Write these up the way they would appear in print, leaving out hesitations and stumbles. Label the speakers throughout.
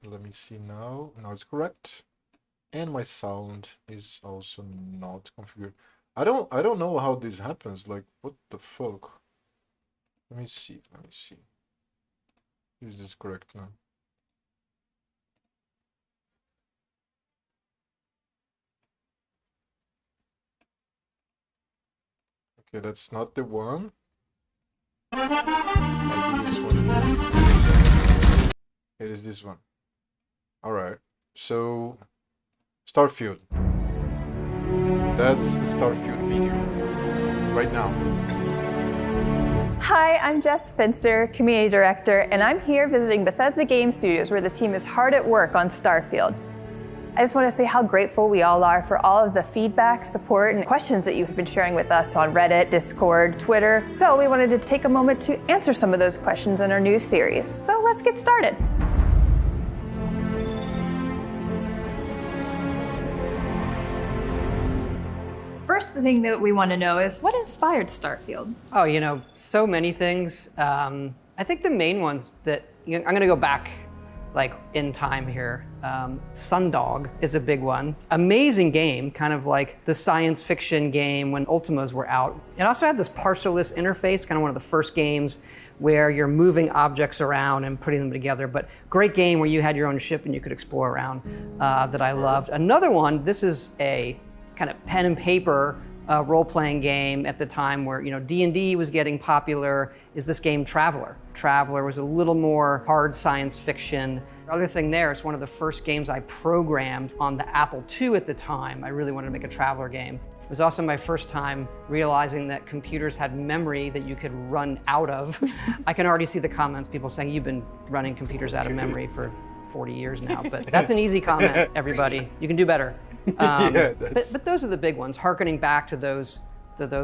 Speaker 1: Let me see now. Now it's correct. And my sound is also not configured. I don't know how this happens. Like, what the fuck? Let me see. Let me see. Is this correct now? Okay, that's not the one. Maybe this one here. It is this one. Alright. So Starfield. That's a Starfield video. Right now.
Speaker 2: Hi, I'm Jess Finster, Community Director, and I'm here visiting Bethesda Game Studios where the team is hard at work on Starfield. I just want to say how grateful we all are for all of the feedback, support, and questions that you've been sharing with us on Reddit, Discord, Twitter. So we wanted to take a moment to answer some of those questions in our new series. So let's get started. First thing that we want to know is what inspired Starfield?
Speaker 3: Oh, so many things. I think the main ones that, I'm going to go back like in time here. Sundog is a big one. Amazing game, kind of like the science fiction game when Ultimas were out. It also had this parcelless interface, kind of one of the first games where you're moving objects around and putting them together, but great game where you had your own ship and you could explore around that I loved. Another one, this is a kind of pen and paper role-playing game at the time where D&D was getting popular, is this game Traveler. Traveler was a little more hard science fiction. The other thing there, it's one of the first games I programmed on the Apple II at the time. I really wanted to make a Traveler game. It was also my first time realizing that computers had memory that you could run out of. I can already see the comments, people saying, you've been running computers out of memory for 40 years now, but that's an easy comment, everybody. You can do better. But those are the big ones, hearkening back to those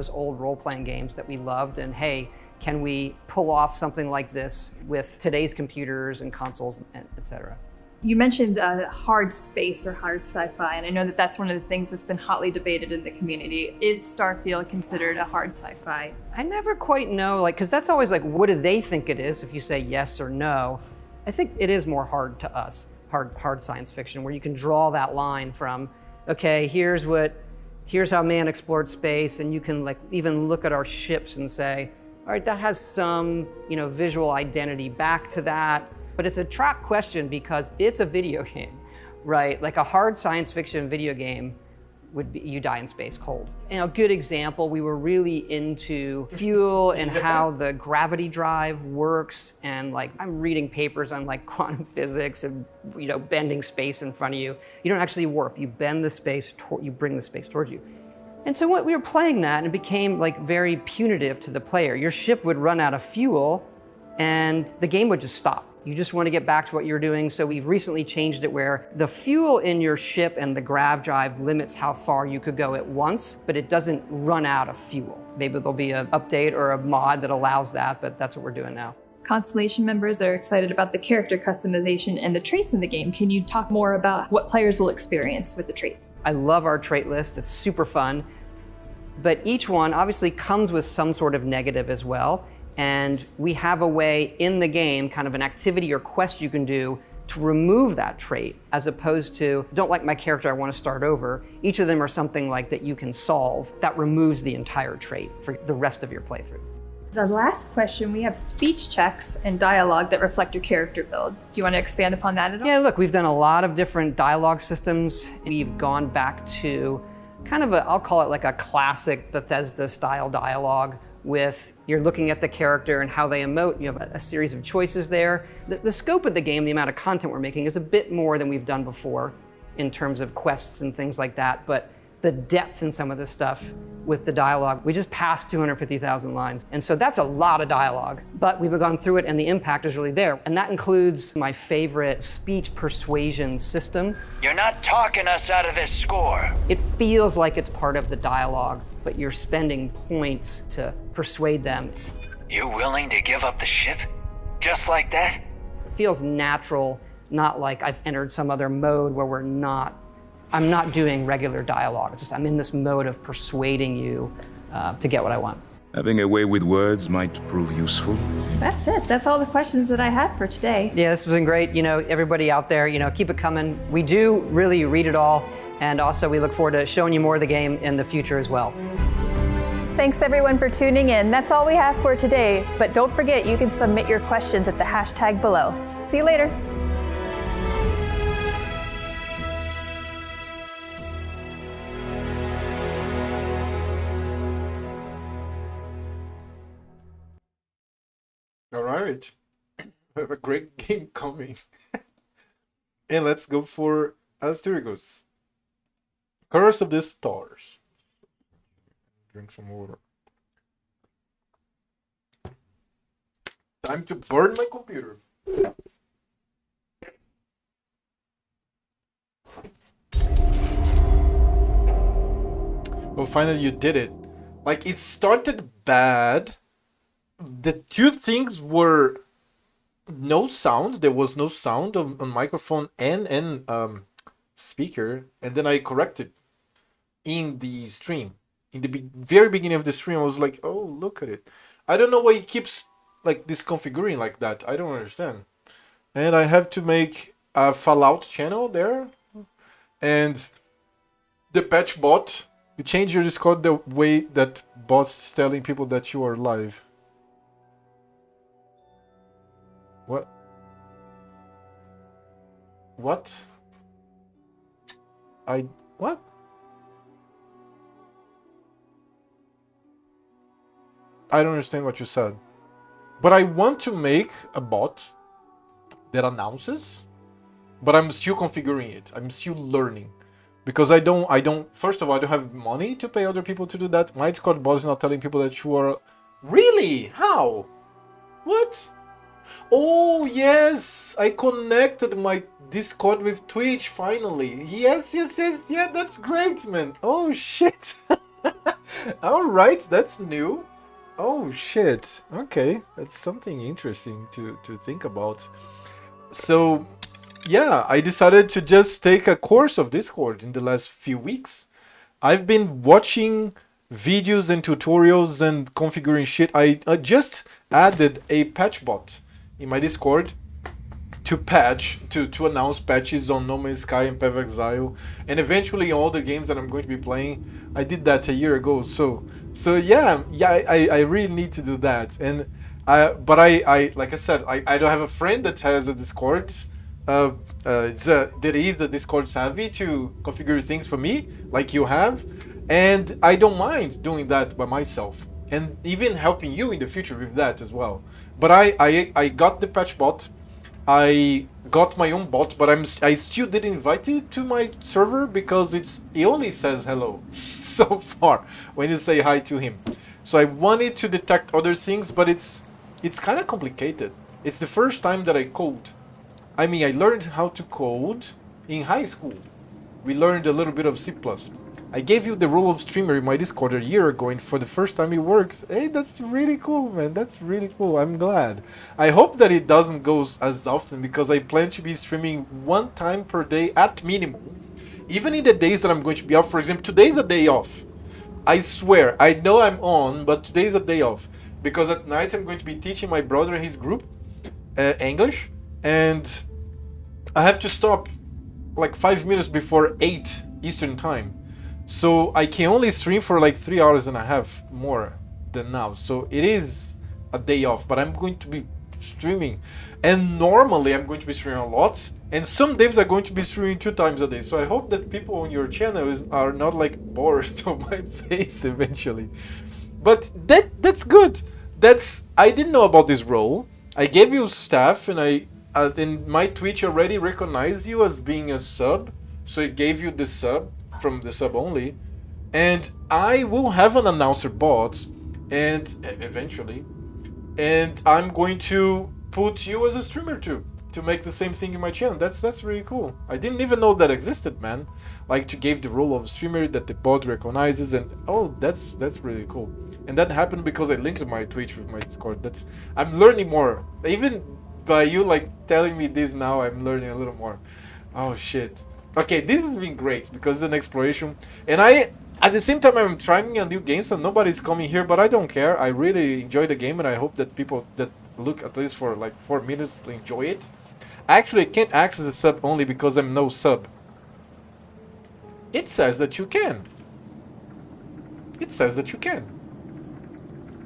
Speaker 3: old role-playing games that we loved, and hey, can we pull off something like this with today's computers and consoles, et cetera?
Speaker 2: You mentioned hard space or hard sci-fi, and I know that that's one of the things that's been hotly debated in the community. Is Starfield considered a hard sci-fi?
Speaker 3: I never quite know, because that's always like, what do they think it is if you say yes or no? I think it is more hard to us, hard science fiction, where you can draw that line from, okay, here's how man explored space, and you can even look at our ships and say, all right, that has some visual identity back to that. But it's a trap question because it's a video game, right? Like a hard science fiction video game would be you die in space cold. And a good example, we were really into fuel and how the gravity drive works, and I'm reading papers on quantum physics and bending space in front of you. You don't actually warp, you bend the space, you bring the space towards you. And so we were playing that, and it became very punitive to the player. Your ship would run out of fuel and the game would just stop. You just want to get back to what you're doing. So we've recently changed it where the fuel in your ship and the grav drive limits how far you could go at once, but it doesn't run out of fuel. Maybe there'll be an update or a mod that allows that, but that's what we're doing now.
Speaker 2: Constellation members are excited about the character customization and the traits in the game. Can you talk more about what players will experience with the traits?
Speaker 3: I love our trait list. It's super fun. But each one obviously comes with some sort of negative as well. And we have a way in the game, kind of an activity or quest you can do to remove that trait, as opposed to, don't like my character, I want to start over. Each of them are something that you can solve that removes the entire trait for the rest of your playthrough.
Speaker 2: The last question, we have speech checks and dialogue that reflect your character build. Do you want to expand upon that at all?
Speaker 3: Yeah, look, we've done a lot of different dialogue systems. We've gone back to kind of I'll call it a classic Bethesda style dialogue with you're looking at the character and how they emote. You have a series of choices there. The scope of the game, the amount of content we're making is a bit more than we've done before in terms of quests and things like that, but the depth in some of this stuff with the dialogue, we just passed 250,000 lines. And so that's a lot of dialogue, but we've gone through it and the impact is really there. And that includes my favorite speech persuasion system.
Speaker 4: You're not talking us out of this score.
Speaker 3: It feels like it's part of the dialogue, but you're spending points to persuade them.
Speaker 4: You willing to give up the ship? Just like that?
Speaker 3: It feels natural, not like I've entered some other mode where I'm not doing regular dialogue. It's just I'm in this mode of persuading you to get what I want.
Speaker 5: Having a way with words might prove useful.
Speaker 2: That's it. That's all the questions that I had for today.
Speaker 3: Yeah, this has been great. Everybody out there, keep it coming. We do really read it all, and also we look forward to showing you more of the game in the future as well.
Speaker 2: Thanks everyone for tuning in. That's all we have for today. But don't forget, you can submit your questions at the hashtag below. See you later.
Speaker 1: All right. We have a great game coming. And let's go for Asterigos. Curse of the Stars. Drink some water. Time to burn my computer. Well, finally you did it. Like, it started bad. The two things were no sound. There was no sound on microphone and speaker. And then I corrected in the stream. In the very beginning of the stream, I was like, oh, look at it. I don't know why it keeps like disconfiguring like that. I don't understand. And I have to make a Fallout channel there. And the patch bot, you change your Discord the way that bots is telling people that you are live. What? What? What? I don't understand what you said. But I want to make a bot that announces, but I'm still configuring it. I'm still learning. Because I don't first of all, I don't have money to pay other people to do that. My Discord bot is not telling people that you are... Really? How? What? Oh, yes! I connected my Discord with Twitch, finally. Yes, yeah, that's great, man. Oh, shit. Alright, that's new. Oh, shit. Okay, that's something interesting to think about. So, yeah, I decided to just take a course of Discord in the last few weeks. I've been watching videos and tutorials and configuring shit. I just added a patch bot in my Discord to announce patches on No Man's Sky and Path of Exile, and eventually all the games that I'm going to be playing. I did that a year ago, so yeah, I really need to do that. And but I like I said, I don't have a friend that has a Discord. There is a Discord savvy to configure things for me, like you have, and I don't mind doing that by myself, and even helping you in the future with that as well. But I got the patch bot. I got my own bot, but I still didn't invite it to my server because it only says hello so far when you say hi to him. So I wanted to detect other things, but it's kind of complicated. It's the first time that I code. I mean, I learned how to code in high school. We learned a little bit of C++. I gave you the role of streamer in my Discord a year ago, and for the first time it works. Hey, that's really cool, man. That's really cool. I'm glad. I hope that it doesn't go as often, because I plan to be streaming 1 time per day at minimum. Even in the days that I'm going to be off. For example, today's a day off. I swear, I know I'm on, but today's a day off. Because at night I'm going to be teaching my brother and his group English, and I have to stop like 5 minutes before 8 Eastern time. So I can only stream for like 3 hours and a half more than now. So it is a day off, but I'm going to be streaming. And normally I'm going to be streaming a lot. And some days I'm going to be streaming 2 times a day. So I hope that people on your channel are not like bored of my face eventually. But that's good. I didn't know about this role. I gave you staff, and and my Twitch already recognized you as being a sub. So it gave you the sub from the sub only, and I will have an announcer bot, and eventually, and I'm going to put you as a streamer too, to make the same thing in my channel. That's really cool. I didn't even know that existed, man. Like, to give the role of streamer that the bot recognizes, and oh, that's really cool. And that happened because I linked my Twitch with my Discord. I'm learning more. Even by you like telling me this now, I'm learning a little more. Oh shit. Okay, this has been great because it's an exploration, and At the same time, I'm trying a new game, so nobody's coming here, but I don't care. I really enjoy the game, and I hope that people that look at least for like 4 minutes enjoy it. Actually, I can't access the sub only because I'm no sub. It says that you can. It says that you can.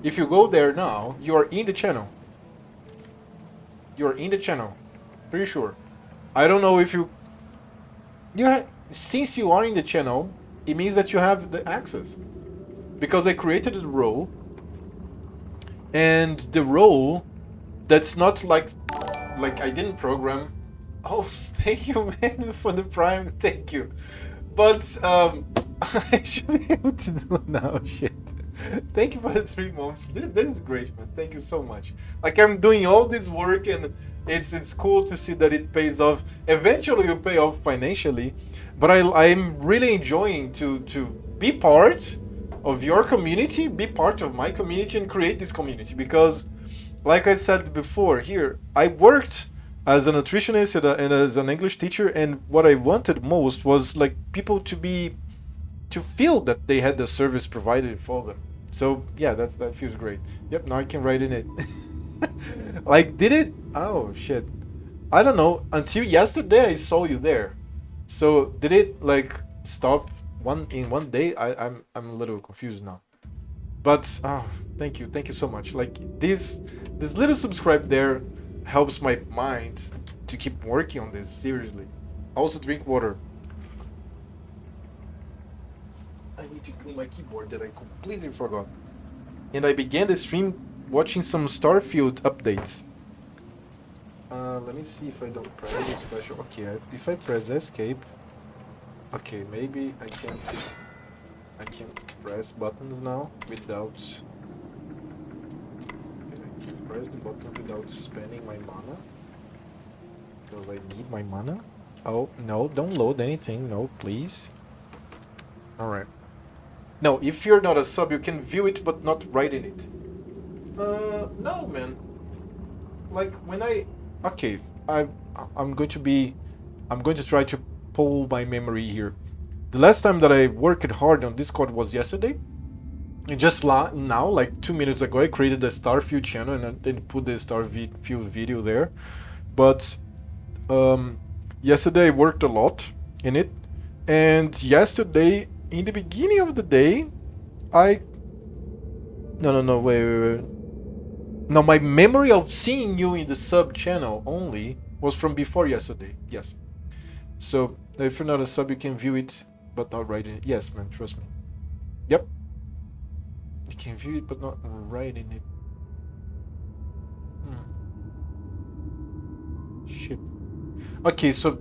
Speaker 1: If you go there now, you are in the channel. You are in the channel. Pretty sure. I don't know if you... Since you are in the channel, it means that you have the access. Because I created the role. And the role, that's not like I didn't program. Oh, thank you, man, for the Prime. Thank you. But I should be able to do now. Shit. Thank you for the 3 months. That is great, man. Thank you so much. Like, I'm doing all this work, and it's cool to see that it pays off. Eventually, it will pay off financially. But I'm really enjoying to be part of your community, be part of my community, and create this community. Because, like I said before, here I worked as a nutritionist and as an English teacher, and what I wanted most was like people to feel that they had the service provided for them. So yeah, that feels great. Yep, now I can write in it. Like, did it? Oh shit, I don't know. Until yesterday, I saw you there. So did it like stop in one day? I'm a little confused now. But thank you so much. Like this little subscribe there helps my mind to keep working on this seriously. Also drink water. I need to clean my keyboard that I completely forgot. And I began the stream watching some Starfield updates. Let me see if I don't press any special. Okay, if I press escape, okay, maybe I can press buttons now without. I can press the button without spending my mana because I need my mana. Oh no! Don't load anything. No, please. All right. No, if you're not a sub, you can view it but not write in it. No, man. Like when okay, I'm going to try to pull my memory here. The last time that I worked hard on Discord was yesterday. And just now, like 2 minutes ago, I created the Starfield channel and put the Starfield video there. But yesterday I worked a lot in it, and yesterday in the beginning of the day, wait. No, my memory of seeing you in the sub channel only was from before yesterday. Yes. So if you're not a sub, you can view it, but not write it. Yes, man, trust me. Yep. You can view it, but not write in it. Shit. Okay, so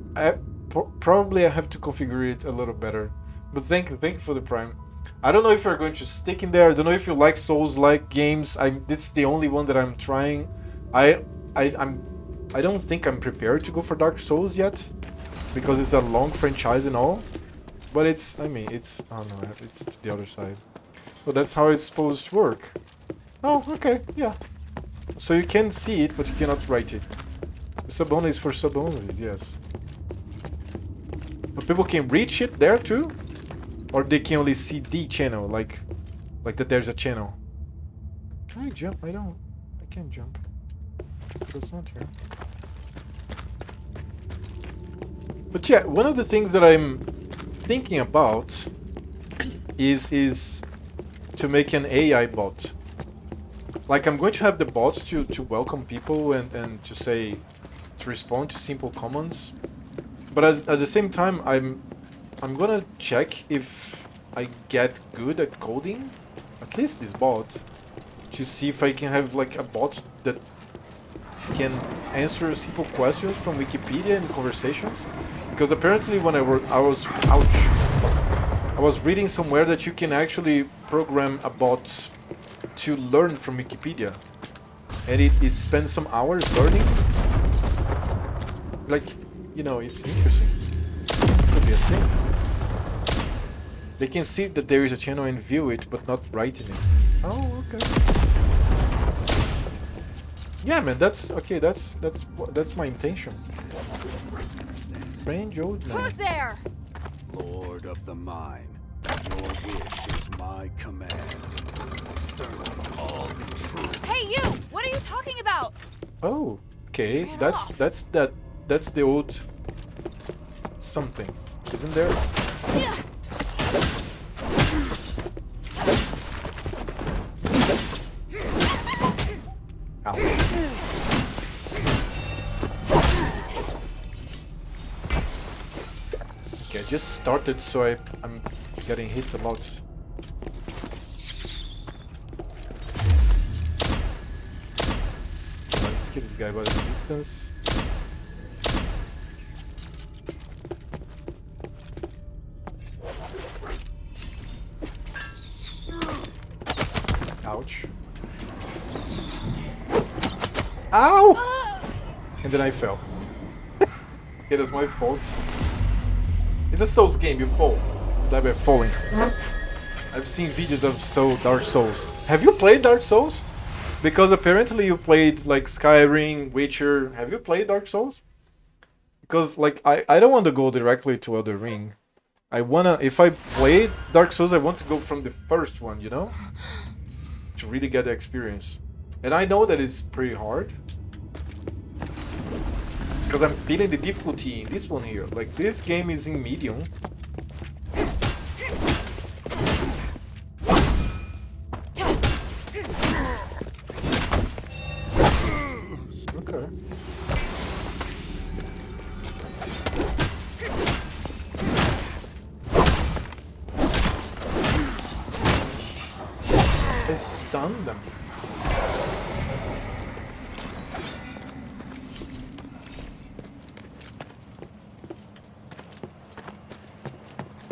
Speaker 1: probably I have to configure it a little better. But thank you for the Prime. I don't know if you're going to stick in there. I don't know if you like Souls-like games. It's the only one that I'm trying. I don't think I'm prepared to go for Dark Souls yet, because it's a long franchise and all. But I don't know, it's the other side. Well, that's how it's supposed to work. Oh, okay, yeah. So you can see it, but you cannot write it. The sub only is for sub only, yes. But people can reach it there too? Or they can only see the channel, like that there's a channel. Can I jump? I can't jump. It's not here. But yeah, one of the things that I'm thinking about is to make an AI bot. Like, I'm going to have the bots to welcome people and to respond to simple commands. But at the same time, I'm gonna check if I get good at coding, at least this bot, to see if I can have like a bot that can answer simple questions from Wikipedia and conversations. Because apparently when I was reading somewhere that you can actually program a bot to learn from Wikipedia, and it spends some hours learning. Like, you know, it's interesting. Could be a thing. They can see that there is a channel and view it, but not write in it. Oh, okay. Yeah, man, that's okay. That's my intention. Strange old man.
Speaker 6: Who's there?
Speaker 7: Lord of the Mine, your wish
Speaker 6: my command. Exterminate all intruders.
Speaker 7: Hey, you! What are you talking about?
Speaker 1: Oh, okay.
Speaker 7: Ran
Speaker 1: That's
Speaker 7: off.
Speaker 1: that's the old something, isn't there?
Speaker 7: Yeah.
Speaker 1: Ouch. Okay, I just started, so I'm getting hit a lot. Let's kill this guy by the distance. Ouch. Ow! And then I fell. It was my fault. It's a Souls game, you fall. Die by falling. I've seen videos of Dark Souls. Have you played Dark Souls? Because apparently you played like Skyrim, Witcher. Have you played Dark Souls? Because like I don't want to go directly to Elden Ring. I wanna, if I play Dark Souls, I want to go from the first one, you know? To really get the experience. And I know that it's pretty hard. Because I'm feeling the difficulty in this one here. Like, this game is in medium. Okay. I stunned them.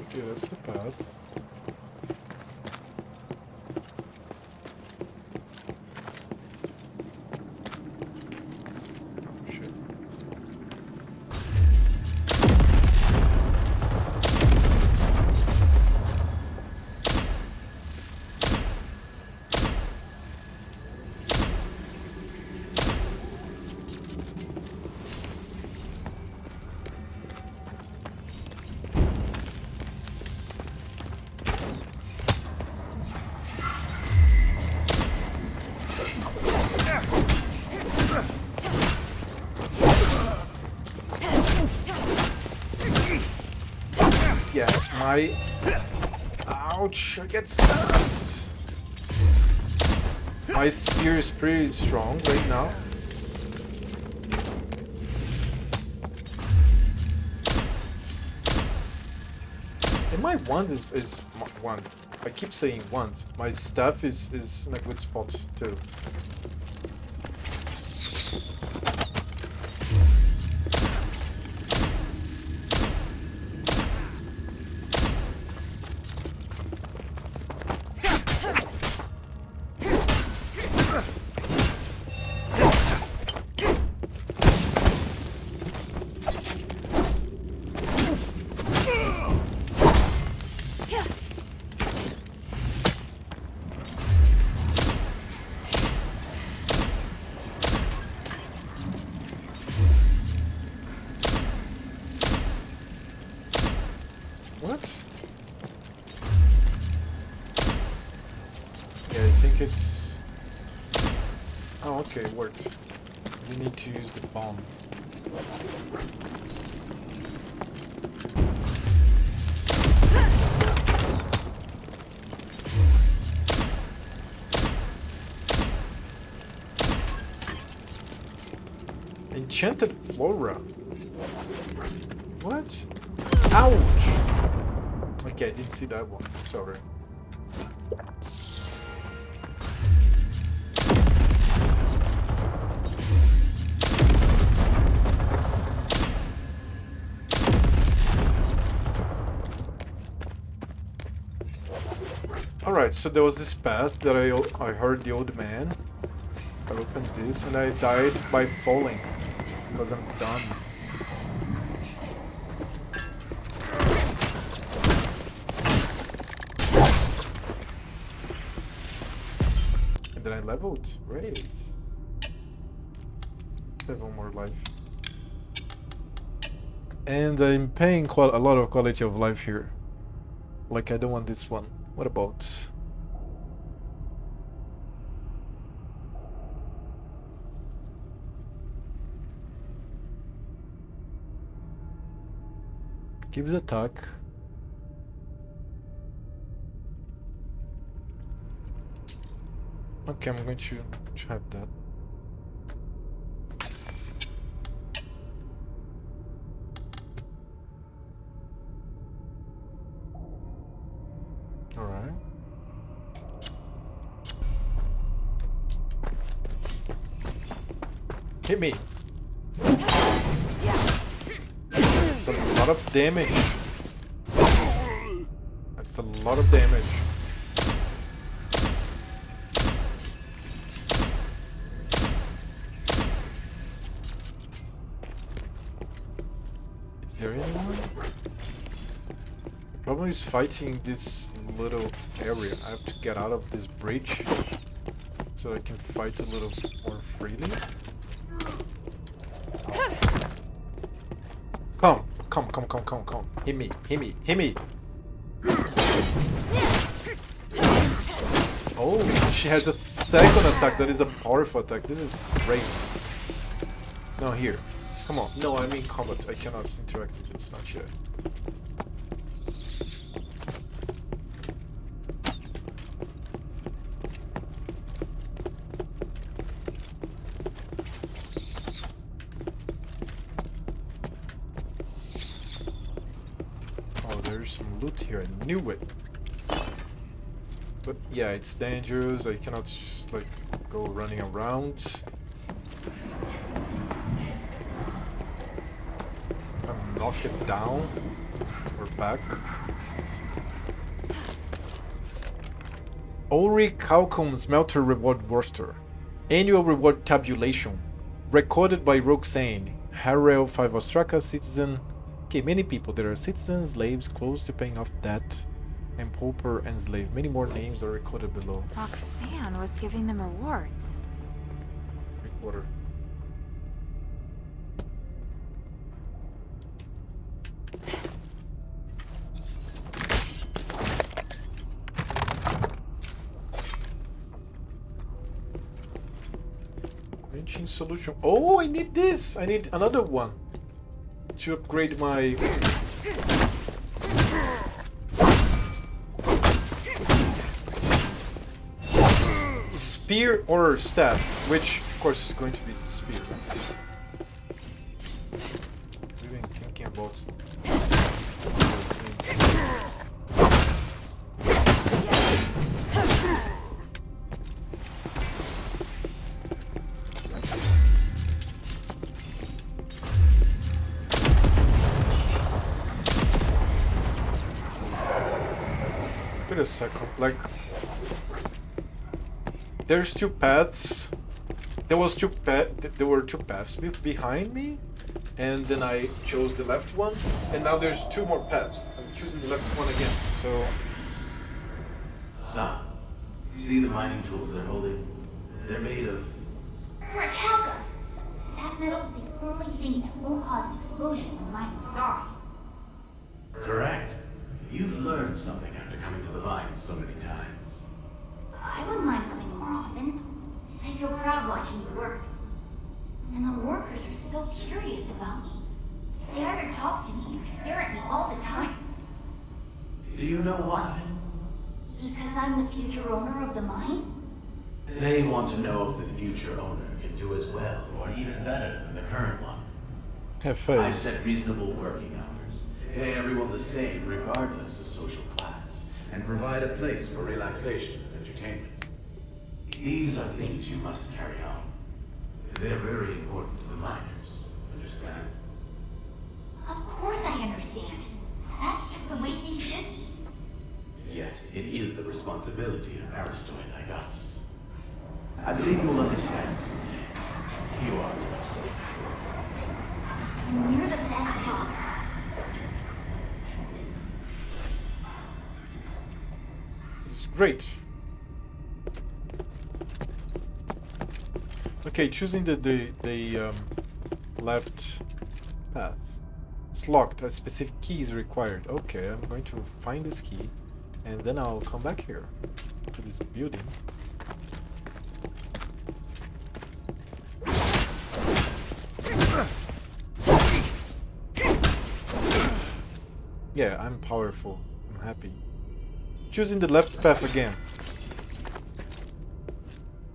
Speaker 1: Okay, that's the pass. Oh shit. Yeah, my... Ouch, I get stunned. My spear is pretty strong right now. And my wand is wand. I keep saying wand. My staff is in a good spot too. What? Yeah, I think it's... Oh, okay, it worked. We need to use the bomb. Enchanted Flora. What? Ouch! Okay, I didn't see that one. Sorry. Alright, so there was this path that I heard the old man. I opened this and I died by falling. Because I'm done. And then I leveled. Great. 7 more life. And I'm paying quite a lot of quality of life here. Like, I don't want this one. What about Gives attack. Okay, I'm going to have that. Alright. Hit me! That's a lot of damage. That's a lot of damage. Is there anyone? The problem is fighting this little area. I have to get out of this bridge so I can fight a little more freely. Come. Hit me. Oh, she has a second attack that is a powerful attack. This is great. No, here. Come on. No, I mean combat. I cannot interact with it. It's not yet. Some loot here. I knew it. But yeah, it's dangerous. I cannot just like go running around. Knock it down or back. Ori Calcum Smelter Reward Roster. Annual Reward Tabulation. Recorded by Roxane. Harrell 5 Ostraka citizen. Okay, many people. There are citizens, slaves, close to paying off debt, and pauper and slave. Many more names are recorded below.
Speaker 7: Roxanne was giving them rewards.
Speaker 1: Recorder. Reaching solution. Oh, I need this! I need another one to upgrade my spear or staff, which of course is going to be the spear. We've been thinking about wait a second, like there's two paths. There were two paths behind me, and then I chose the left one, and now there's two more paths. I'm choosing the left one again. So
Speaker 8: Son, you see the mining tools they're holding? They're made of...
Speaker 9: Rakalka! That metal's the only thing that won't cause an explosion when mining starts.
Speaker 8: Correct. You've learned something after coming to the mines so many times.
Speaker 9: I wouldn't mind coming more often. I feel proud watching you work. And the workers are so curious about me. They either talk to me or stare at me all the time.
Speaker 8: Do you know why?
Speaker 9: Because I'm the future owner of the mine?
Speaker 8: They want to know if the future owner can do as well or even better than the current one.
Speaker 1: have
Speaker 8: I
Speaker 1: faith.
Speaker 8: set reasonable working hours, pay everyone the same regardless of social class, and provide a place for relaxation and entertainment. These are things you must carry on. They're very important to the miners, understand?
Speaker 9: Of course I understand. That's just the way things should be.
Speaker 8: Yet, it is the responsibility of Aristoid like us. I believe you'll understand someday. You are the best.
Speaker 9: And we're the best job.
Speaker 1: It's great. Okay, choosing the left path. It's locked. A specific key is required. Okay, I'm going to find this key, and then I'll come back here to this building. Yeah, I'm powerful. I'm happy. Choosing the left path again.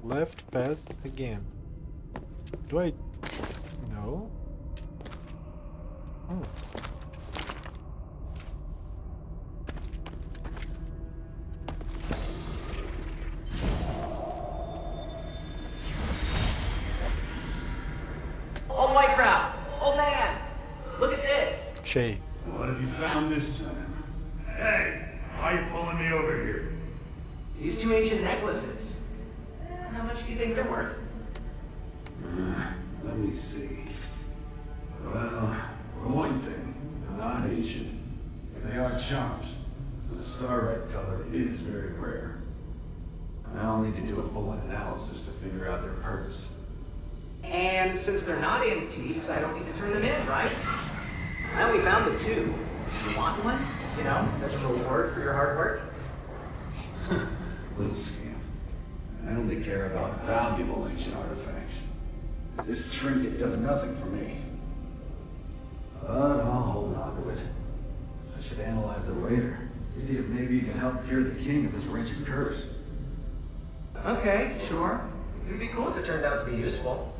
Speaker 1: Left path again. Do I... No? Oh.
Speaker 10: Old white brown. Old man. Look at this.
Speaker 1: Shay.
Speaker 6: What have you found this time? Hey, why are you pulling me over here?
Speaker 10: These two ancient necklaces. How much do you think they're worth?
Speaker 6: Let me see. Well, for one thing, they're not ancient. They are charms. The star-red color is very rare. I'll need to do a full analysis to figure out their purpose.
Speaker 10: And since they're not antiques, I don't need to turn them in, right? I only found the two. You want one? You know, as a reward for your hard work?
Speaker 6: Little scam. I only care about valuable ancient artifacts. This trinket does nothing for me. But I'll hold on to it. I should analyze it later. See if maybe you can help cure the king of his wrenching curse.
Speaker 10: Okay, sure. It'd be cool if it turned out to be useful.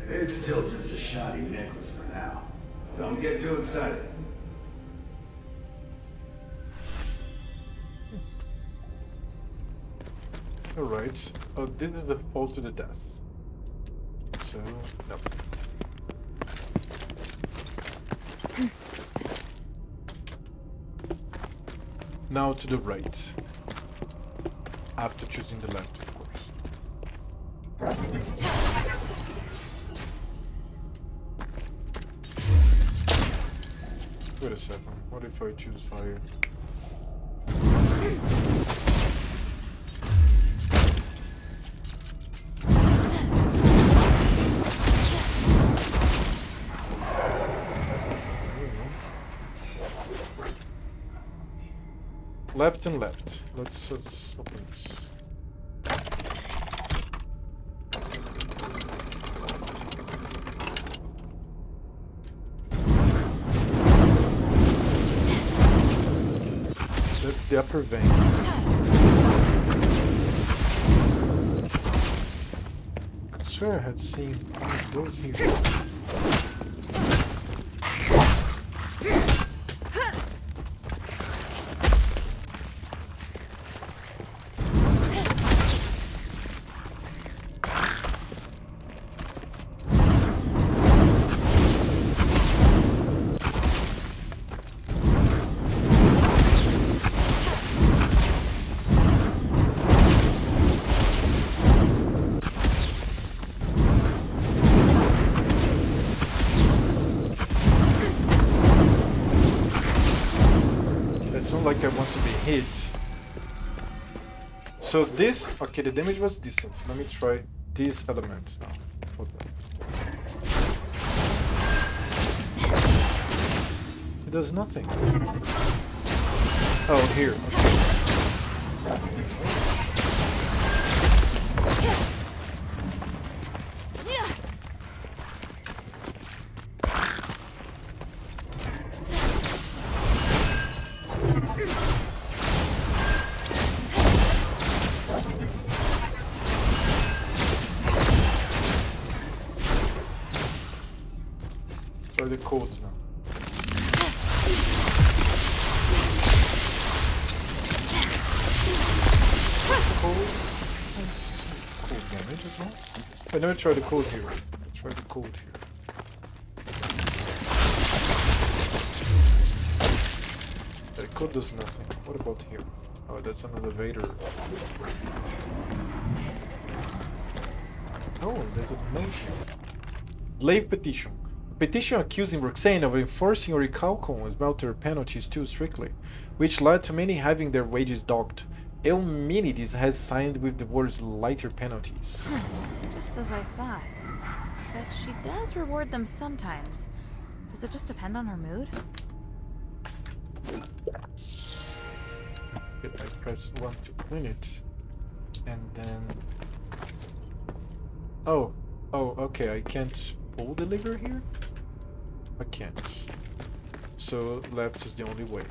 Speaker 6: It's still just a shoddy necklace for now. Don't get too excited.
Speaker 1: Alright. Oh, this is the fall to the death. So, no. Now to the right. After choosing the left, of course. Wait a second. What if I choose fire? Left and left. Let's open this. That's the upper vein. I swear I had seen one of those here. It's not like I want to be hit. So this, okay, the damage was decent. Let me try these elements now. For them. It does nothing. Oh, here. Okay. Try the codes now. Cold. That's cold damage as well. I never tried the cold here. Let's try the cold here. The code does nothing. What about here? Oh, that's an elevator. Oh, there's a note here. Slave petition. A petition accusing Roxane of enforcing orichalcum smelter penalties too strictly, which led to many having their wages docked. Eumenides has signed with the world's lighter penalties.
Speaker 7: Just as I thought. But she does reward them sometimes. Does it just depend on her mood?
Speaker 1: I press 1 to clean it, and then... Oh, okay, I can't pull the lever here? I can't. So left is the only way.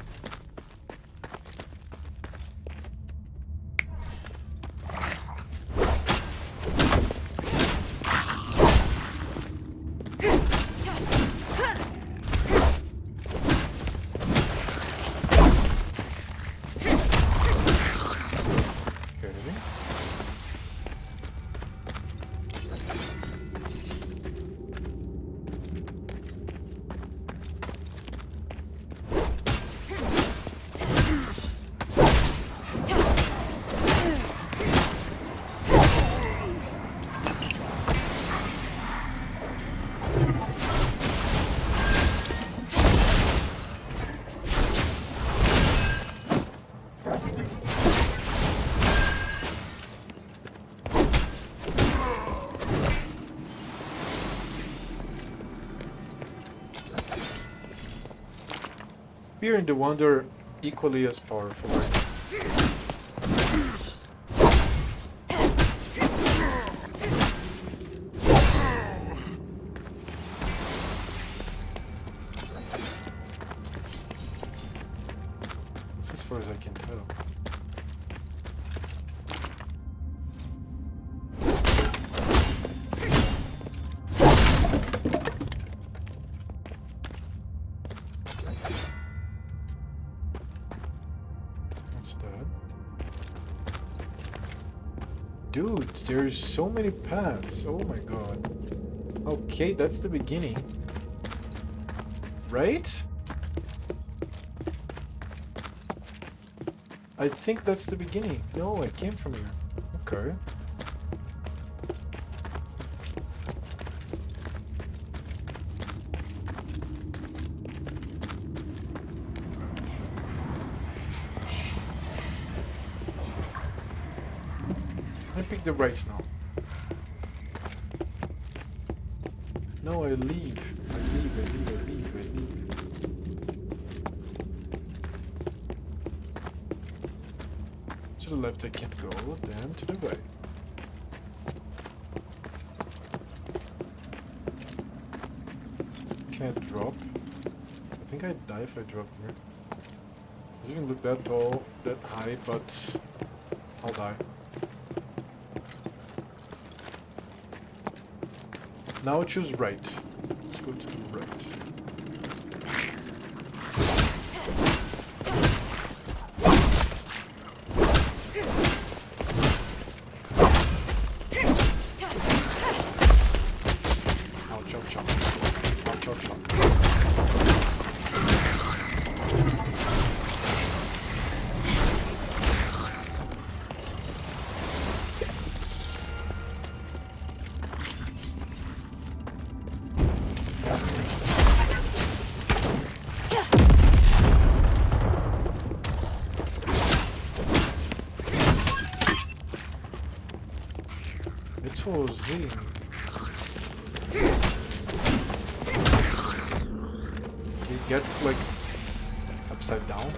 Speaker 1: Spear and the Wonder equally as powerful. That's as far as I can tell. Dude, there's so many paths. Oh my god. Okay, that's the beginning. Right? I think that's the beginning. No, I came from here. Okay. I pick the right now. No, I leave. I leave, I leave, I leave, I leave. To the left I can't go, then to the right. Can't drop. I think I'd die if I drop here. Doesn't even look that tall, that high, but I'll die. Now choose right. Let's go to the right. I'll chop chop. I'll chop chop. That's what I was hitting. It gets like upside down.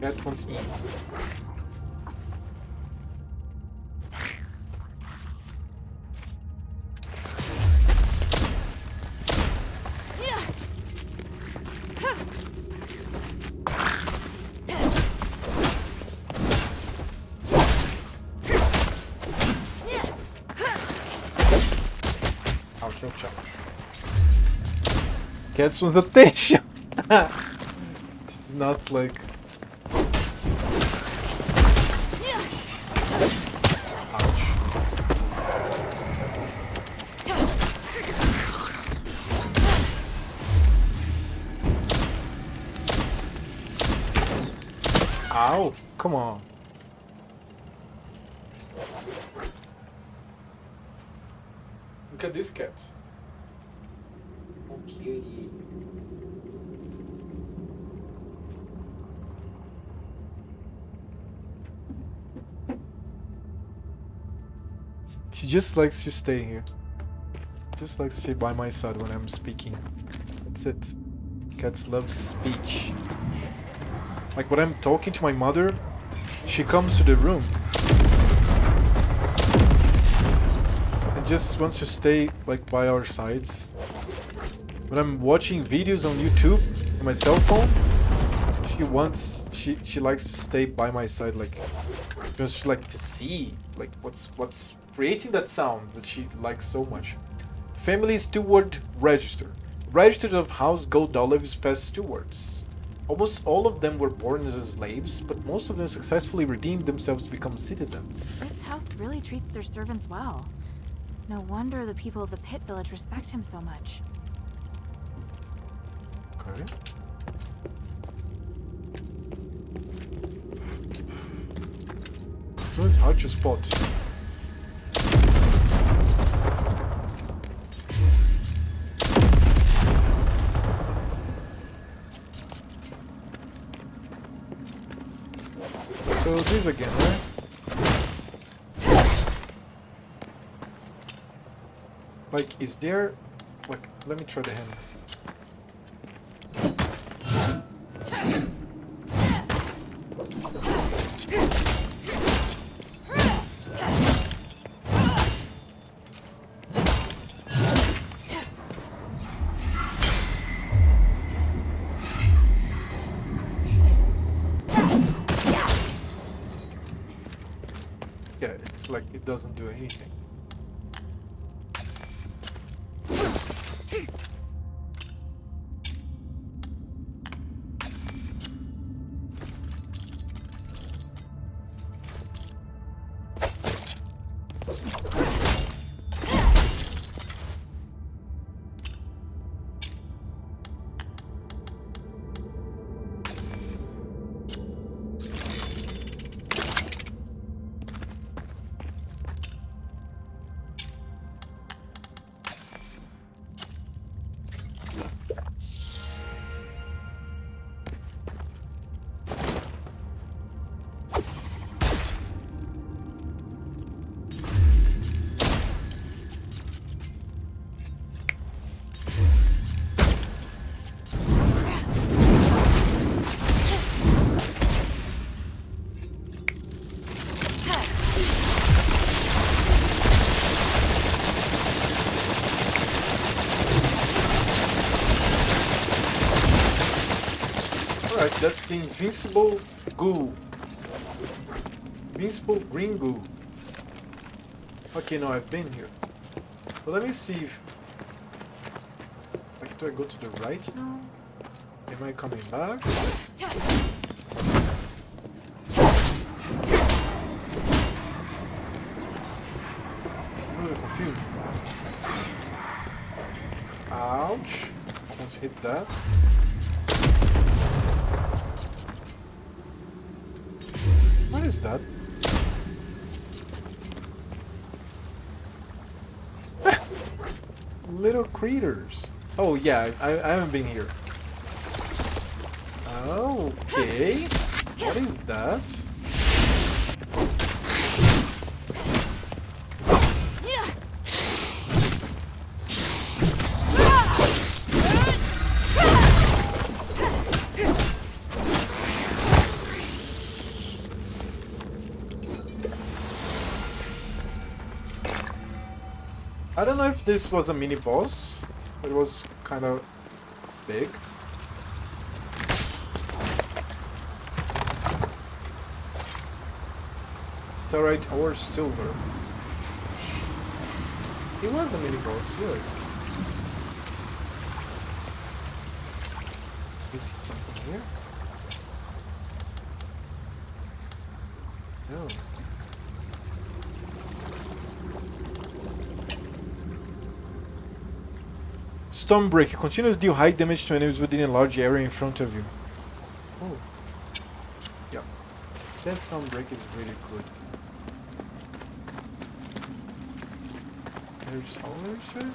Speaker 1: That one's E. Chop chop. Gets with attention. It's not like. Ouch. Ow! Come on. Look at this cat. Oh, cutie. She just likes to stay here. Just likes to stay by my side when I'm speaking. That's it. Cats love speech. Like when I'm talking to my mother, she comes to the room and just wants to stay like by our sides. When I'm watching videos on YouTube on my cell phone, she likes to stay by my side, like just like to see like what's creating that sound that she likes so much. Family steward register. Registers of House Goldolive's past stewards. Almost all of them were born as slaves, but most of them successfully redeemed themselves to become citizens.
Speaker 7: This house really treats their servants well. No wonder the people of the Pit Village respect him so much.
Speaker 1: Okay. So it's hard to spot. So this again, right? Like, is there... Like, let me try the hand. Yeah, it's like it doesn't do anything. Alright, that's the invincible goo. Invincible green goo. Okay, no, I've been here. But let me see if... Like, do I go to the right now? Am I coming back? I'm really confused. Ouch. Almost hit that. What is that? Little critters. Oh yeah, I haven't been here. Okay. What is that? I don't know if this was a mini boss, but it was kind of big. Starlight or silver. It was a mini boss, yes. Is something here? No. Stormbreaker continues to deal high damage to enemies within a large area in front of you. Oh. Yeah. That Stormbreaker is really good. There's others here?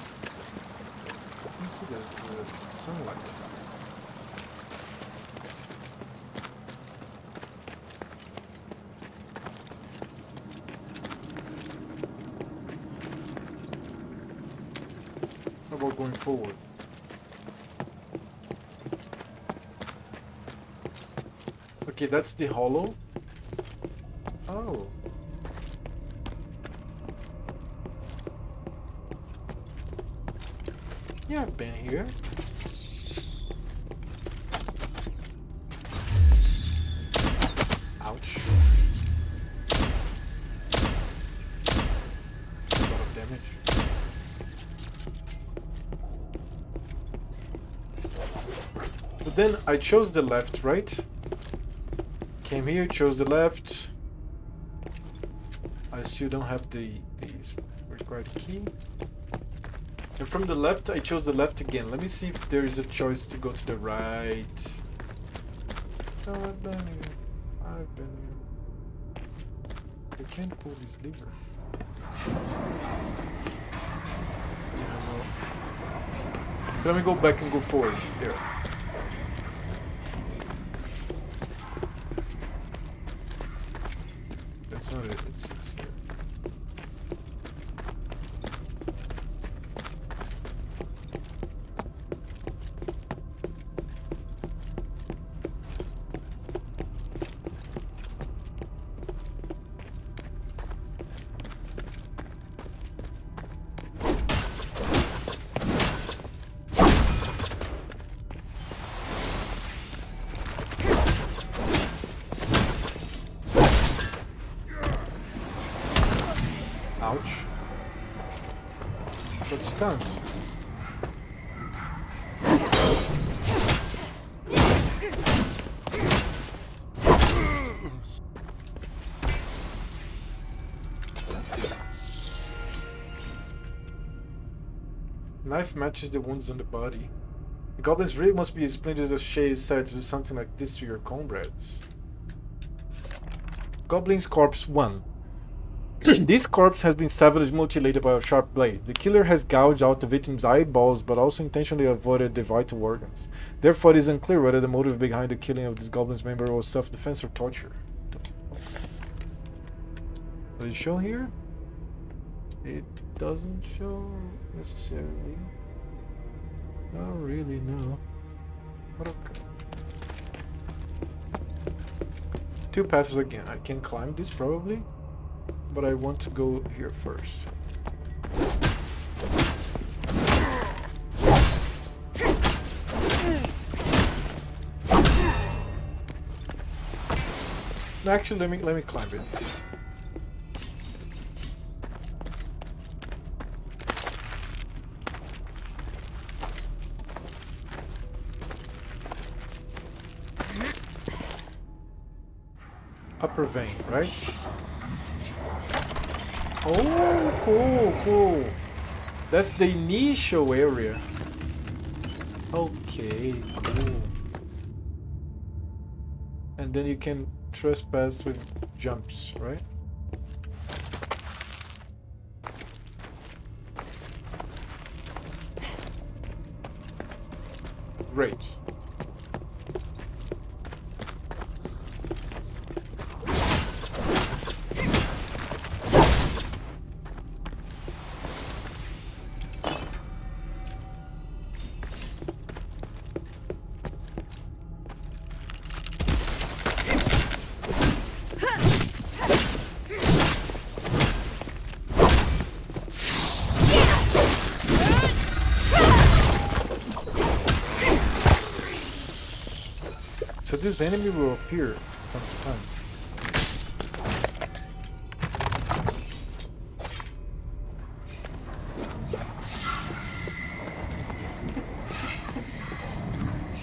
Speaker 1: I can see the sunlight. How about going forward? Okay, that's the hollow. Oh. Yeah, I've been here. Ouch. A lot of damage. But then I chose the left, right? Came here, chose the left. I still don't have the required key. And from the left, I chose the left again. Let me see if there is a choice to go to the right. No, I've been here. I've been here. I can't pull this lever. Yeah, no. Let me go back and go forward. There. That's not it. It's here. Ouch. But stunned. Knife matches the wounds on the body. The goblins really must be as splendid as Shay said to do something like this to your comrades. Goblin's Corpse 1. This corpse has been savagely mutilated by a sharp blade. The killer has gouged out the victim's eyeballs but also intentionally avoided the vital organs. Therefore, it is unclear whether the motive behind the killing of this goblin's member was self-defense or torture. Does it show here? It doesn't show necessarily. Not really, no. But okay. Two paths again. I can climb this probably, but I want to go here first. No, actually, let me climb it. Upper vein, right? Oh, cool, cool. That's the initial area. Okay, cool. And then you can trespass with jumps, right? Great. So this enemy will appear from time to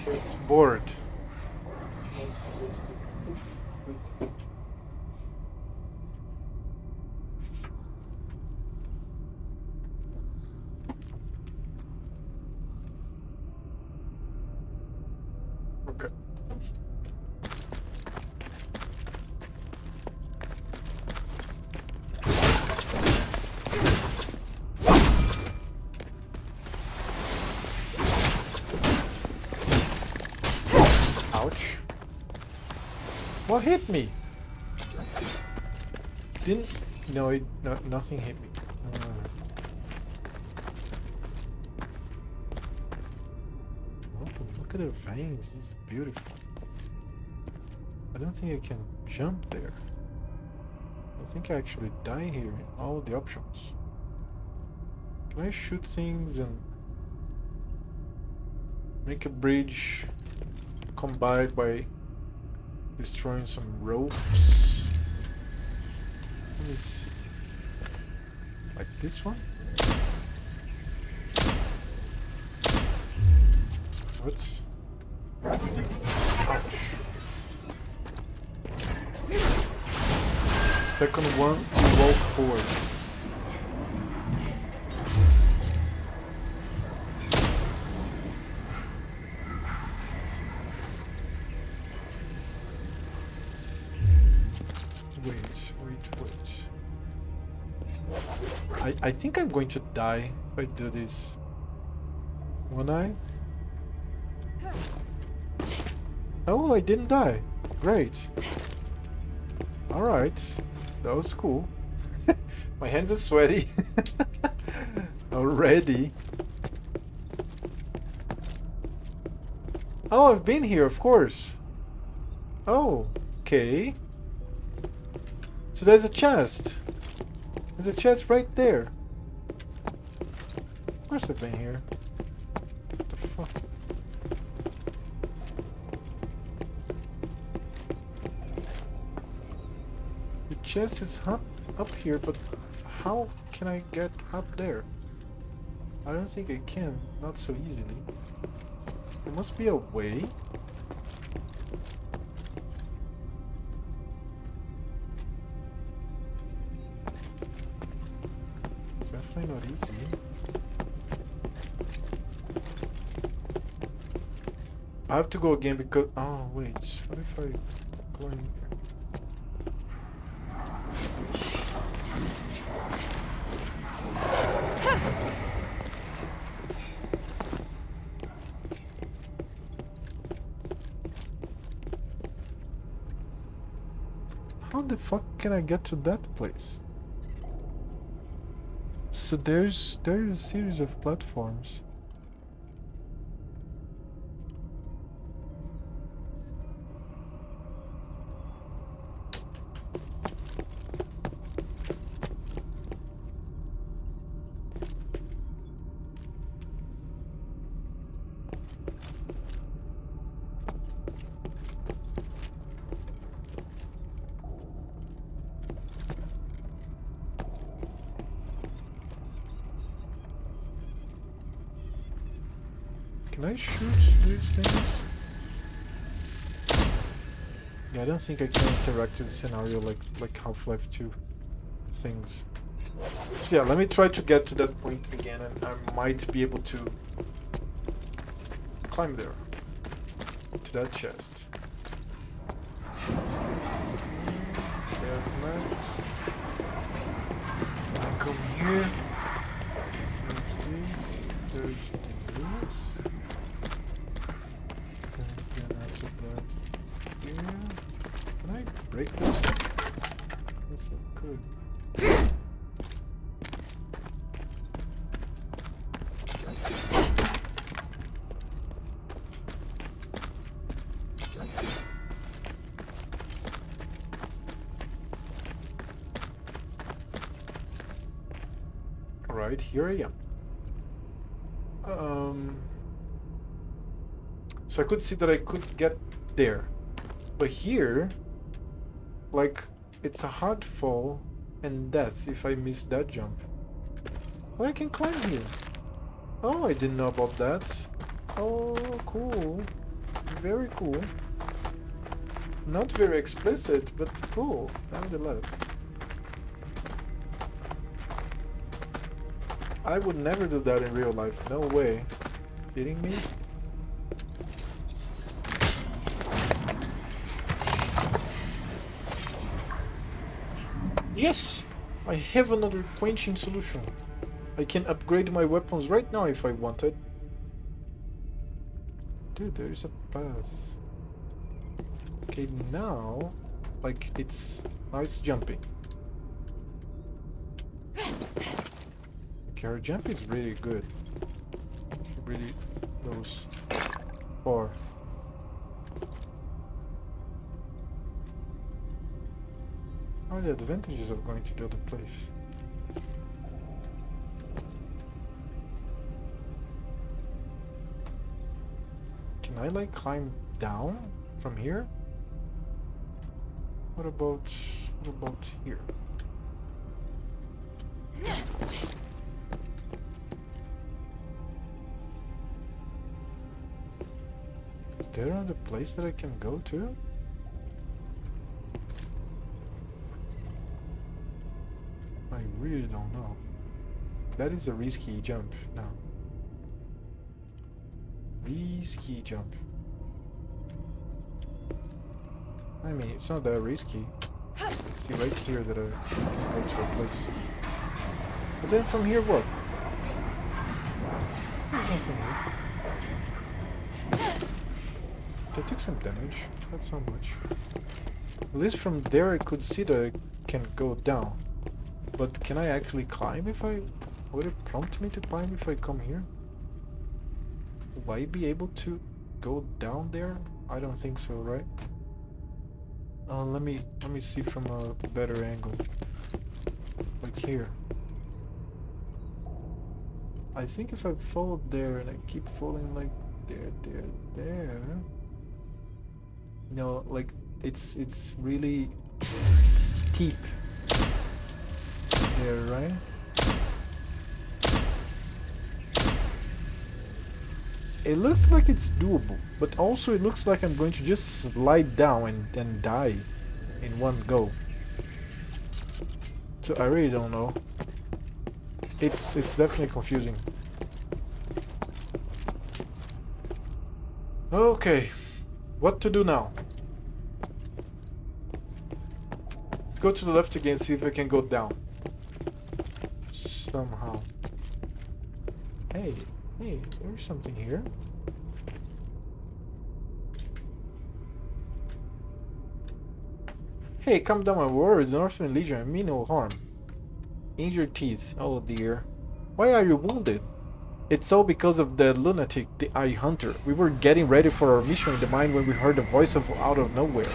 Speaker 1: time. It's bored. Okay. Ouch. What hit me? Didn't... No, nothing hit me. Oh, look at the veins. This is beautiful. I don't think I can jump there. I think I actually die here in all the options. Can I shoot things and make a bridge combined by destroying some ropes? Let me see. Like this one? What? Ouch. Second one, you walk forward. Wait. I think I'm going to die if I do this. Won't I? Oh, I didn't die. Great. Alright. That was cool. My hands are sweaty. Already. Oh, I've been here, of course. Oh, okay. So there's a chest. There's a chest right there. Of course I've been here. What the fuck? The chest is up here, but how can I get up there? I don't think I can. Not so easily. There must be a way. It's definitely not easy. I have to go again because... Oh, wait. What if I go in here? How the fuck can I get to that place? So there's a series of platforms. Can I shoot these things? Yeah, I don't think I can interact with the scenario like Half-Life 2 things. So yeah, let me try to get to that point again, and I might be able to climb there to that chest. There's that. I come here. There's this. There's this. Can I break this? Yes, I could. Alright, here I am. So I could see that I could get there. But here, like, it's a hard fall and death if I miss that jump. Well, I can climb here. Oh, I didn't know about that. Oh, cool. Very cool. Not very explicit, but cool, nevertheless. I would never do that in real life. No way. Kidding me? Yes! I have another quenching solution. I can upgrade my weapons right now if I wanted. Dude, there is a path. Okay, now... Like, now it's jumping. Okay, her jump is really good. She really goes far. What are the advantages of going to the other place? Can I like climb down from here? What about here? Is there another place that I can go to? I really don't know. That is a risky jump now. Risky jump. I mean, it's not that risky. Let's see right here that I can go to a place. But then from here, what? There's nothing here. They took some damage, not so much. At least from there I could see that I can go down. But can I actually climb if I... Would it prompt me to climb if I come here? Will I be able to go down there? I don't think so, right? Let me see from a better angle. Like here. I think if I fall there and I keep falling like there. No, like it's really steep. There, right? It looks like it's doable, but also it looks like I'm going to just slide down and die in one go. So I really don't know. It's definitely confusing. Okay, what to do now? Let's go to the left again, see if I can go down. Somehow. Hey, there's something here. Hey, calm down my words. Northern Legion, I mean no harm. Injured teeth. Oh dear. Why are you wounded? It's all because of the lunatic, the Eye Hunter. We were getting ready for our mission in the mine when we heard a voice out of nowhere.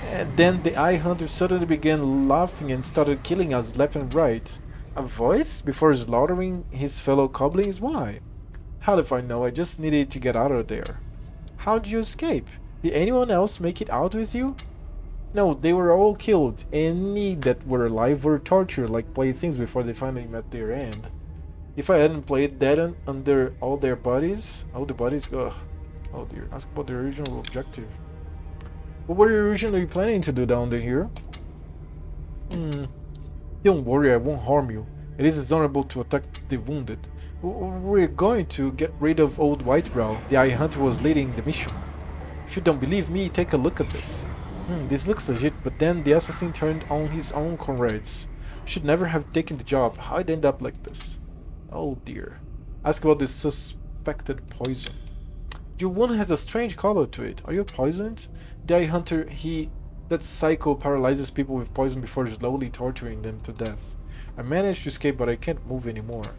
Speaker 1: And then the Eye Hunter suddenly began laughing and started killing us left and right. A voice? Before slaughtering his fellow goblins? Why? Hell if I know, I just needed to get out of there. How'd you escape? Did anyone else make it out with you? No, they were all killed. Any that were alive were tortured like playthings before they finally met their end. If I hadn't played dead under all the bodies, ugh. Oh dear, ask about the original objective. What were you originally planning to do down here? Don't worry, I won't harm you. It is dishonorable to attack the wounded. We're going to get rid of Old Whitebrow. The Eye Hunter was leading the mission. If you don't believe me, take a look at this. This looks legit, but then the assassin turned on his own comrades. Should never have taken the job. How'd end up like this? Oh dear. Ask about the suspected poison. Your wound has a strange color to it. Are you poisoned? The Eye Hunter, that psycho paralyzes people with poison before slowly torturing them to death. I managed to escape, but I can't move anymore.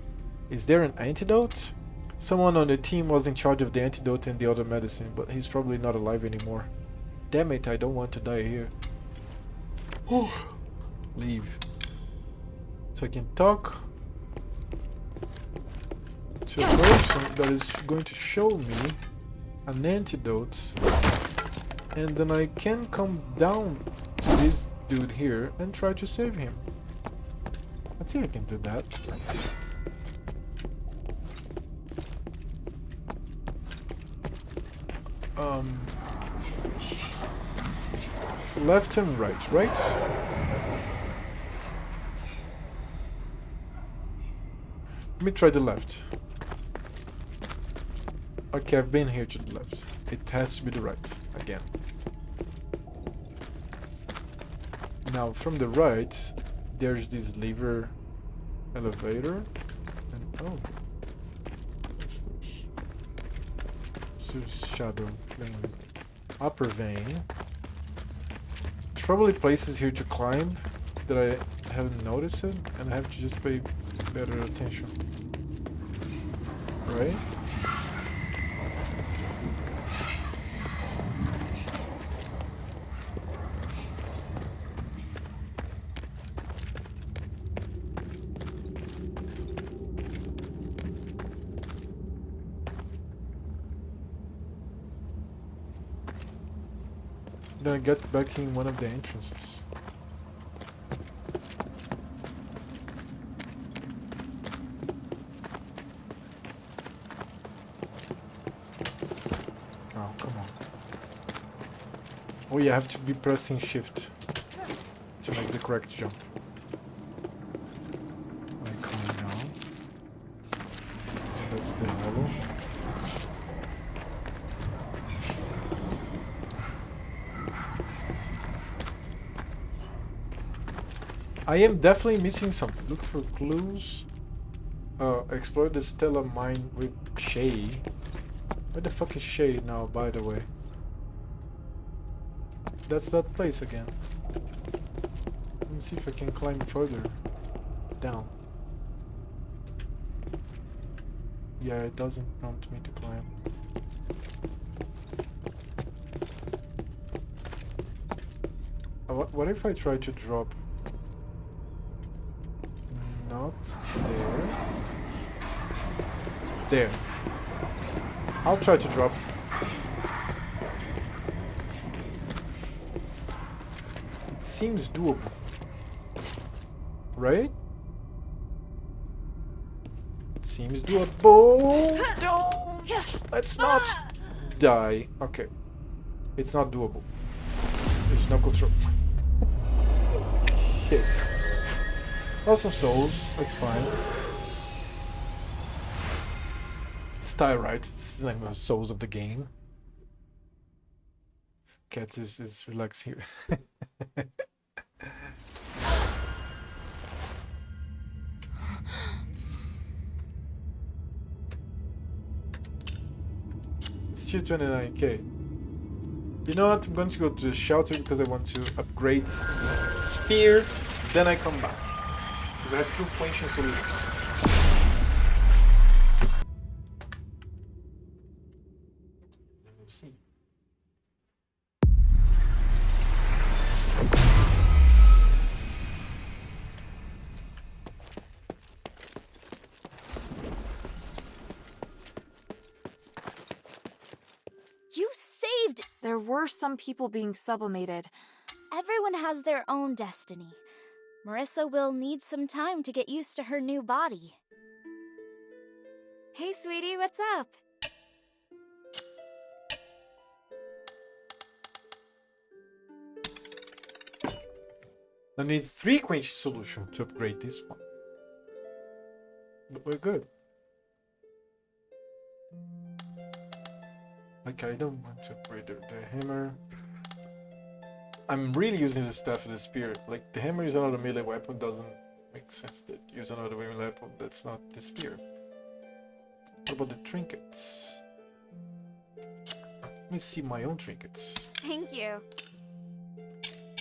Speaker 1: Is there an antidote? Someone on the team was in charge of the antidote and the other medicine, but he's probably not alive anymore. Damn it, I don't want to die here. Leave. So I can talk to a person that is going to show me an antidote, and then I can come down to this dude here and try to save him. Let's see if I can do that. Left and right, right? Let me try the left. Okay, I've been here to the left. It has to be the right, again. Now, from the right, there's this lever elevator. And, oh. There's shadow vein. Upper vein. There's probably places here to climb that I haven't noticed it, and I have to just pay better attention. Right? Then I get back in one of the entrances. Oh, come on. Oh yeah, I have to be pressing shift to make the correct jump. I'm coming down. That's the hollow. I am definitely missing something. Look for clues. Explore the Stella mine with Shay. Where the fuck is Shay now, by the way? That's that place again. Let me see if I can climb further down. Yeah, it doesn't prompt me to climb. What if I try to drop? Not there. There. I'll try to drop. It seems doable. Right? It seems doable. Don't! Let's not die. Okay. It's not doable. There's no control. Shit. Lots of souls. That's fine. Style right. It's the name of souls of the game. Cat is relaxed here. It's still 29k. You know what? I'm going to go to the shelter because I want to upgrade spear. Then I come back. Because I have 2 quenching solutions. We'll see.
Speaker 7: You saved! There were some people being sublimated.
Speaker 9: Everyone has their own destiny. Marissa will need some time to get used to her new body. Hey, sweetie, what's up?
Speaker 1: I need 3 quenching solutions to upgrade this one. But we're good. Like, I don't want to upgrade the hammer. I'm really using the staff and the spear. Like, the hammer is another melee weapon, doesn't make sense to use another melee weapon that's not the spear. What about the trinkets? Let me see my own trinkets.
Speaker 9: Thank you.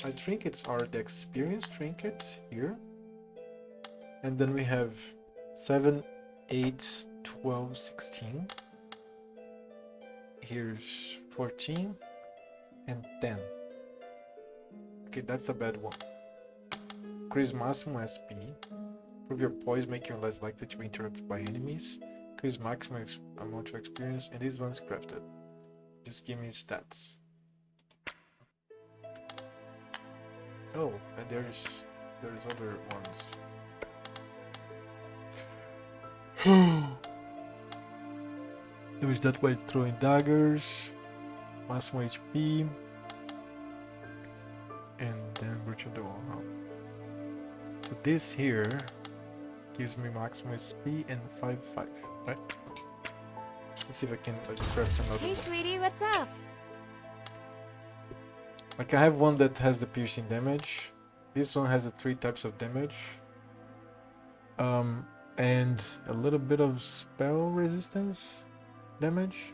Speaker 1: My trinkets are the experience trinket here. And then we have 7, 8, 12, 16. Here's 14 and 10. Okay, that's a bad one. Increase maximum SP. Improve your poise, make you less likely to be interrupted by enemies. Increase maximum amount of experience, and this one's crafted. Just give me stats. Oh, and there's other ones. Damage that by throwing daggers. Maximum HP. And then virtual duel. Oh. So this here gives me maximum SP and 5/5, right? Let's see if I can craft another
Speaker 9: Hey,
Speaker 1: one.
Speaker 9: sweetie, what's up?
Speaker 1: Like, I have one that has the piercing damage. This one has the 3 types of damage. And a little bit of spell resistance damage.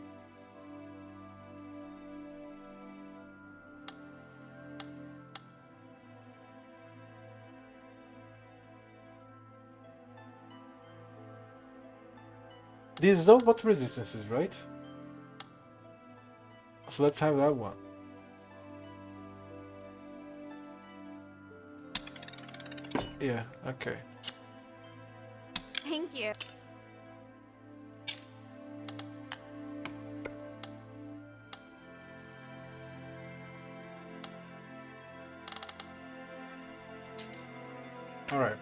Speaker 1: This is all what resistances, right? So let's have that one. Yeah, okay.
Speaker 9: Thank you.
Speaker 1: Alright.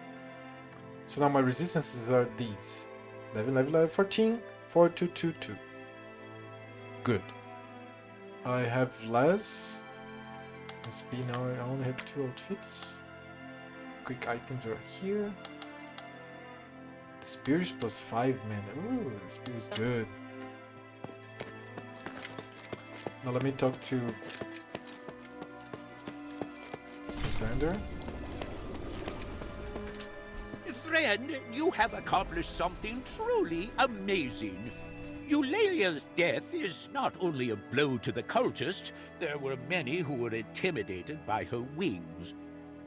Speaker 1: So now my resistances are these. 11, 14, 4, 2, 2, 2. Good. I have less. SP now I only have 2 outfits. Quick items are here. The spear is plus 5 mana. Ooh, the spear is good. Now let me talk to Commander.
Speaker 11: Friend, you have accomplished something truly amazing. Eulalia's death is not only a blow to the cultists, there were many who were intimidated by her wings.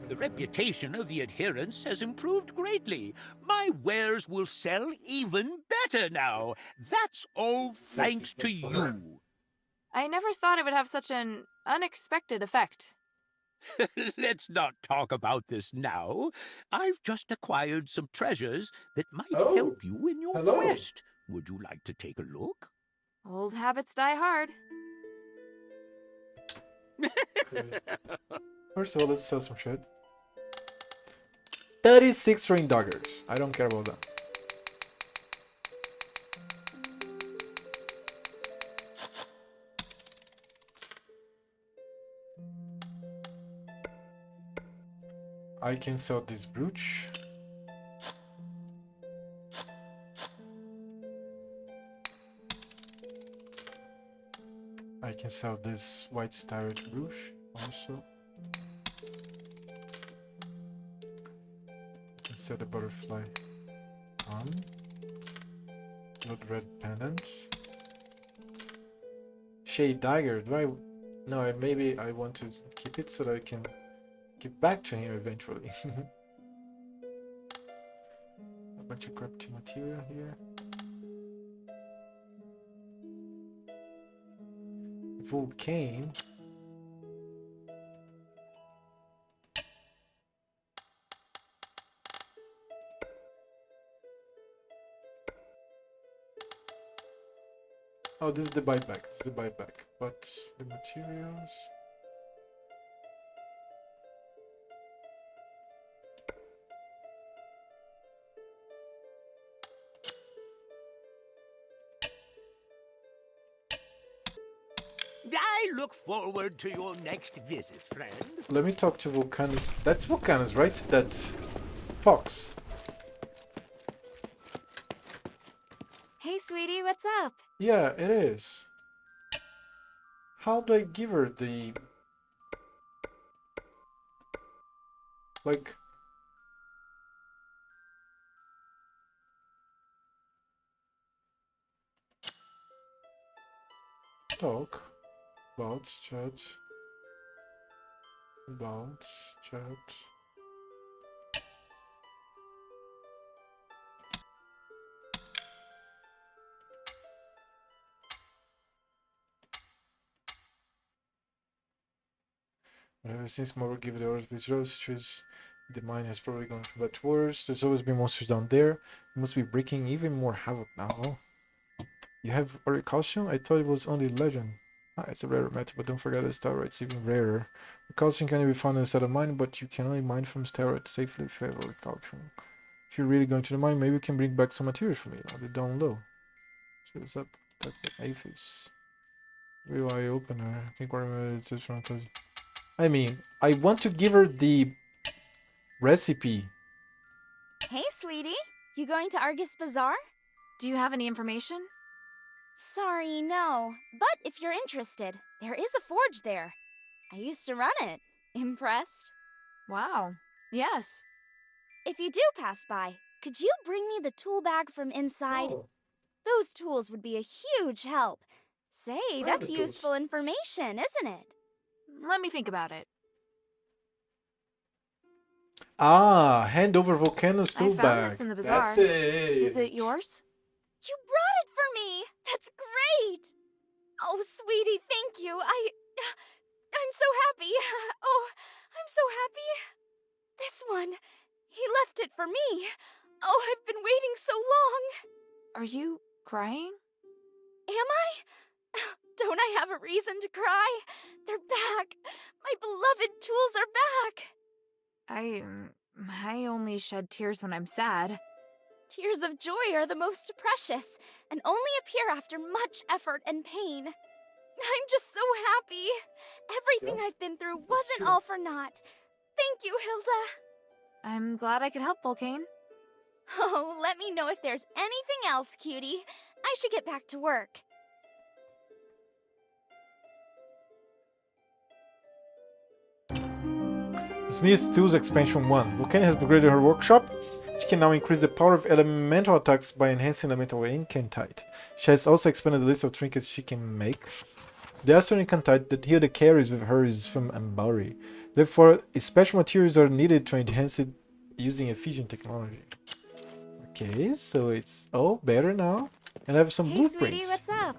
Speaker 11: The reputation of the adherents has improved greatly. My wares will sell even better now. That's all thanks to you.
Speaker 7: I never thought it would have such an unexpected effect.
Speaker 11: Let's not talk about this now. I've just acquired some treasures that might help you in your quest. Would you like to take a look?
Speaker 7: Old habits die hard.
Speaker 1: Okay. First of all, let's sell some shit. 36 rain daggers. I don't care about that. I can sell this brooch. I can sell this white starred brooch also. I can sell the butterfly blood red pendants. Shade dagger. Do I? No, maybe I want to keep it so that I can give back to him eventually. A bunch of crafting material here. Volcane. Oh, this is the buyback. This is the buyback. But the materials.
Speaker 11: I look forward to your next visit, friend.
Speaker 1: Let me talk to Volcanus. That's Volcanus, right? That's Fox.
Speaker 9: Hey, sweetie, what's up?
Speaker 1: Yeah, it is. How do I give her the... Like... Talk. Bounce, chat. Bounce, chat. Ever since Moro gave the orders with Roses, the mine has probably gone from bad to worse. There's always been monsters down there. You must be breaking even more havoc now. You have Ori Calcium? I thought it was only legend. Ah, it's a rare metal, but don't forget that Starlight's even rarer. The calcium can be found inside a mine, but you can only mine from Starlight safely if you have Ori Calcium. If you're really going to the mine, maybe we can bring back some materials for me. I'll be down low. So what's up? That's the Aphis. Real eye opener. I think we're just from cause I mean, I want to give her the recipe.
Speaker 9: Hey, sweetie. You going to Argus Bazaar?
Speaker 7: Do you have any information?
Speaker 9: Sorry, no. But if you're interested, there is a forge there. I used to run it. Impressed?
Speaker 7: Wow. Yes.
Speaker 9: If you do pass by, could you bring me the tool bag from inside?
Speaker 1: Oh.
Speaker 9: Those tools would be a huge help. Say, that's useful information, isn't it?
Speaker 7: Let me think about it.
Speaker 1: Ah, hand over Volcano's tool
Speaker 7: I found
Speaker 1: bag.
Speaker 7: this in the bazaar.
Speaker 1: That's it.
Speaker 7: Is it yours?
Speaker 9: You brought it for me! That's great! Oh, sweetie, thank you. I'm so happy. Oh, I'm so happy. This one, he left it for me. Oh, I've been waiting so long.
Speaker 7: Are you crying?
Speaker 9: Am I? Don't I have a reason to cry? They're back. My beloved tools are back.
Speaker 7: I only shed tears when I'm sad.
Speaker 12: Tears of joy are the most precious and only appear after much effort and pain. I'm just so happy. Everything I've been through wasn't all for naught. Thank you, Hilda.
Speaker 7: I'm glad I could help, Volcane.
Speaker 12: Oh, let me know if there's anything else, cutie. I should get back to work.
Speaker 1: Smith's Tools Expansion 1. Volcane has upgraded her workshop. She can now increase the power of elemental attacks by enhancing elemental incantite. She has also expanded the list of trinkets she can make. The Astral incantite that Hilda carries with her is from Ambari. Therefore, special materials are needed to enhance it using efficient technology. Okay, so it's all better now. And I have some
Speaker 7: Hey,
Speaker 1: blueprints.
Speaker 7: sweetie, what's up?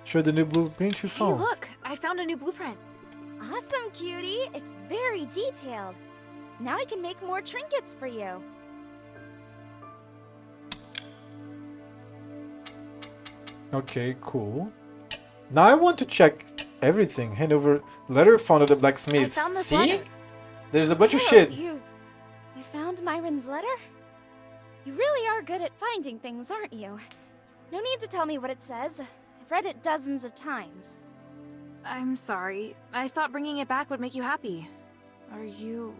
Speaker 1: Show the new blueprint you
Speaker 7: Hey,
Speaker 1: found.
Speaker 7: look! I found a new blueprint.
Speaker 12: Awesome, cutie. It's very detailed. Now I can make more trinkets for you.
Speaker 1: Okay, cool. Now I want to check everything. Hand over letter found at the blacksmith's.
Speaker 12: I found this
Speaker 1: See?
Speaker 12: letter.
Speaker 1: There's a bunch of
Speaker 12: Harold,
Speaker 1: shit.
Speaker 12: You found Myron's letter? You really are good at finding things, aren't you? No need to tell me what it says. I've read it dozens of times.
Speaker 7: I'm sorry. I thought bringing it back would make you happy. Are you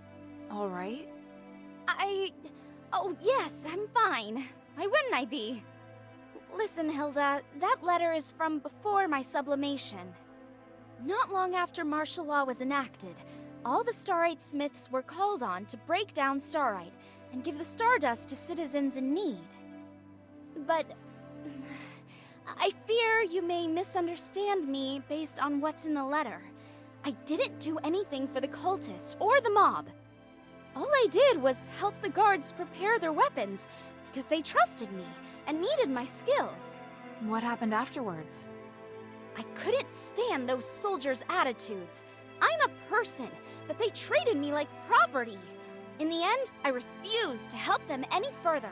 Speaker 7: alright?
Speaker 12: Oh, yes, I'm fine. Why wouldn't I be? Listen, Hilda, that letter is from before my sublimation. Not long after martial law was enacted, all the Starite Smiths were called on to break down Starite and give the Stardust to citizens in need. But I fear you may misunderstand me based on what's in the letter. I didn't do anything for the cultists or the mob. All I did was help the guards prepare their weapons because they trusted me and needed my skills.
Speaker 7: What happened afterwards?
Speaker 12: I couldn't stand those soldiers' attitudes. I'm a person, but they treated me like property. In the end, I refused to help them any further.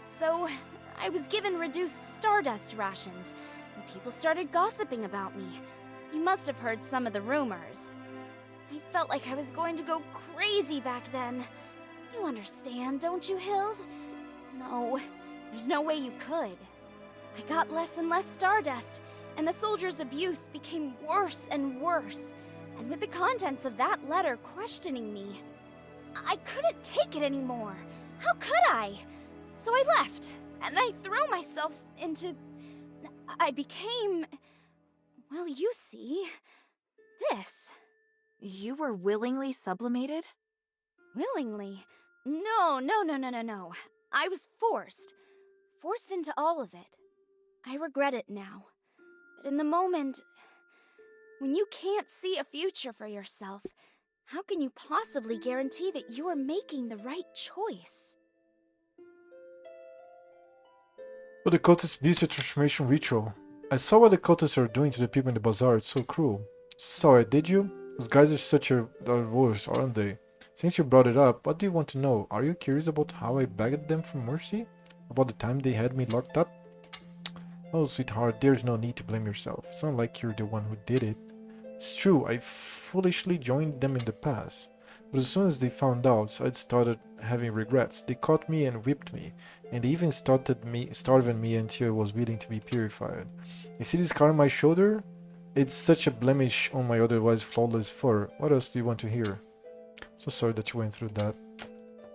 Speaker 12: So, I was given reduced Stardust rations, and people started gossiping about me. You must have heard some of the rumors. I felt like I was going to go crazy back then. You understand, don't you, Hild? No, there's no way you could. I got less and less Stardust, and the soldiers' abuse became worse and worse. And with the contents of that letter questioning me, I couldn't take it anymore. How could I? So I left, and I threw myself into... I became... well, you see... this.
Speaker 7: You were willingly sublimated?
Speaker 12: Willingly? No. I was forced. Forced into all of it. I regret it now. But in the moment, when you can't see a future for yourself, how can you possibly guarantee that you are making the right choice?
Speaker 1: But the cultists abuse the transformation ritual. I saw what the cultists are doing to the people in the bazaar. It's so cruel. Saw it, did you? Those guys are such a worse, aren't they? Since you brought it up, what do you want to know? Are you curious about how I begged them for mercy? About the time they had me locked up? Oh, sweetheart, there's no need to blame yourself. It's not like you're the one who did it. It's true, I foolishly joined them in the past. But as soon as they found out, I'd started having regrets. They caught me and whipped me. And they even starving me until I was willing to be purified. You see this scar on my shoulder? It's such a blemish on my otherwise flawless fur. What else do you want to hear? So sorry that you went through that.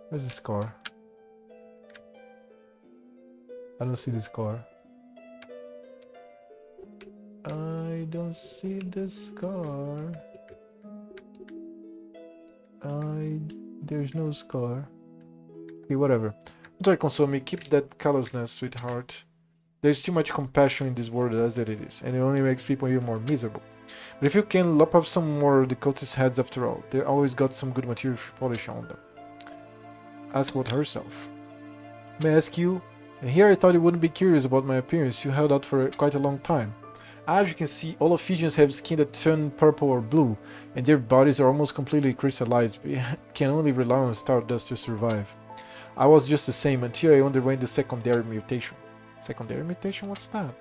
Speaker 1: Where's the scar? I don't see the scar. I don't see the scar. There's no scar. Okay, whatever. Don't try to console me. Keep that callousness, sweetheart. There's too much compassion in this world as it is, and it only makes people even more miserable. But if you can lop off some more of the cultist heads after all, they always got some good material for polish on them. Ask about herself. May I ask you? And here I thought you wouldn't be curious about my appearance. You held out for quite a long time. As you can see, all Ephesians have skin that turn purple or blue, and their bodies are almost completely crystallized. We can only rely on stardust to survive. I was just the same until I underwent the secondary mutation. Secondary mutation? What's that?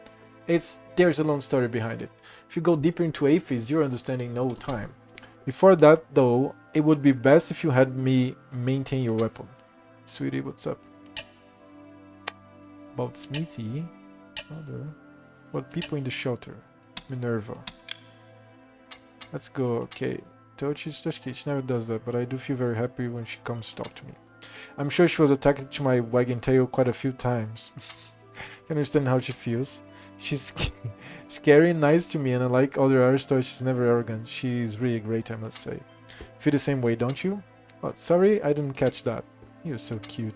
Speaker 1: There's a long story behind it. If you go deeper into aphids, you'll understand in no time. Before that, though, it would be best if you had me maintain your weapon. Sweetie, what's up? About Smithy. Mother. What people in the shelter? Minerva. Let's go. Okay. Tochi, she never does that, but I do feel very happy when she comes to talk to me. I'm sure she was attracted to my wagging tail quite a few times. I understand how she feels. She's scary and nice to me, and unlike other Aristos, she's never arrogant. She's really great, I must say. Feel the same way, don't you? Oh, sorry, I didn't catch that. You're so cute.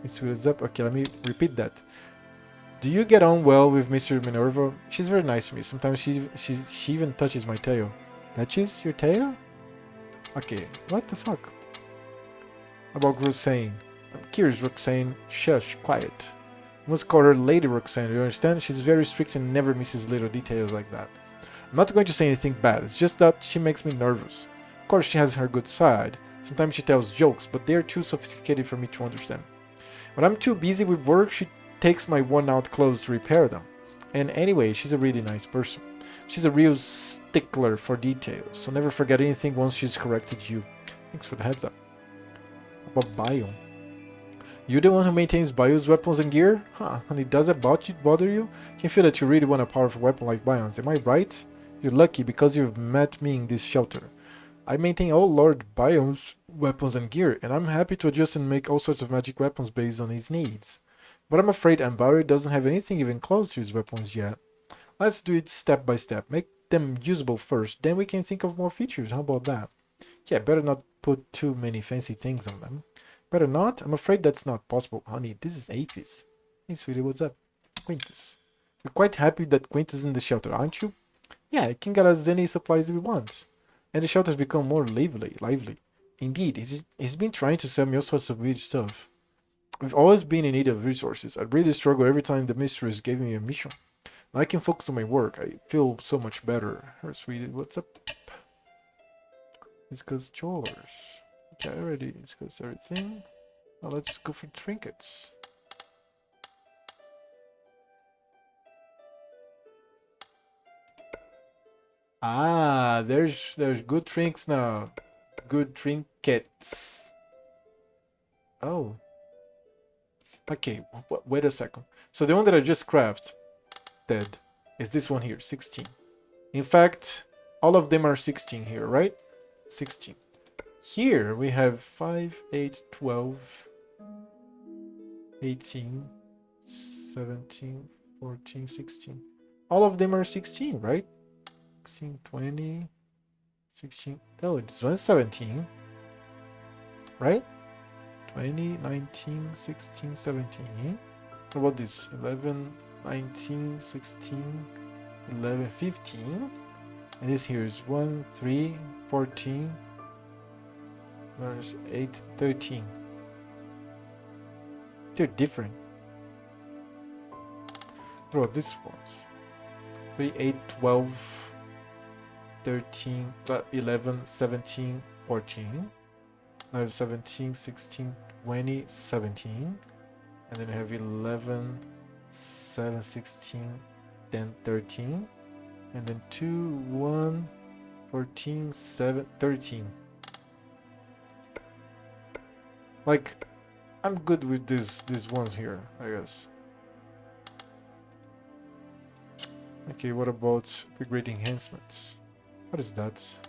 Speaker 1: It's what's up. Okay, let me repeat that. Do you get on well with Mr. Minerva? She's very nice to me. Sometimes she even touches my tail. Touches your tail? Okay, what the fuck? About Roxane. I'm curious, Roxane. Shush, quiet. You must call her Lady Roxane, do you understand? She's very strict and never misses little details like that. I'm not going to say anything bad, it's just that she makes me nervous. Of course, she has her good side. Sometimes she tells jokes, but they're too sophisticated for me to understand. When I'm too busy with work, she takes my worn-out clothes to repair them. And anyway, she's a really nice person. She's a real stickler for details, so never forget anything once she's corrected you. Thanks for the heads up. About Bion. You the one who maintains Bio's weapons and gear? Huh, and it does that bother you? Can feel that you really want a powerful weapon like Bion's, am I right? You're lucky because you've met me in this shelter. I maintain all Lord Bion's weapons and gear, and I'm happy to adjust and make all sorts of magic weapons based on his needs. But I'm afraid Ambari doesn't have anything even close to his weapons yet. Let's do it step by step. Make them usable first, then we can think of more features. How about that? Yeah, better not put too many fancy things on them. Better not? I'm afraid that's not possible. Honey, this is Apis. Hey, sweetie, what's up? Quintus. You're quite happy that Quintus is in the shelter, aren't you? Yeah, it can get us any supplies we want. And the shelter's become more lively. Indeed, he's been trying to sell me all sorts of weird stuff. We've always been in need of resources. I really struggle every time the mistress gave me a mission. Now I can focus on my work. I feel so much better. Her sweetie, what's up? Discuss chores. Okay, I already discussed everything. Now let's go for trinkets. Ah, there's good trinkets now. Good trinkets. Oh. Okay, wait a second. So the one that I just crafted is this one here, 16. In fact, all of them are 16 here, right? 16. Here we have 5, 8, 12, 18, 17, 14, 16. All of them are 16, right? 16, 20, 16. Oh, this one's 17. Right? 20, 19, 16, 17. What about this? 11, 19, 16, 11, 15. And this here is 1, 3, 14, minus 8, 13. They're different. What about this ones? 3, 8, 12, 13, 11, 17, 14. I have 17, 16, 20, 17. And then I have 11, 7, 16, then 13. And then 2, 1, 14, 7, 13. Like, I'm good with these ones here, I guess. Okay, what about upgrade enhancements? What is that?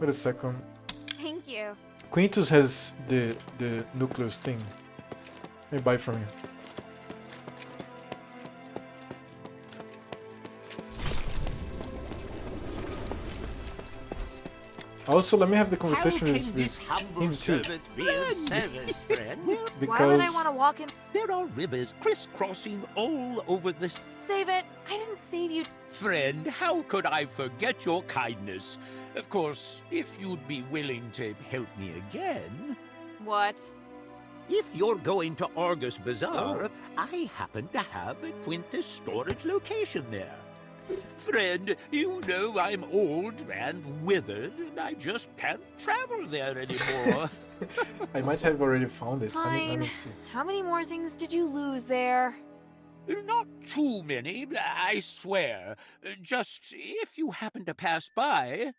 Speaker 1: Wait a second.
Speaker 12: Thank you.
Speaker 1: Quintus has the nucleus thing. Let me buy from you. Also, let me have the conversation with him too. Because
Speaker 7: why would I want to walk in?
Speaker 11: There are rivers crisscrossing all over this.
Speaker 7: Save it. I didn't save you.
Speaker 11: Friend, how could I forget your kindness? Of course, if you'd be willing to help me again.
Speaker 7: What?
Speaker 11: If you're going to Argus Bazaar, I happen to have a Quintus storage location there. Friend, you know I'm old and withered, and I just can't travel there anymore.
Speaker 1: I might have already found it. Let
Speaker 7: Fine.
Speaker 1: me see.
Speaker 7: How many more things did you lose there?
Speaker 11: Not too many, I swear. Just if you happen to pass by.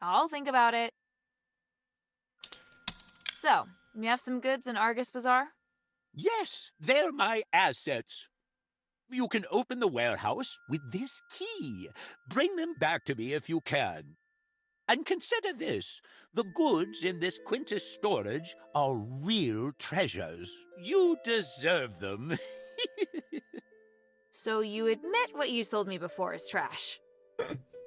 Speaker 7: I'll think about it. So, you have some goods in Argus Bazaar?
Speaker 11: Yes, they're my assets. You can open the warehouse with this key. Bring them back to me if you can. And consider this. The goods in this Quintus storage are real treasures. You deserve them.
Speaker 7: So you admit what you sold me before is trash?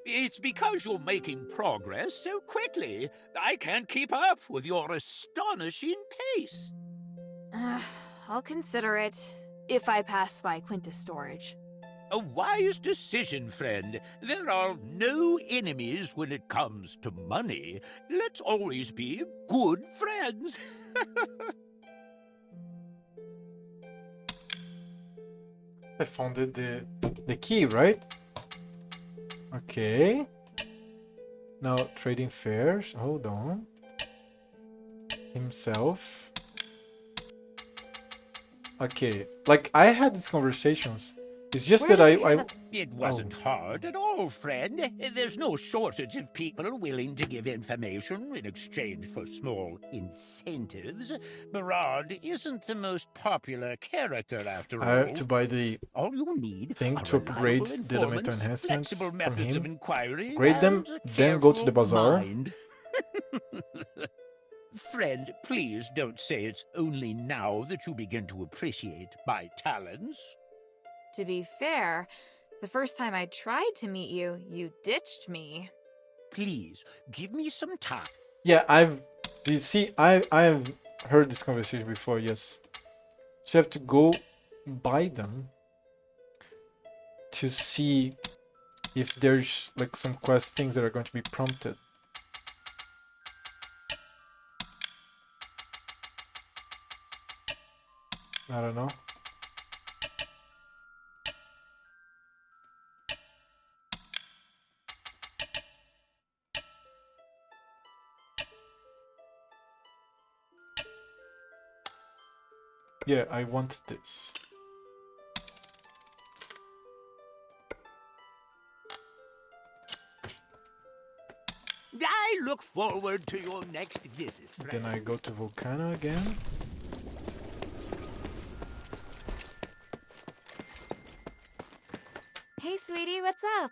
Speaker 11: It's because you're making progress so quickly. I can't keep up with your astonishing pace.
Speaker 7: I'll consider it if I pass by Quintus storage.
Speaker 11: A wise decision, friend. There are no enemies when it comes to money. Let's always be good friends.
Speaker 1: I found the key, right? Okay. Now trading fairs. Hold on. Himself. Okay. Like I had these conversations. It's just that I
Speaker 11: It wasn't hard at all, friend. There's no shortage of people willing to give information in exchange for small incentives. Barad isn't the most popular character after all.
Speaker 1: I have to buy the
Speaker 11: all you need
Speaker 1: thing
Speaker 11: are
Speaker 1: to upgrade
Speaker 11: reliable
Speaker 1: the elemental
Speaker 11: informants,
Speaker 1: enhancements
Speaker 11: flexible
Speaker 1: from
Speaker 11: methods of
Speaker 1: him.
Speaker 11: inquiry,
Speaker 1: Upgrade them,
Speaker 11: and a
Speaker 1: then go to the
Speaker 11: careful
Speaker 1: bazaar.
Speaker 11: mind. Friend, please don't say it's only now that you begin to appreciate my talents.
Speaker 7: To be fair, the first time I tried to meet you, you ditched me.
Speaker 11: Please, give me some time.
Speaker 1: Yeah, you see, I've heard this conversation before, yes. Just have to go buy them to see if there's like some quest things that are going to be prompted. I don't know. Yeah, I want this.
Speaker 11: I look forward to your next visit, friend.
Speaker 1: Then I go to Volcano again.
Speaker 12: Hey, sweetie, what's up?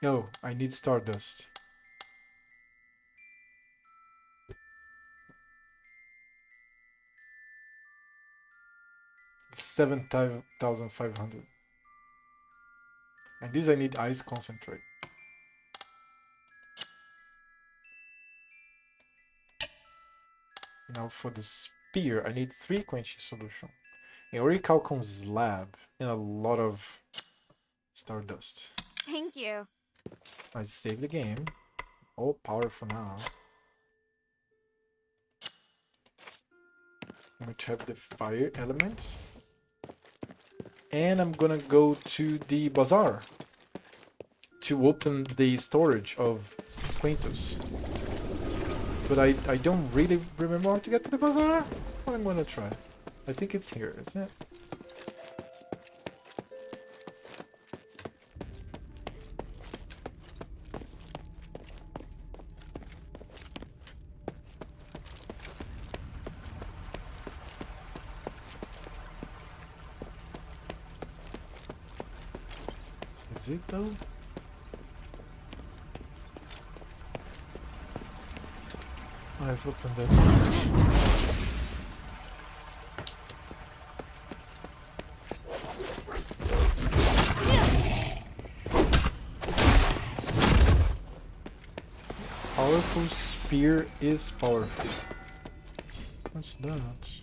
Speaker 1: Yo, I need Stardust. $7,500. And this I need Ice Concentrate. Now for the spear, I need 3 quenching solution. A Orichalcum slab and a lot of Stardust.
Speaker 12: Thank you.
Speaker 1: I save the game. All powerful now. I'm going to have the fire element. And I'm gonna go to the bazaar to open the storage of Quintus. But I don't really remember how to get to the bazaar. But I'm gonna try. I think it's here, isn't it? Is it though? I've opened it. Powerful spear is powerful. What's that?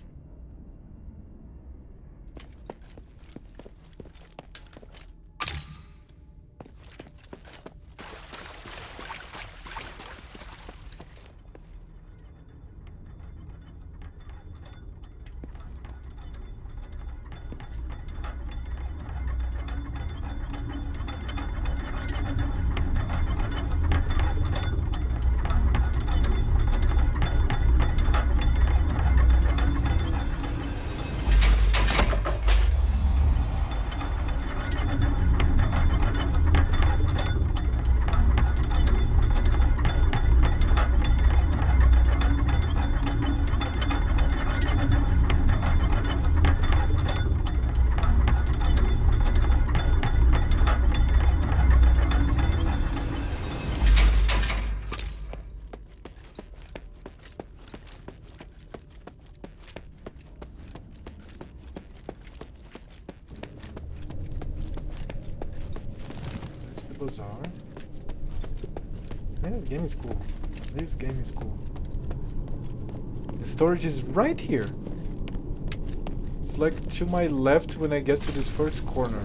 Speaker 1: bazaar. Man, this game is cool. This game is cool. The storage is right here. It's like to my left when I get to this first corner.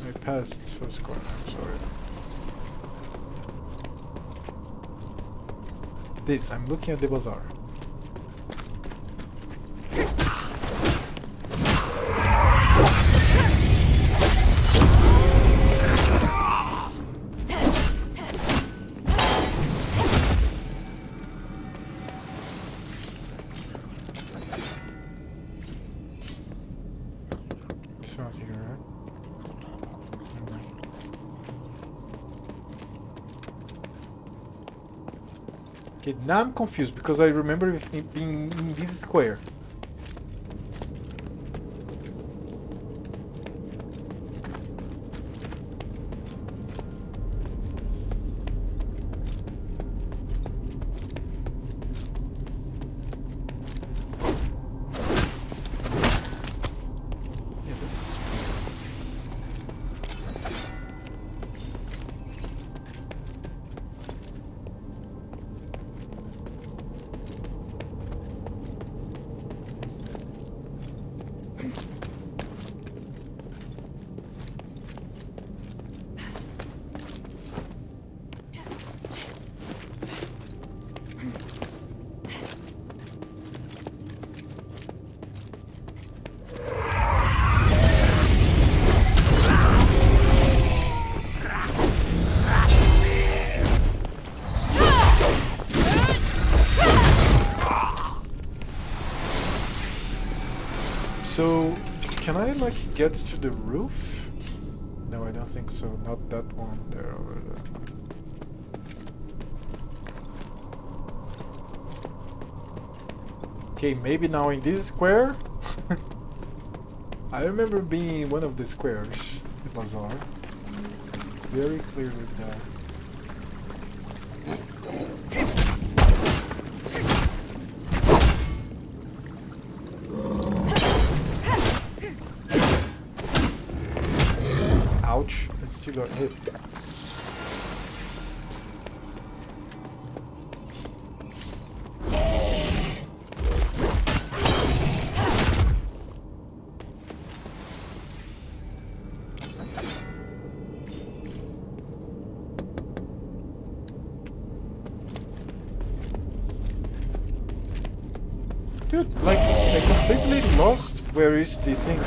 Speaker 1: I passed this first corner, I'm sorry. This, I'm looking at the bazaar. It's not here, right? Okay, now I'm confused because I remember it being in this square. Yeah, that's a square. So, can I like get to the roof? No, I don't think so. Not that one there over there. Okay, maybe now in this square? I remember being in one of the squares, the bazaar. Very clearly now. Ouch, I still got hit. Dude, like, I completely lost where is the thing.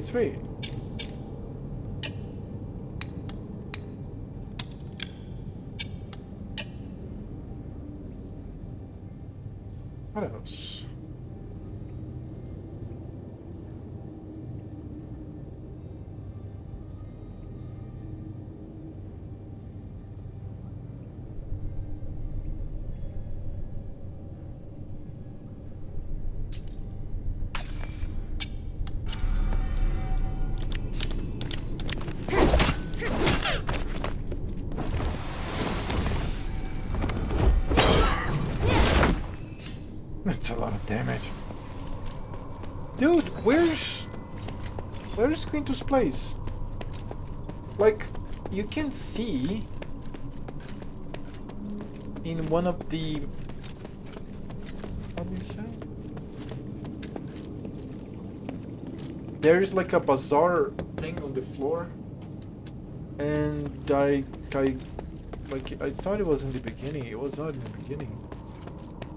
Speaker 1: Three. What else? That's a lot of damage. Dude, where's Quintus' place? Like, you can see in one of the... How do you say? There is like a bazaar thing on the floor. And I thought it was in the beginning. It was not in the beginning.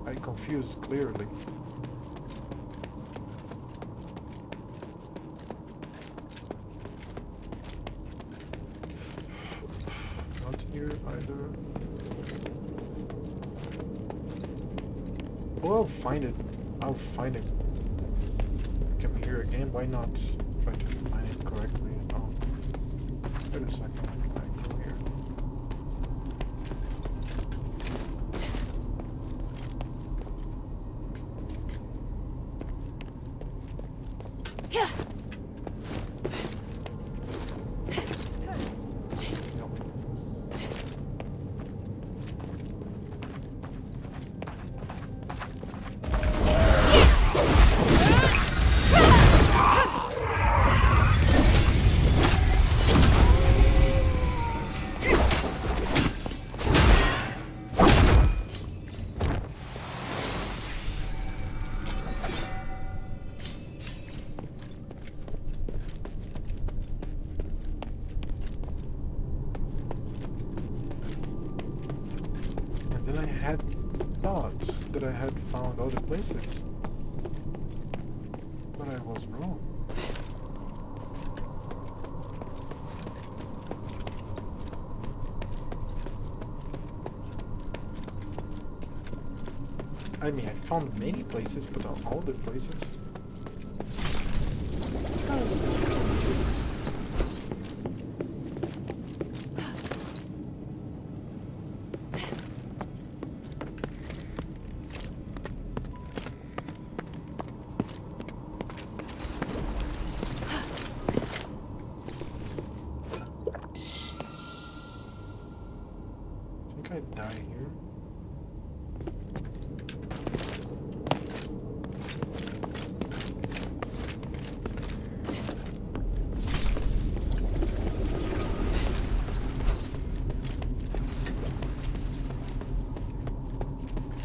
Speaker 1: I confused clearly. Not here either. Oh, I'll find it. I'll find it. Come here again. Why not try to find it correctly? Oh, wait a second. I go here. Then I had thoughts that I had found all the places. But I was wrong. I mean, I found many places, but not all the places. I think I die here.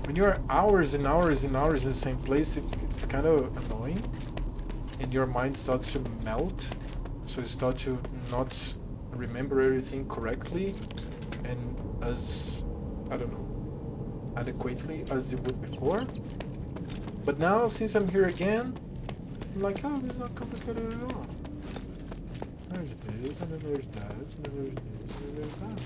Speaker 1: When you're hours and hours and hours in the same place, it's kind of annoying, and your mind starts to melt, so you start to not remember everything correctly and as, I don't know, adequately as it would before. But now, since I'm here again, I'm like, oh, this is not complicated at all. There's this, and then there's that, and then there's this, and then there's that.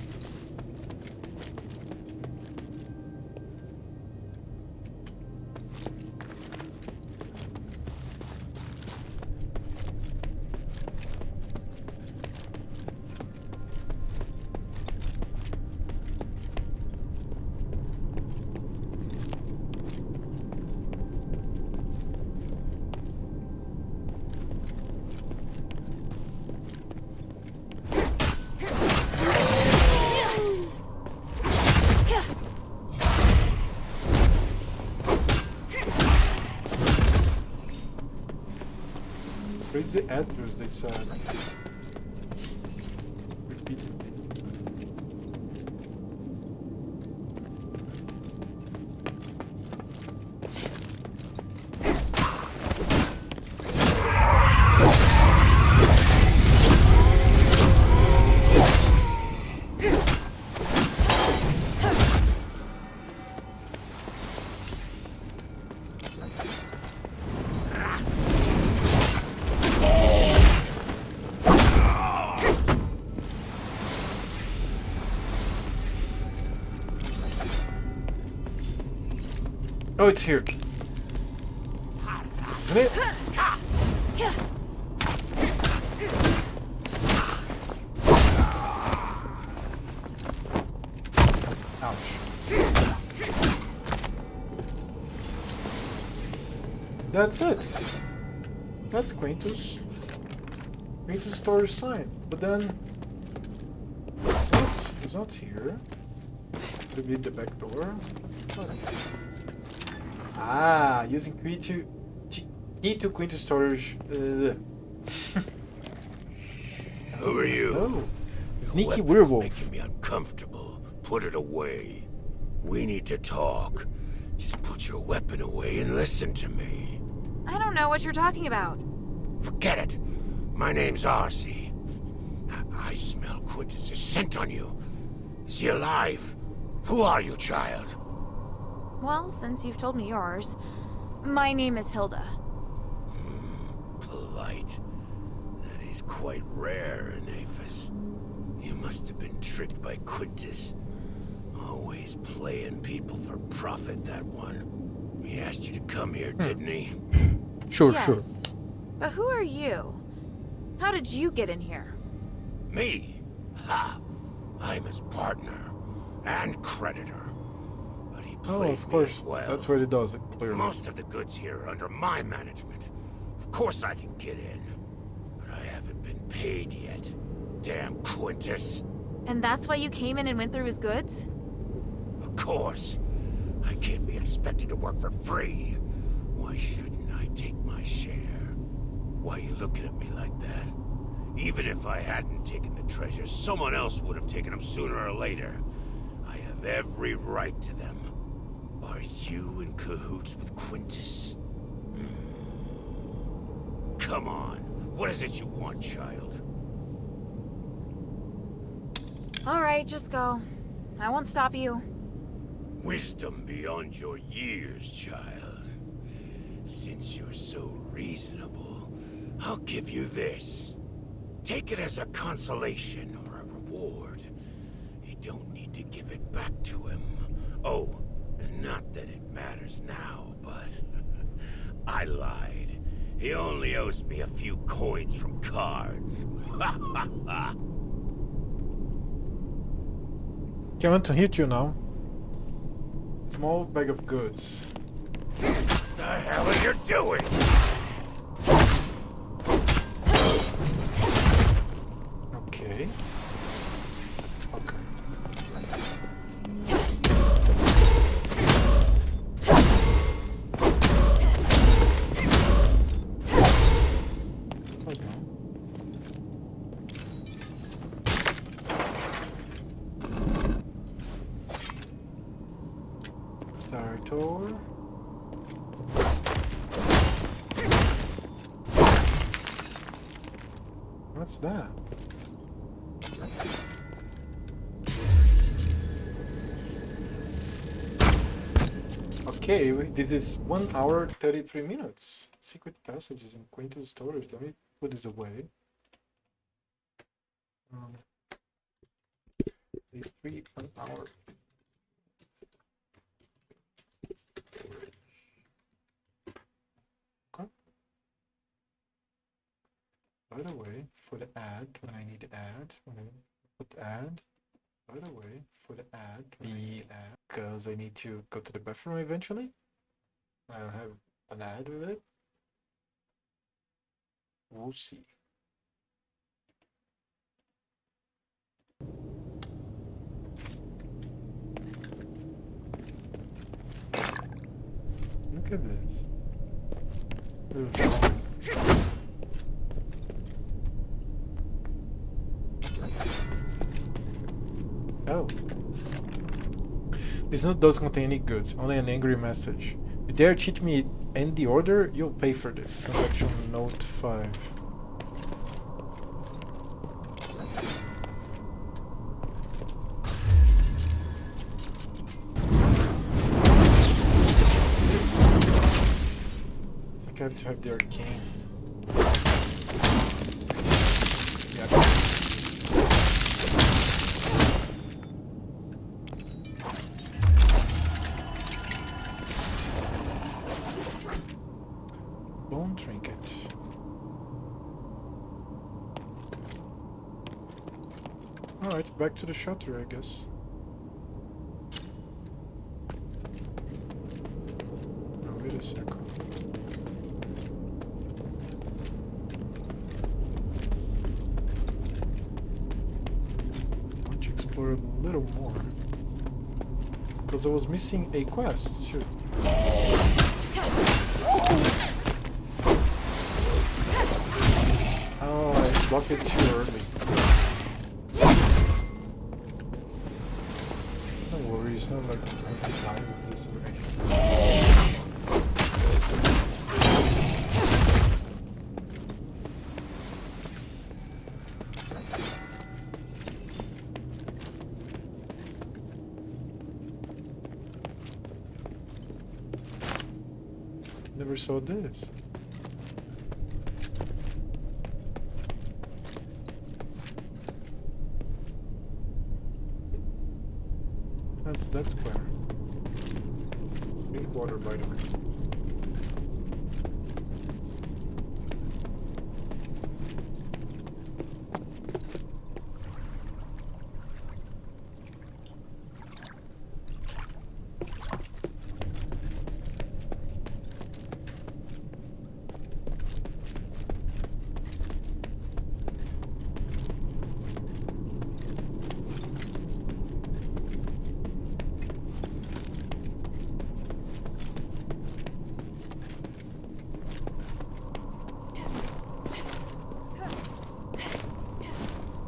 Speaker 1: Where's the address they said? Repeatedly. Oh, it's here. Isn't it? Ouch. That's it. That's Quintus. Quintus storage sign. But then it's not here. Could be the back door. Ah, using key to Quintus storage.
Speaker 13: Who are you?
Speaker 1: Oh, sneaky
Speaker 13: Weapon's
Speaker 1: werewolf.
Speaker 13: Making me uncomfortable. Put it away. We need to talk. Just put your weapon away and listen to me.
Speaker 7: I don't know what you're talking about.
Speaker 13: Forget it. My name's Arcee. I smell Quintus's scent on you. Is he alive? Who are you, child?
Speaker 7: Well, since you've told me yours, my name is Hilda.
Speaker 13: Polite. That is quite rare in Aphis. You must have been tricked by Quintus. Always playing people for profit, that one. He asked you to come here, didn't he?
Speaker 1: Sure,
Speaker 7: Yes. But who are you? How did you get in here?
Speaker 13: Me? Ha! I'm his partner. And creditor. But he
Speaker 1: Oh,
Speaker 13: played
Speaker 1: of course.
Speaker 13: me well.
Speaker 1: That's what it does, clearly.
Speaker 13: Most of the goods here are under my management. Of course I can get in. But I haven't been paid yet. Damn Quintus.
Speaker 7: And that's why you came in and went through his goods?
Speaker 13: Of course. I can't be expected to work for free. Why shouldn't I take my share? Why are you looking at me like that? Even if I hadn't taken the treasures, someone else would have taken them sooner or later. I have every right to them. Are you in cahoots with Quintus? Come on. What is it you want, child?
Speaker 7: All right, just go. I won't stop you.
Speaker 13: Wisdom beyond your years, child. Since you're so reasonable, I'll give you this. Take it as a consolation or a reward. You don't need to give it back to him. Oh, and not that it matters now, but I lied. He only owes me a few coins from cards. Ha ha ha!
Speaker 1: Okay, I want to hit you now. Small bag of goods.
Speaker 13: What the hell are you doing?
Speaker 1: Okay. Okay. Startor. What's that? Okay, this is 1 hour 33 minutes. Secret passages and quaint stories. Let me put this away. 33 1 hour. Okay. By the way, for the ad, when I need ad, when I put ad. By the way, for the ad, because I need to go to the bathroom eventually. I don't have an ad with it. We'll see. Look at this. Oh. This note doesn't contain any goods, only an angry message. You dare cheat me in the order? You'll pay for this. Transaction note 5. I think I have to have the arcane. Yeah. Bone trinket. Alright, back to the shutter, I guess. Oh, wait a second. I want to explore a little more. Because I was missing a quest, too. Oh, I blocked it too early. Don't worry, it's not like I'm gonna die with this already. Never saw this. That's square. Drink water, by the way.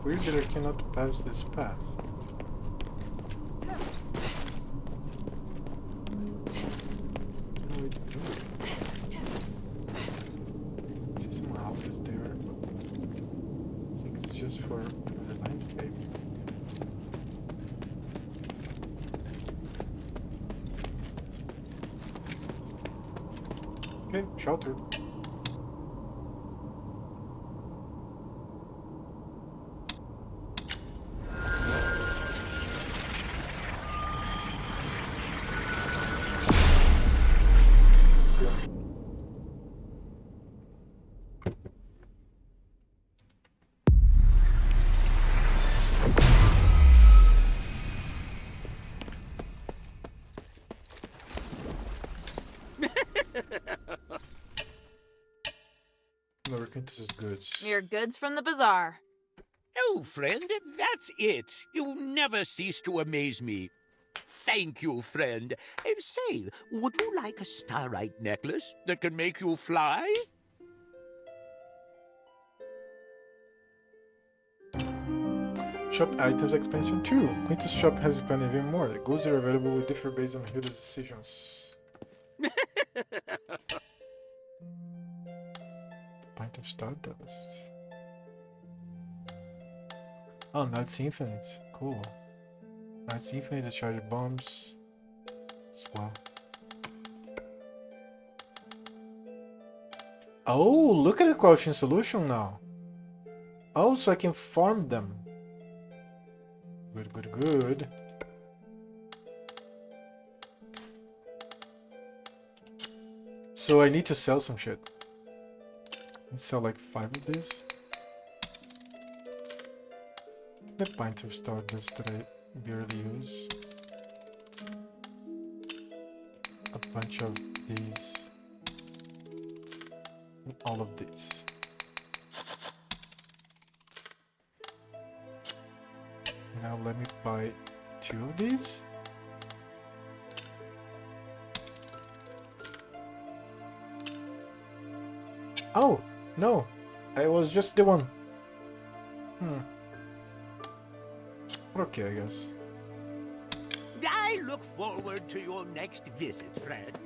Speaker 1: Weird that I cannot pass this path. No way to do it. I see some houses there. I think it's just for the landscape. Okay, sheltered. Never Quintus's goods.
Speaker 7: Mere goods from the bazaar.
Speaker 11: Oh, friend, that's it. You never cease to amaze me. Thank you, friend. Say, would you like a starlight necklace that can make you fly?
Speaker 1: Shop items expansion 2. Quintus shop has expanded even more. The goods are available will differ based on Hilda's decisions. Pint of Stardust. Oh, Knight's Infinite. Cool. Knight's Infinite, the charged bombs. As well. Oh, look at the crouching solution now. Oh, so I can farm them. Good, good, good. So I need to sell some shit. Let's sell like 5 of these. The pint of Stardust that I barely use. A bunch of these. And all of these. Now let me buy 2 of these. Oh, no. I was just the one. Okay, I guess.
Speaker 11: I look forward to your next visit, friend.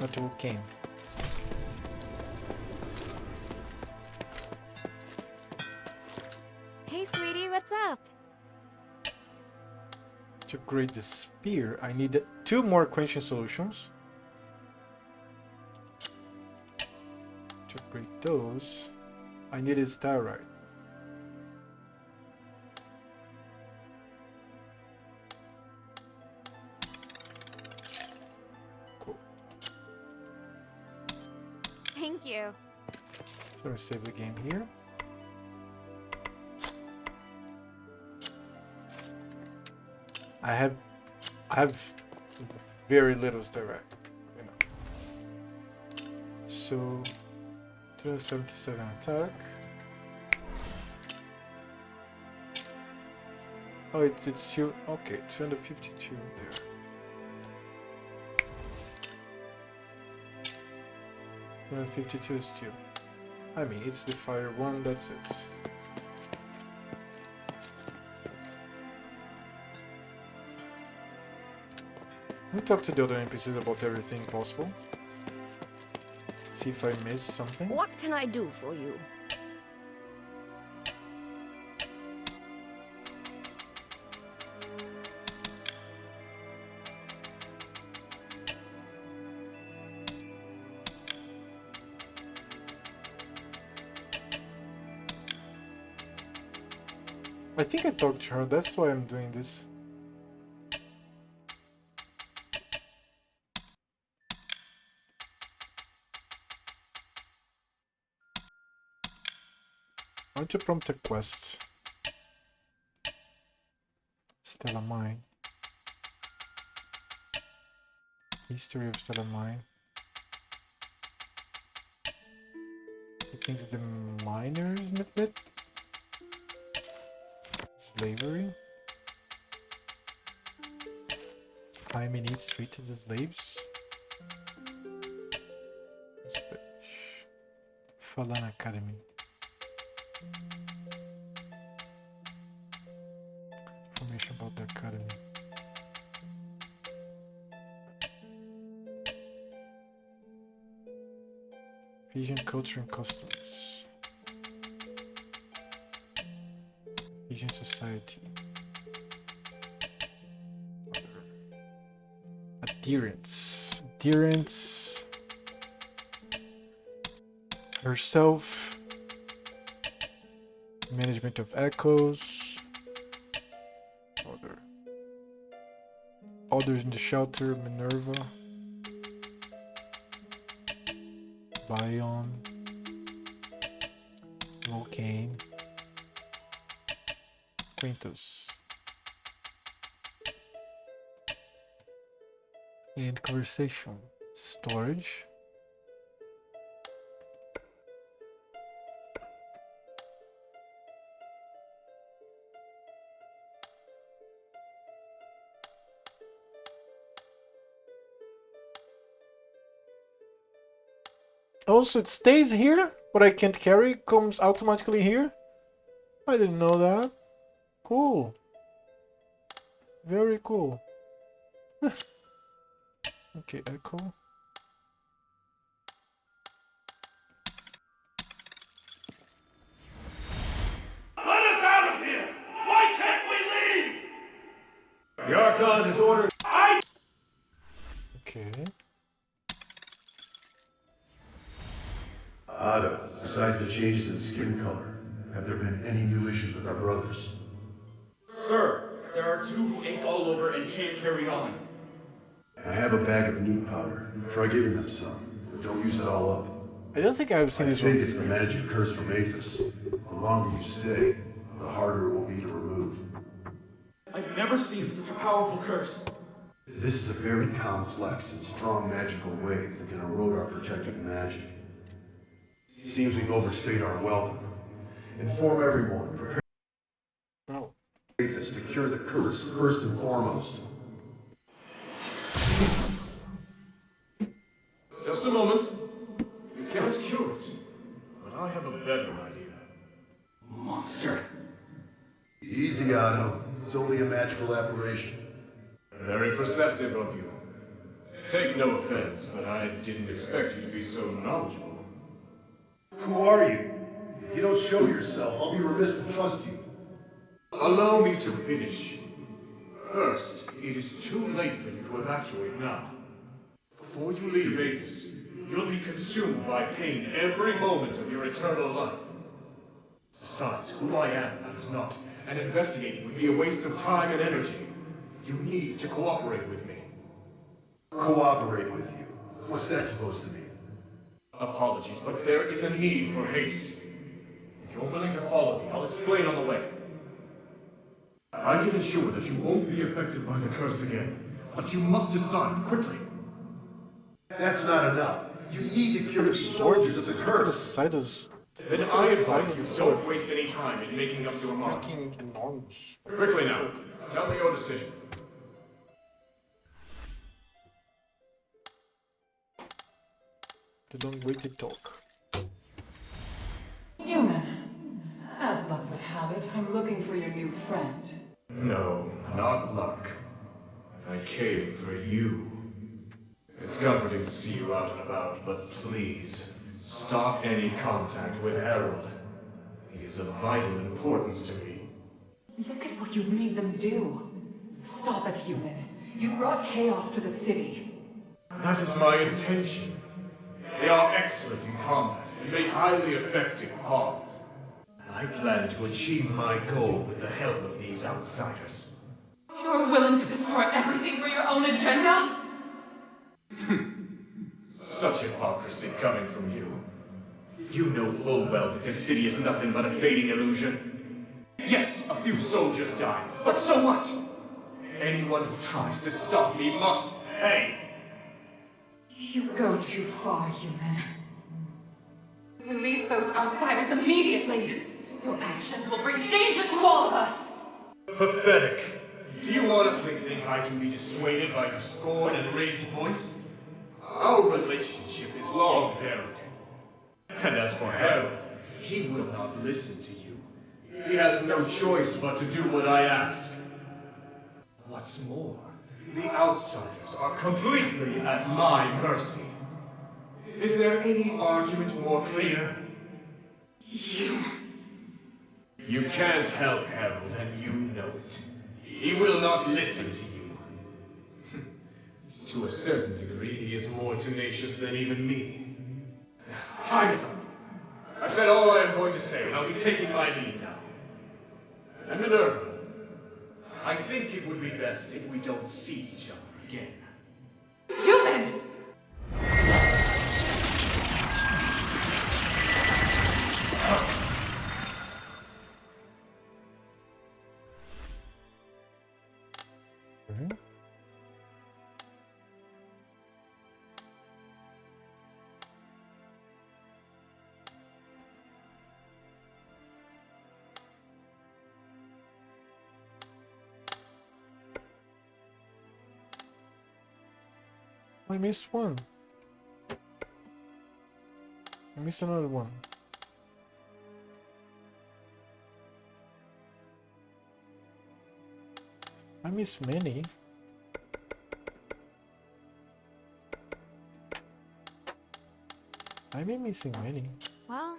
Speaker 1: Not who came.
Speaker 12: Hey, sweetie, what's up?
Speaker 1: To upgrade the spear, I need 2 more quenching solutions. To upgrade those, I need a starlight. Cool.
Speaker 12: Thank you.
Speaker 1: So I save the game here. I have very little starlight, you know. So 277 attack. Oh, it's still okay. 252 there. Well, 52 is still. I mean, it's the fire one. That's it. Let me talk to the other NPCs about everything possible. See if I missed something.
Speaker 14: What can I do for you?
Speaker 1: I think I talked to her. That's why I'm doing this. I want to prompt a quest. Stella Mine. History of Stella Mine. I think the miners in a bit. Slavery. Jaime needs treated as slaves. This bitch. Falan Academy. Information about the academy. Fijian culture and customs. Fijian society. Adherence. Adherence. herself. Management of echoes. Others in the shelter, Minerva. Bion. Volcane. Quintus. And conversation. Storage. Also, it stays here. What I can't carry comes automatically here. I didn't know that. Cool. Very cool. Okay, echo.
Speaker 8: Let us out of here! Why can't we leave? The Archon has ordered.
Speaker 1: Okay.
Speaker 14: Otto, besides the changes in skin color, have there been any new issues with our brothers?
Speaker 15: Sir, there are two who ache all over and can't carry on.
Speaker 14: I have a bag of nuke powder. Try giving them some, but don't use it all up.
Speaker 1: I don't think I've seen this one.
Speaker 14: I think it's the magic curse from Aethys. The longer you stay, the harder it will be to remove.
Speaker 15: I've never seen such a powerful curse.
Speaker 14: This is a very complex and strong magical wave that can erode our protective magic. Seems we've overstayed our welcome. Inform everyone. Prepare Aethys to cure the curse first and foremost.
Speaker 8: Just a moment. You can't cure it. But I have a better idea.
Speaker 14: Monster. Easy, Otto. It's only a magical aberration.
Speaker 8: Very perceptive of you. Take no offense, but I didn't expect you to be so knowledgeable.
Speaker 14: Who are you? If you don't show yourself, I'll be remiss to trust you.
Speaker 8: Allow me to finish. First, it is too late for you to evacuate now. Before you leave Aethys, you'll be consumed by pain every moment of your eternal life. Besides, who I am matters not, and investigating would be a waste of time and energy. You need to cooperate with me.
Speaker 14: Cooperate with you? What's that supposed to mean?
Speaker 8: Apologies, but there is a need for haste. If you're willing to follow me, I'll explain on the way. I can assure that you won't be affected by the curse again, but you must decide quickly.
Speaker 14: That's not enough. You need to cure the soldiers of the curse.
Speaker 8: Then I advise you don't waste any time in making up your mind.
Speaker 1: Freaking enormous.
Speaker 8: Quickly now, tell me your decision.
Speaker 1: They don't wait to talk.
Speaker 16: Human, as luck would have it, I'm looking for your new friend.
Speaker 8: No, not luck. I came for you. It's comforting to see you out and about, but please, stop any contact with Harold. He is of vital importance to me.
Speaker 16: Look at what you've made them do. Stop it, human. You brought chaos to the city.
Speaker 8: That is my intention. They are excellent in combat and make highly effective pawns. I plan to achieve my goal with the help of these outsiders.
Speaker 16: You're willing to destroy everything for your own agenda?
Speaker 8: Such hypocrisy coming from you. You know full well that this city is nothing but a fading illusion. Yes, a few soldiers died, but so what? Anyone who tries to stop me must pay.
Speaker 16: You go too far, human. Release those outsiders immediately. Your actions will bring danger to all of us.
Speaker 8: Pathetic. Do you honestly think I can be dissuaded by your scorn and raised voice? Our relationship is long buried. And as for Harold, he will not listen to you. He has no choice but to do what I ask. What's more, the outsiders are completely at my mercy. Is there any argument more clear? You can't help Harold, and you know it. He will not listen to you. To a certain degree, he is more tenacious than even me. Time is up.
Speaker 15: said all I am going to say, and I'll be taking my leave now. And Minerva, I think it would be best if we don't see each other again.
Speaker 16: Human!
Speaker 1: I missed one. I missed another one. I missed many. I may be missing many.
Speaker 7: Well,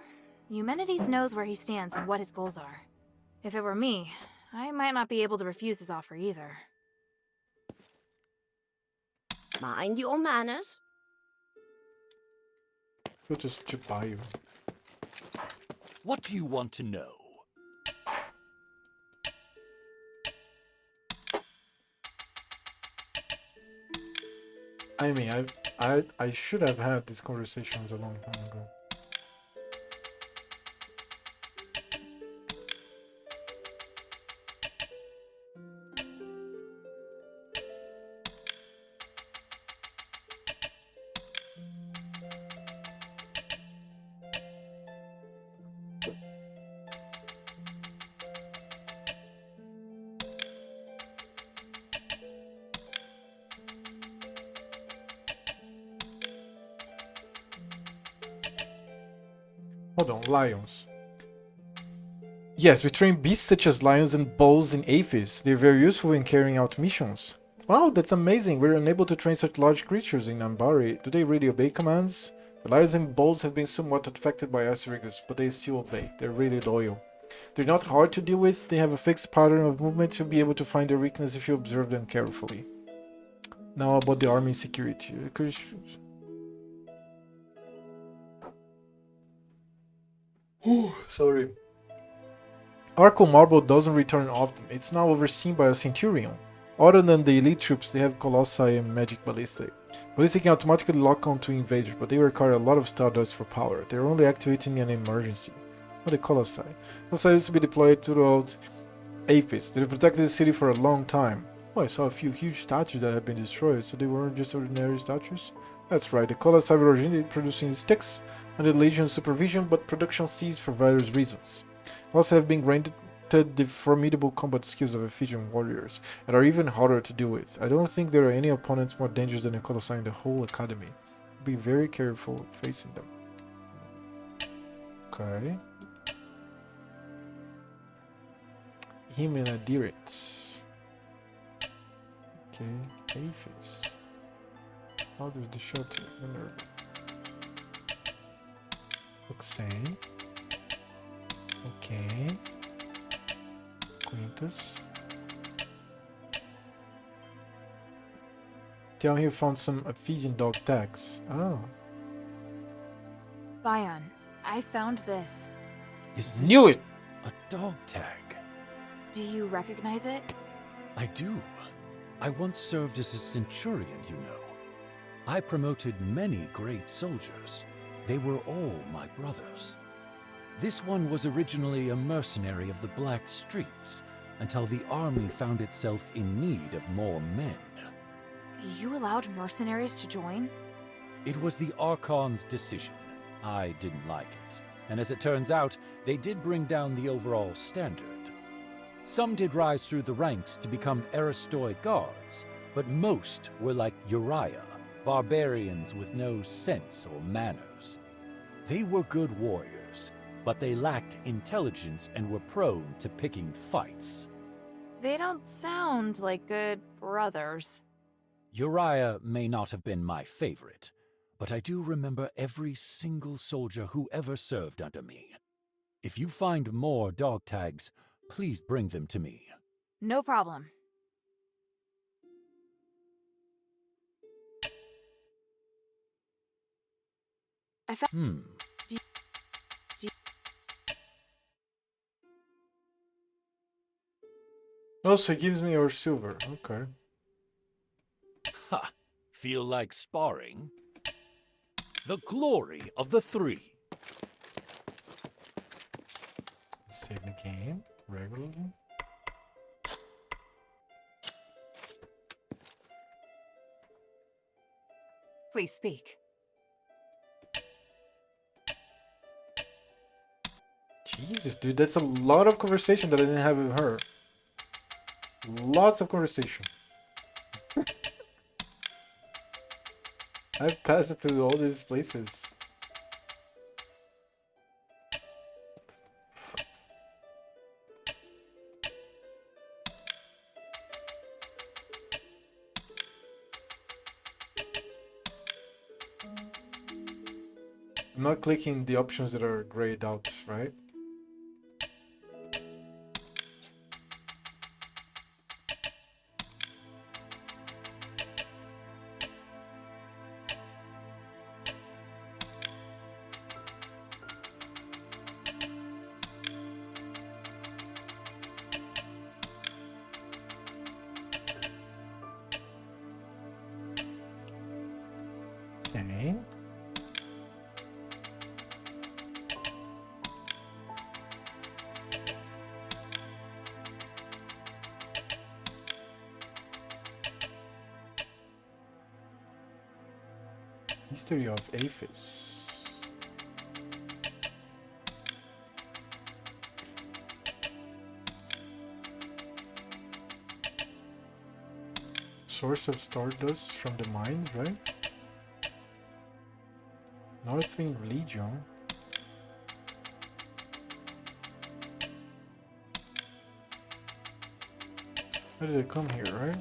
Speaker 7: Eumenides knows where he stands and what his goals are. If it were me, I might not be able to refuse his offer either.
Speaker 17: Mind your manners.
Speaker 1: We'll just chip by you.
Speaker 11: What do you want to know?
Speaker 1: I mean, I should have had these conversations a long time ago. Hold on, lions. Yes, we train beasts such as lions and bulls in aphids. They're very useful in carrying out missions. Wow, that's amazing. We're unable to train such large creatures in Ambari. Do they really obey commands? The lions and bulls have been somewhat affected by Asterigos, but they still obey. They're really loyal. They're not hard to deal with. They have a fixed pattern of movement. You'll be able to find their weakness if you observe them carefully. Now about the army security. Sorry. Arco Marble doesn't return often. It's now overseen by a Centurion. Other than the elite troops, they have Colossi and Magic Ballistae. Ballistae can automatically lock onto invaders, but they require a lot of Stardust for power. They're only activating in an emergency. What the Colossi? Colossi used to be deployed throughout Aphids. They protected the city for a long time. Oh, I saw a few huge statues that had been destroyed, so they weren't just ordinary statues? That's right, the Colossi were originally producing sticks under the Legion's supervision, but production ceased for various reasons. Also have been granted the formidable combat skills of Ephesian warriors, and are even harder to deal with. I don't think there are any opponents more dangerous than the Colossi in the whole academy. Be very careful facing them. Okay. Him and adherents. Okay, Aphids. How does the shelter? Minerva. Oxane. Okay. Quintus. Tell him you found some Ephesian dog tags. Oh.
Speaker 7: Bion, I found this.
Speaker 18: Is this
Speaker 1: Knew it!
Speaker 18: a dog tag?
Speaker 7: Do you recognize it?
Speaker 18: I do. I once served as a centurion, you know. I promoted many great soldiers. They were all my brothers. This one was originally a mercenary of the Black Streets, until the army found itself in need of more men.
Speaker 7: You allowed mercenaries to join?
Speaker 18: It was the Archon's decision. I didn't like it, and as it turns out, they did bring down the overall standard. Some did rise through the ranks to become Aristoi guards, but most were like Uriah, barbarians with no sense or manners. They were good warriors, but they lacked intelligence and were prone to picking fights.
Speaker 7: They don't sound like good brothers.
Speaker 18: Uriah may not have been my favorite, but I do remember every single soldier who ever served under me. If you find more dog tags, please bring them to me.
Speaker 7: No problem. I found.
Speaker 1: Oh, so he gives me your silver. Okay.
Speaker 18: Ha! Feel like sparring? The glory of the three.
Speaker 1: Save the game regularly.
Speaker 16: Please speak.
Speaker 1: Jesus, dude, that's a lot of conversation that I didn't have with her. Lots of conversation. I've passed it through all these places. I'm not clicking the options that are grayed out, right? Okay. History of Aphis. Source of stardust from the mind, right? North Wing Legion. How did it come here, right?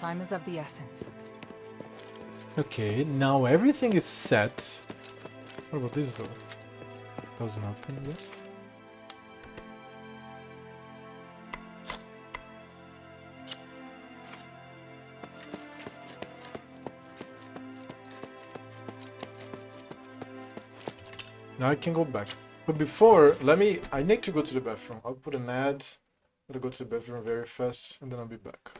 Speaker 16: Time is of the essence.
Speaker 1: Okay, now everything is set. What about this door? Doesn't open yet. Now I can go back. But before, I need to go to the bathroom. I'll put an ad. I'll go to the bathroom very fast and then I'll be back.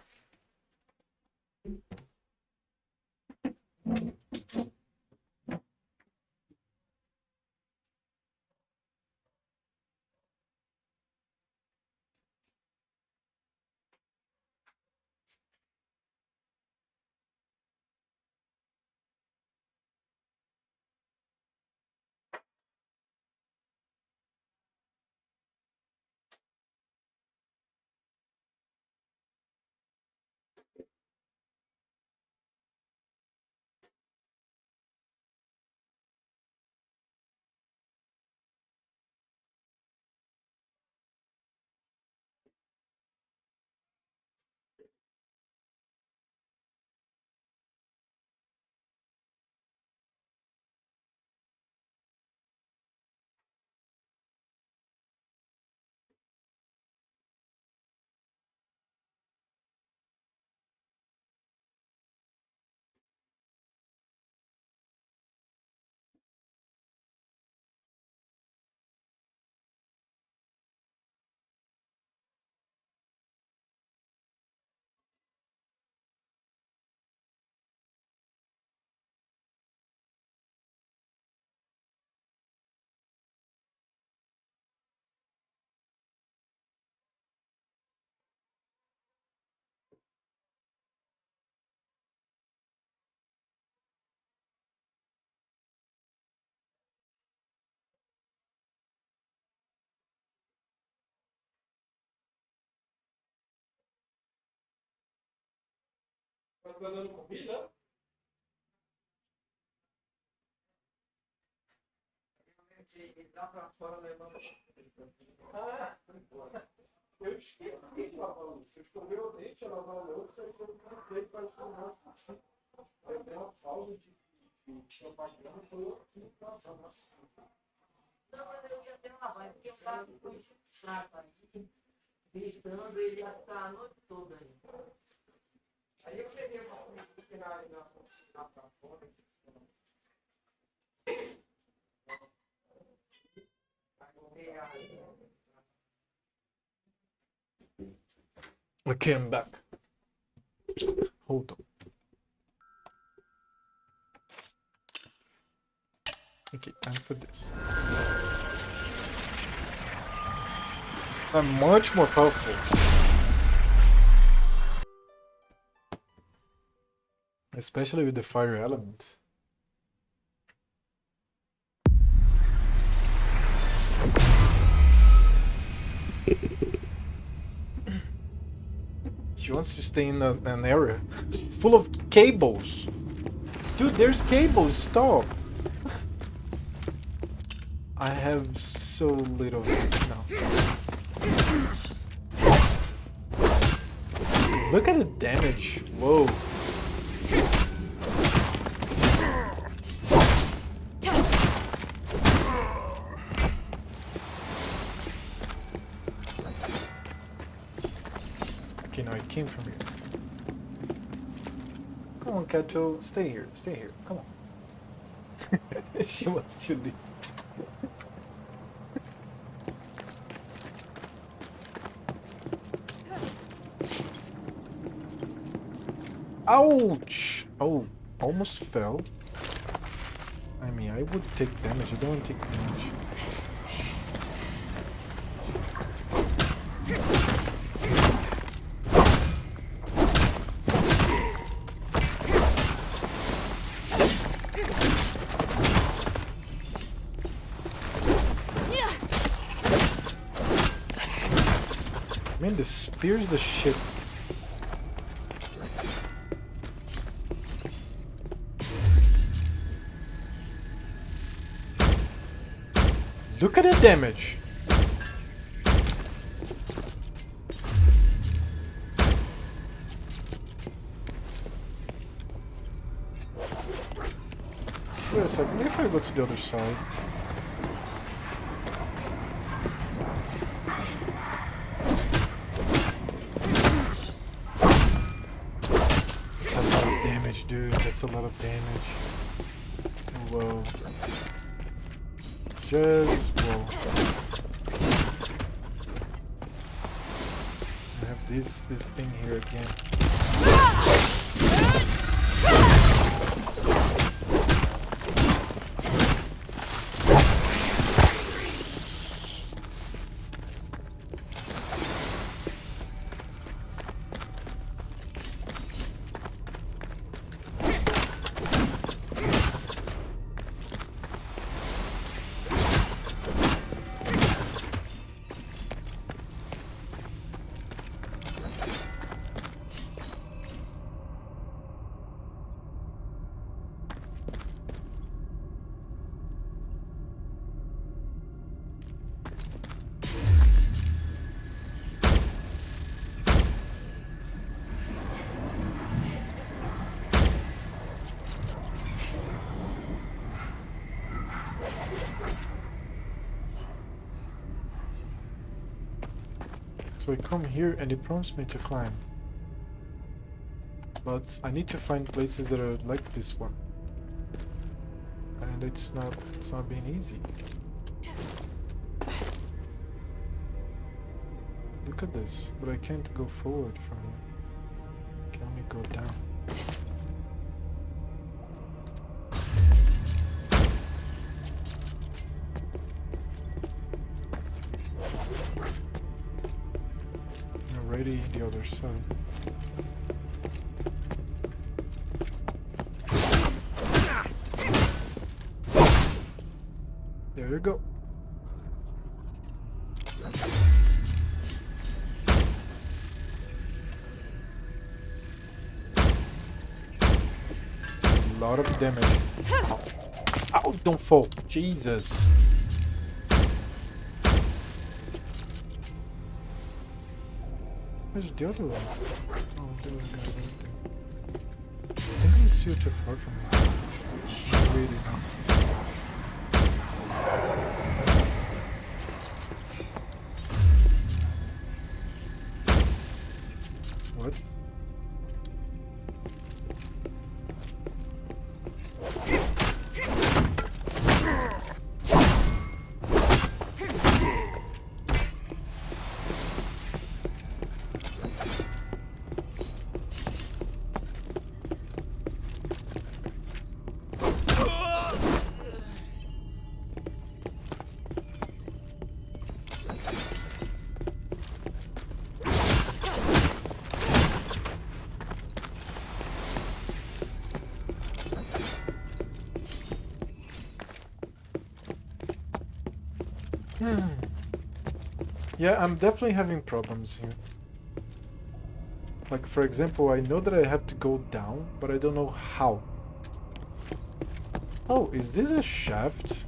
Speaker 1: Eu esqueci de lavar a louça. Eu escovei o dente, a lavar a louça e quando eu comprei para estudar. Eu dei uma pausa de propaganda e foi eu que Okay, I'm back. Hold on. Okay, time for this. I'm much more powerful. Especially with the fire element. She wants to stay in an area full of cables. Dude, there's cables, stop. I have so little of this now. Look at the damage. Whoa. Okay, now it came from here. Come on, Kato. Stay here. Stay here. Come on. She wants to leave. Ouch! Oh, almost fell. I mean, I would take damage. I don't want to take damage. Man, this spears the shit. Look at the damage. Wait a second, what if I go to the other side? That's a lot of damage, dude. That's a lot of damage. Whoa. Just whoa. I have this thing here again. So I come here and it prompts me to climb. But I need to find places that are like this one. And it's not being easy. Look at this, but I can't go forward from here. I can only go down. Already the other side. There you go. It's a lot of damage. Ow. Ow, don't fall. Jesus. Where's the other one? Oh, the other guy right there. I think I'm still too far from him. Not really, no. What? Yeah, I'm definitely having problems here. Like, for example, I know that I have to go down, but I don't know how. Oh, is this a shaft?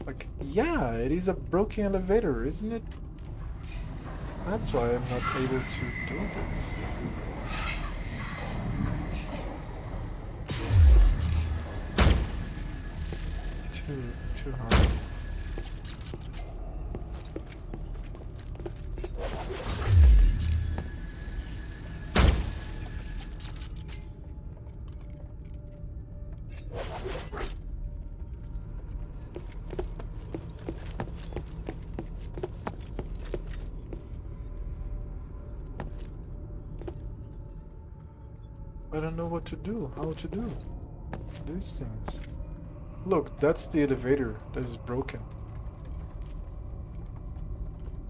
Speaker 1: Like, yeah, it is a broken elevator, isn't it? That's why I'm not able to do this. Too hard. I don't know what to do, how to do these things. Look, that's the elevator that is broken.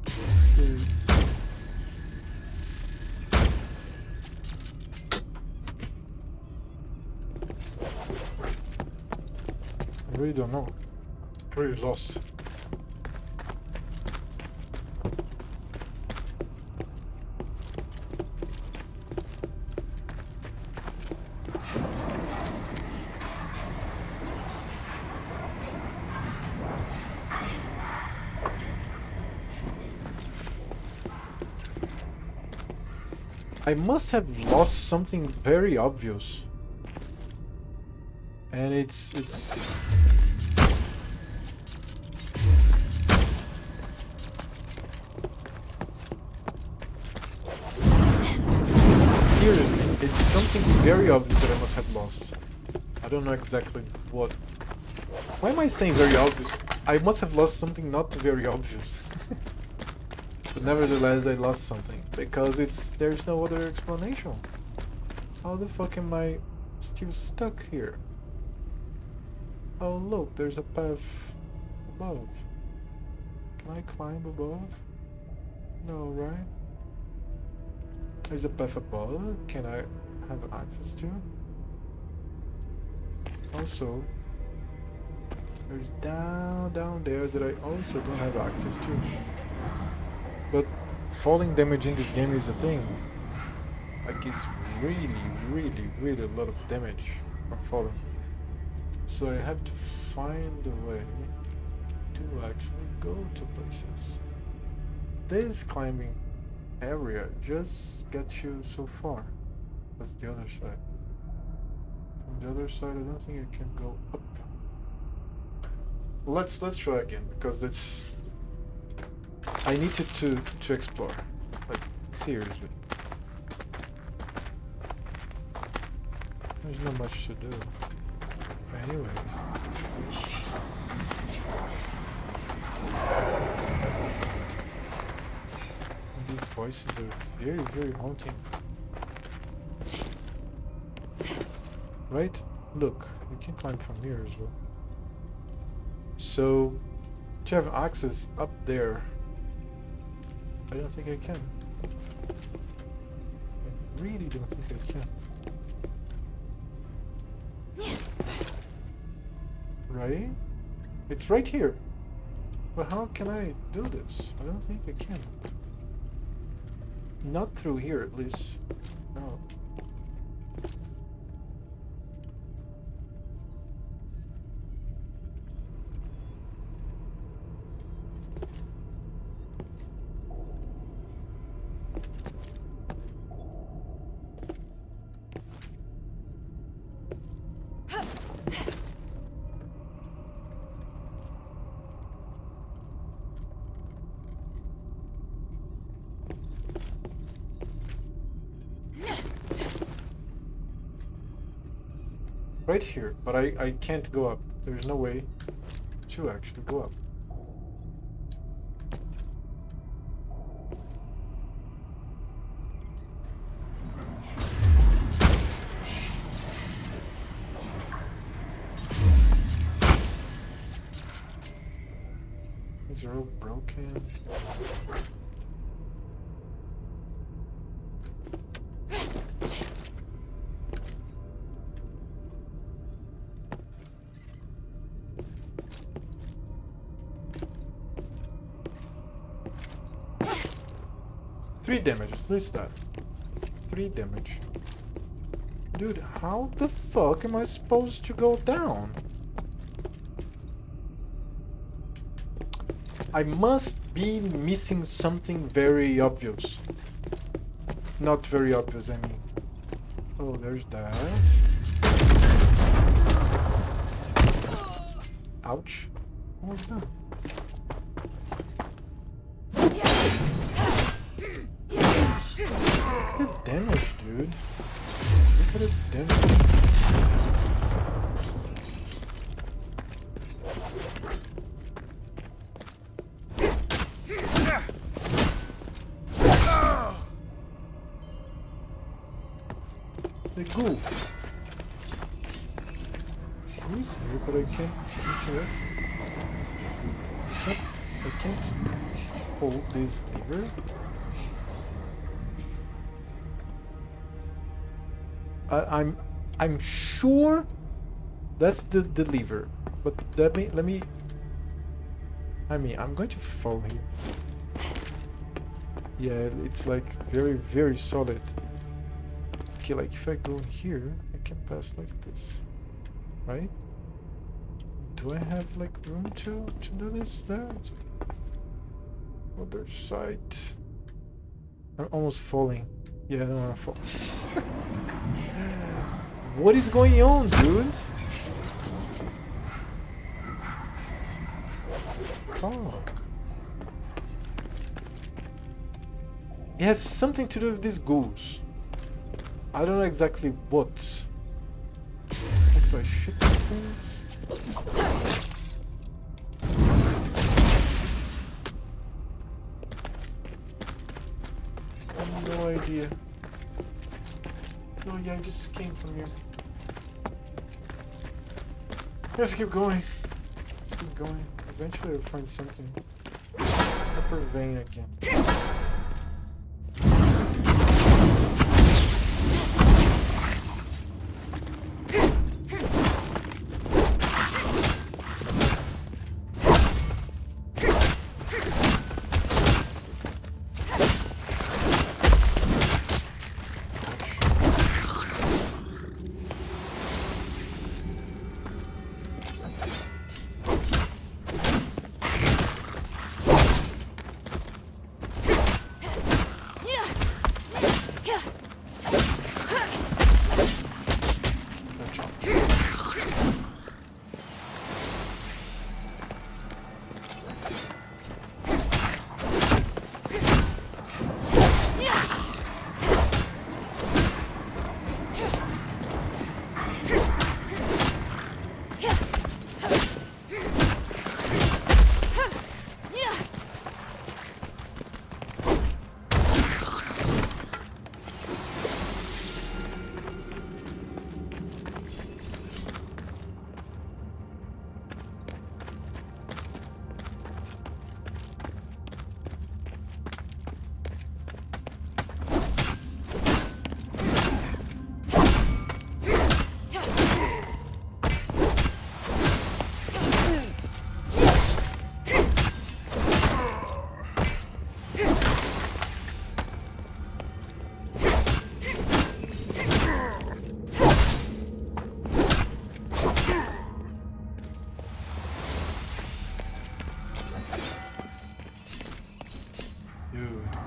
Speaker 1: That's the... I really don't know. Pretty lost. I must have lost something very obvious. And it's... Seriously, it's something very obvious that I must have lost. I don't know exactly what. Why am I saying very obvious? I must have lost something not very obvious. But nevertheless, I lost something. Because there's no other explanation. How the fuck am I still stuck here? Oh look, there's a path above. Can I climb above? No, right? There's a path above. Can I have access to? Also, there's down there that I also don't have access to. But falling damage in this game is a thing. Like, it's really a lot of damage from falling. So I have to find a way to actually go to places. This climbing area just gets you so far. That's the other side. From the other side, I don't think you can go up. Let's try again, because it's... I need to explore. Like, seriously. There's not much to do. Anyways. These voices are very haunting. Right? Look, you can climb from here as well. So, to have access up there, I don't think I can. I really don't think I can. Right? It's right here. But how can I do this? I don't think I can. Not through here, at least. No. Right here, but I can't go up. There's no way to actually go up. These are all broken. 3 damage, at least that. 3 damage. Dude, how the fuck am I supposed to go down? I must be missing something very obvious. Not very obvious, I mean. Oh, there's that. Ouch. What was that? Look at the damage, dude. Look at the damage. The goo. Goo's here, but I can't interact. I can't hold this lever. I'm sure that's the lever, but let me. I mean, I'm going to fall here. Yeah, it's like very solid. Okay, like if I go here, I can pass like this, right? Do I have like room to do this there? Other side. I'm almost falling. Yeah, I don't wanna fall. What is going on, dude? Fuck. It has something to do with these ghouls. I don't know exactly what. If I shoot these things. I have no idea. Oh yeah, I just came from here. Let's keep going. Let's keep going. Eventually I'll find something. Upper vein again.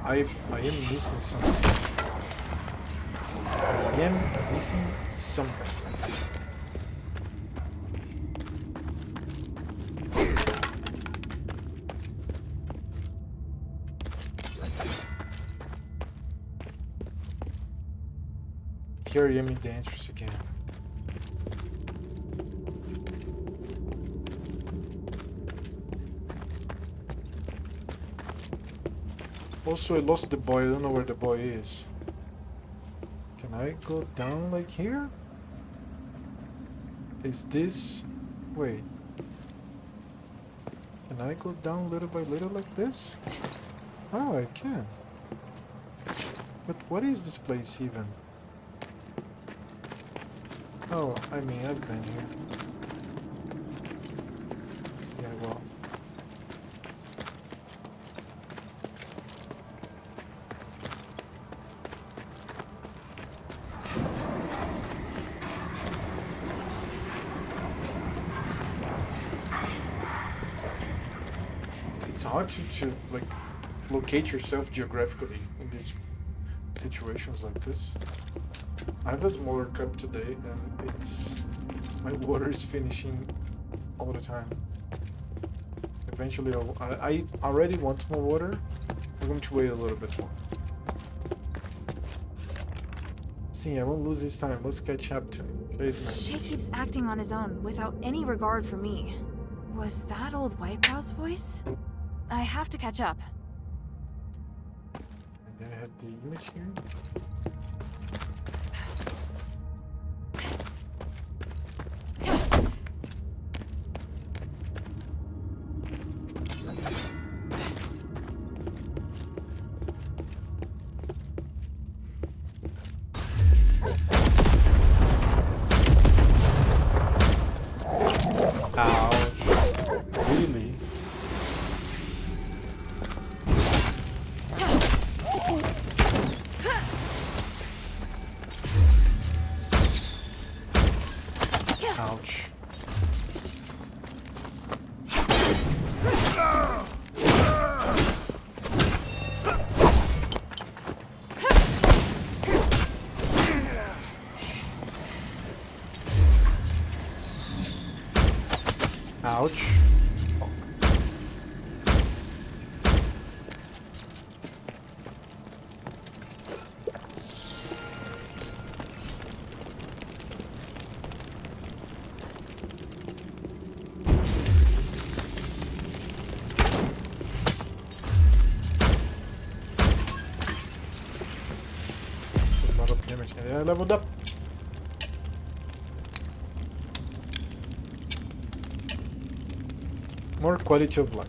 Speaker 1: I am missing something. I am missing something. Here I am in the entrance again. Also, I lost the boy. I don't know where the boy is. Can I go down like here? Is this... Wait. Can I go down little by little like this? Oh, I can. But what is this place even? Oh, I mean, I've been here. Yeah, well. It's hard to like locate yourself geographically in these situations like this. I have a smaller cup today and it's my water is finishing all the time. Eventually I already want more water. I'm going to wait a little bit more. See, I won't lose this time. Let's catch up to him. Chase me.
Speaker 7: Shay keeps acting on his own without any regard for me. Was that old Whitebrow's voice? I have to catch up.
Speaker 1: And then I have the image here. Ouch. That's a lot of damage. And I leveled up. More quality of life.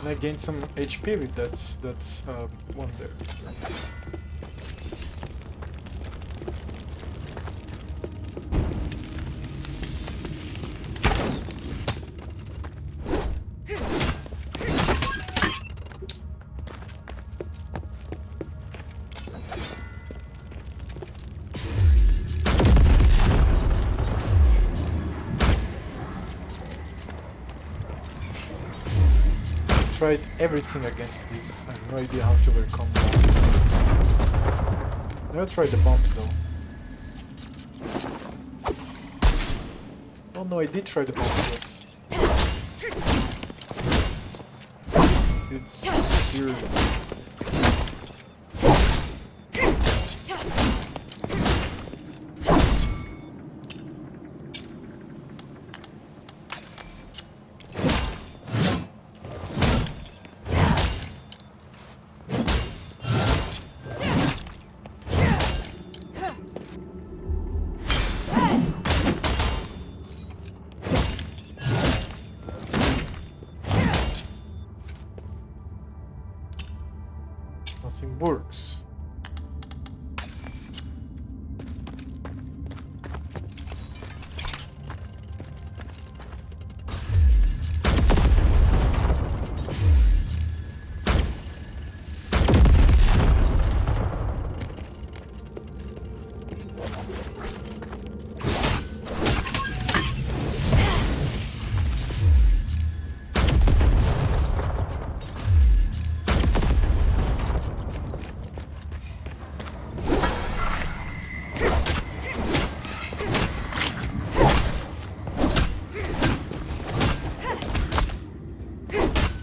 Speaker 1: And I gained some HP with that's one there. Tried everything against this. I have no idea how to overcome that. Never tried the bombs though. Oh no, I did try the bombs, yes. It's here. Nothing works.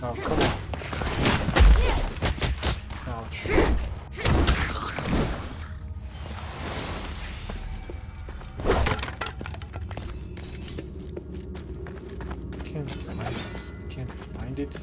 Speaker 1: Oh, come on. Ouch. Can't find it. Can't find it.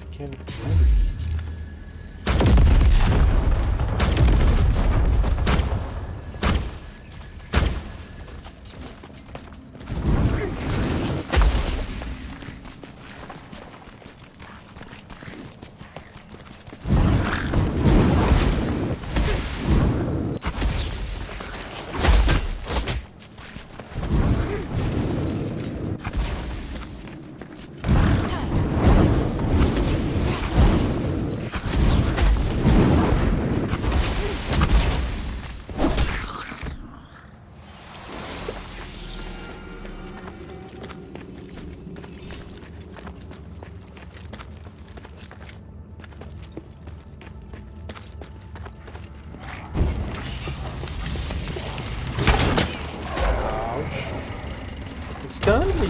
Speaker 1: Stunned me.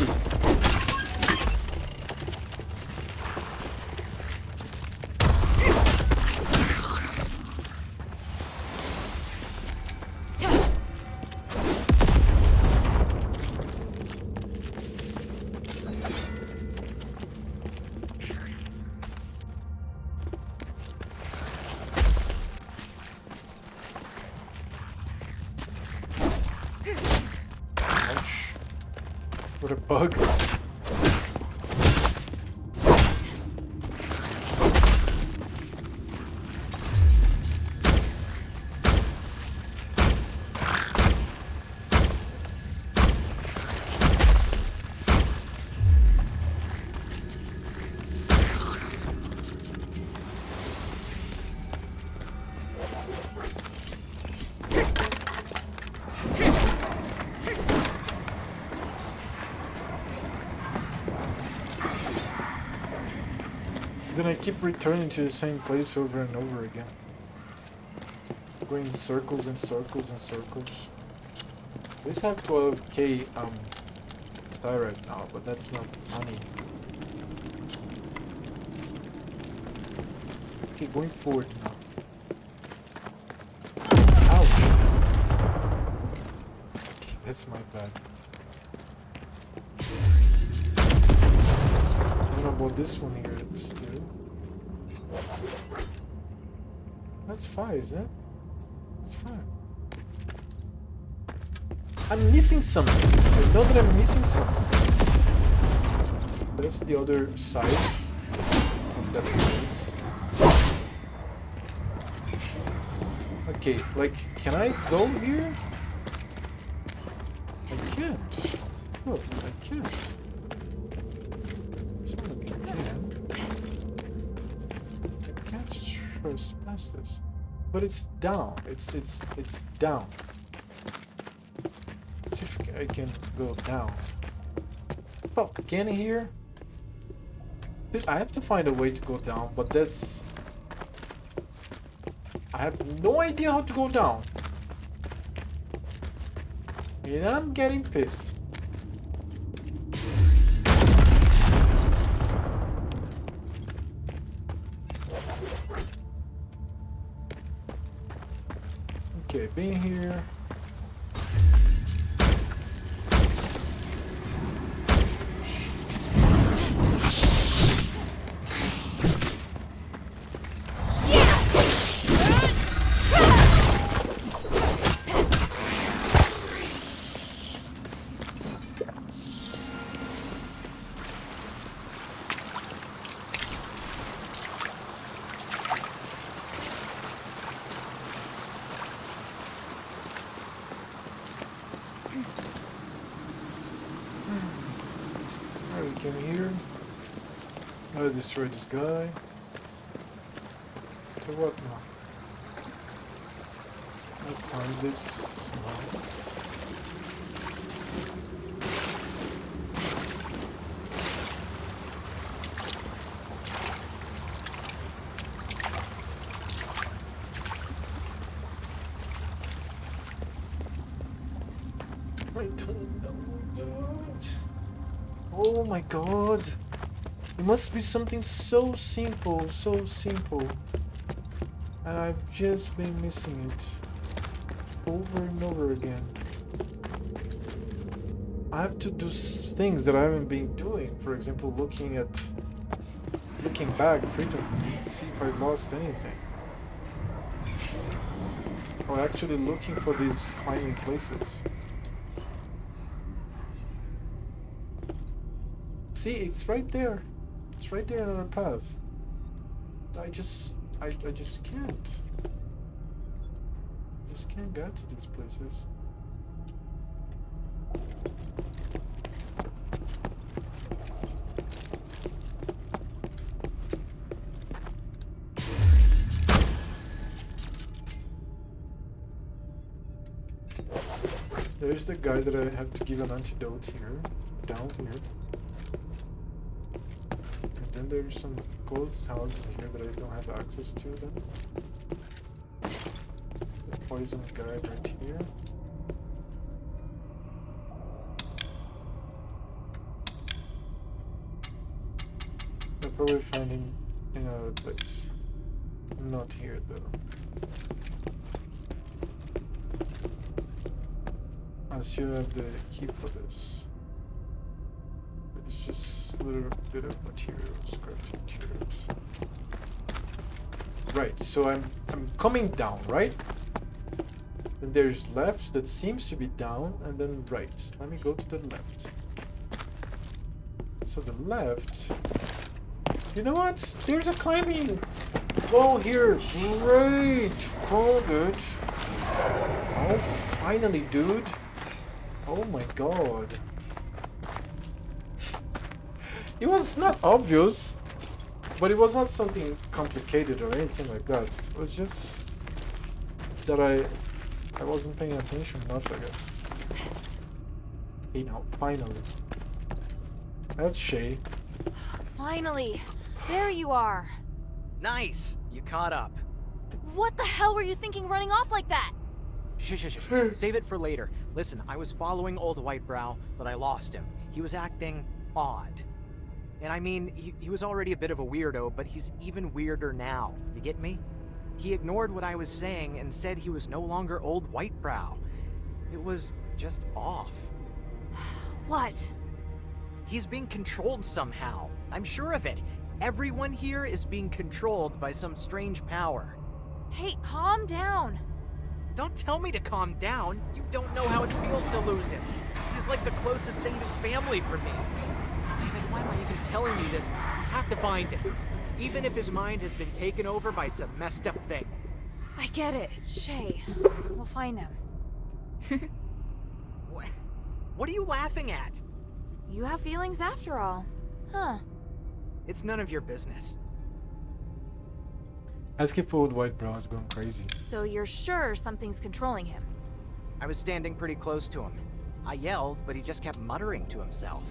Speaker 1: Ouch. What a bug. Then I keep returning to the same place over and over again. Going in circles and circles and circles. This have 12k star right now, but that's not money. Okay, going forward now. Ouch! That's my bad. I don't know about this one here still. That's fine, isn't it? That's fine. I'm missing something. I know that I'm missing something. That's the other side of that place. Okay, like, can I go here? I can't. No, I can't. It's not like I can. I can't trespass this. But it's down. It's down. Let's see if I can go down. Fuck, can I here? Dude, I have to find a way to go down, but that's... I have no idea how to go down. And I'm getting pissed. Okay, being here. Destroy this guy. To what now? I'll find this somehow. I don't know, dude. Oh my god. It must be something so simple, and I've just been missing it over and over again. I have to do things that I haven't been doing. For example, looking back frequently, see if I lost anything. Or actually looking for these climbing places. See, it's right there. It's right there on our path. I just can't. Just can't get to these places. There's the guy that I have to give an antidote here, down here. And then there's some ghost houses here that I don't have access to then. The poison guy right here. I'll probably find him in another place. Not here though. I still have the key for this. It's just a little bit of materials, crafting materials. Right, so I'm coming down, right? Then there's left that seems to be down, and then right. Let me go to the left. So the left. You know what? There's a climbing wall here. Great, found it. Oh, finally, dude. Oh my god. It was not obvious, but it was not something complicated or anything like that. It was just that I wasn't paying attention enough, I guess. Hey, now, finally. That's Shay.
Speaker 7: Finally! There you are!
Speaker 10: Nice! You caught up.
Speaker 7: What the hell were you thinking running off like that?
Speaker 10: Shh. Save it for later. Listen, I was following Old Whitebrow, but I lost him. He was acting odd. And I mean, he was already a bit of a weirdo, but he's even weirder now. You get me? He ignored what I was saying and said he was no longer Old Whitebrow. It was just off.
Speaker 7: What?
Speaker 10: He's being controlled somehow. I'm sure of it. Everyone here is being controlled by some strange power.
Speaker 7: Hey, calm down.
Speaker 10: Don't tell me to calm down. You don't know how it feels to lose him. He's like the closest thing to family for me. Damn it, why am I even telling you this? I have to find him. Even if his mind has been taken over by some messed up thing.
Speaker 7: I get it. Shay, we'll find him.
Speaker 10: What are you laughing at?
Speaker 7: You have feelings after all. Huh.
Speaker 10: It's none of your business.
Speaker 1: Asking for Old Whitebrow is going crazy.
Speaker 7: So you're sure something's controlling him?
Speaker 10: I was standing pretty close to him. I yelled, but he just kept muttering to himself.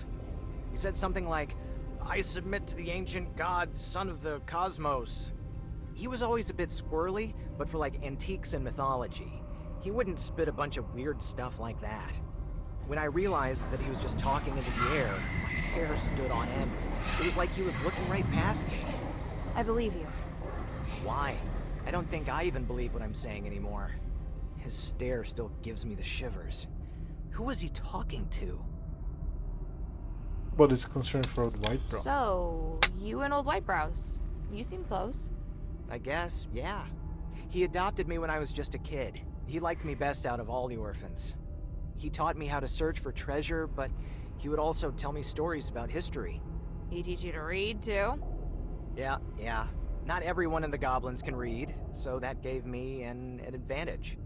Speaker 10: He said something like, "I submit to the ancient god, son of the cosmos." He was always a bit squirrely, but for like antiques and mythology. He wouldn't spit a bunch of weird stuff like that. When I realized that he was just talking into the air, my hair stood on end. It was like he was looking right past me.
Speaker 7: I believe you.
Speaker 10: Why? I don't think I even believe what I'm saying anymore. His stare still gives me the shivers. Who was he talking to?
Speaker 1: What is concern for Old Whitebrow?
Speaker 7: So, you and Old Whitebrows. You seem close.
Speaker 10: I guess, yeah. He adopted me when I was just a kid. He liked me best out of all the orphans. He taught me how to search for treasure, but he would also tell me stories about history.
Speaker 7: He teach you to read, too?
Speaker 10: Yeah. Not everyone in the Goblins can read, so that gave me an advantage.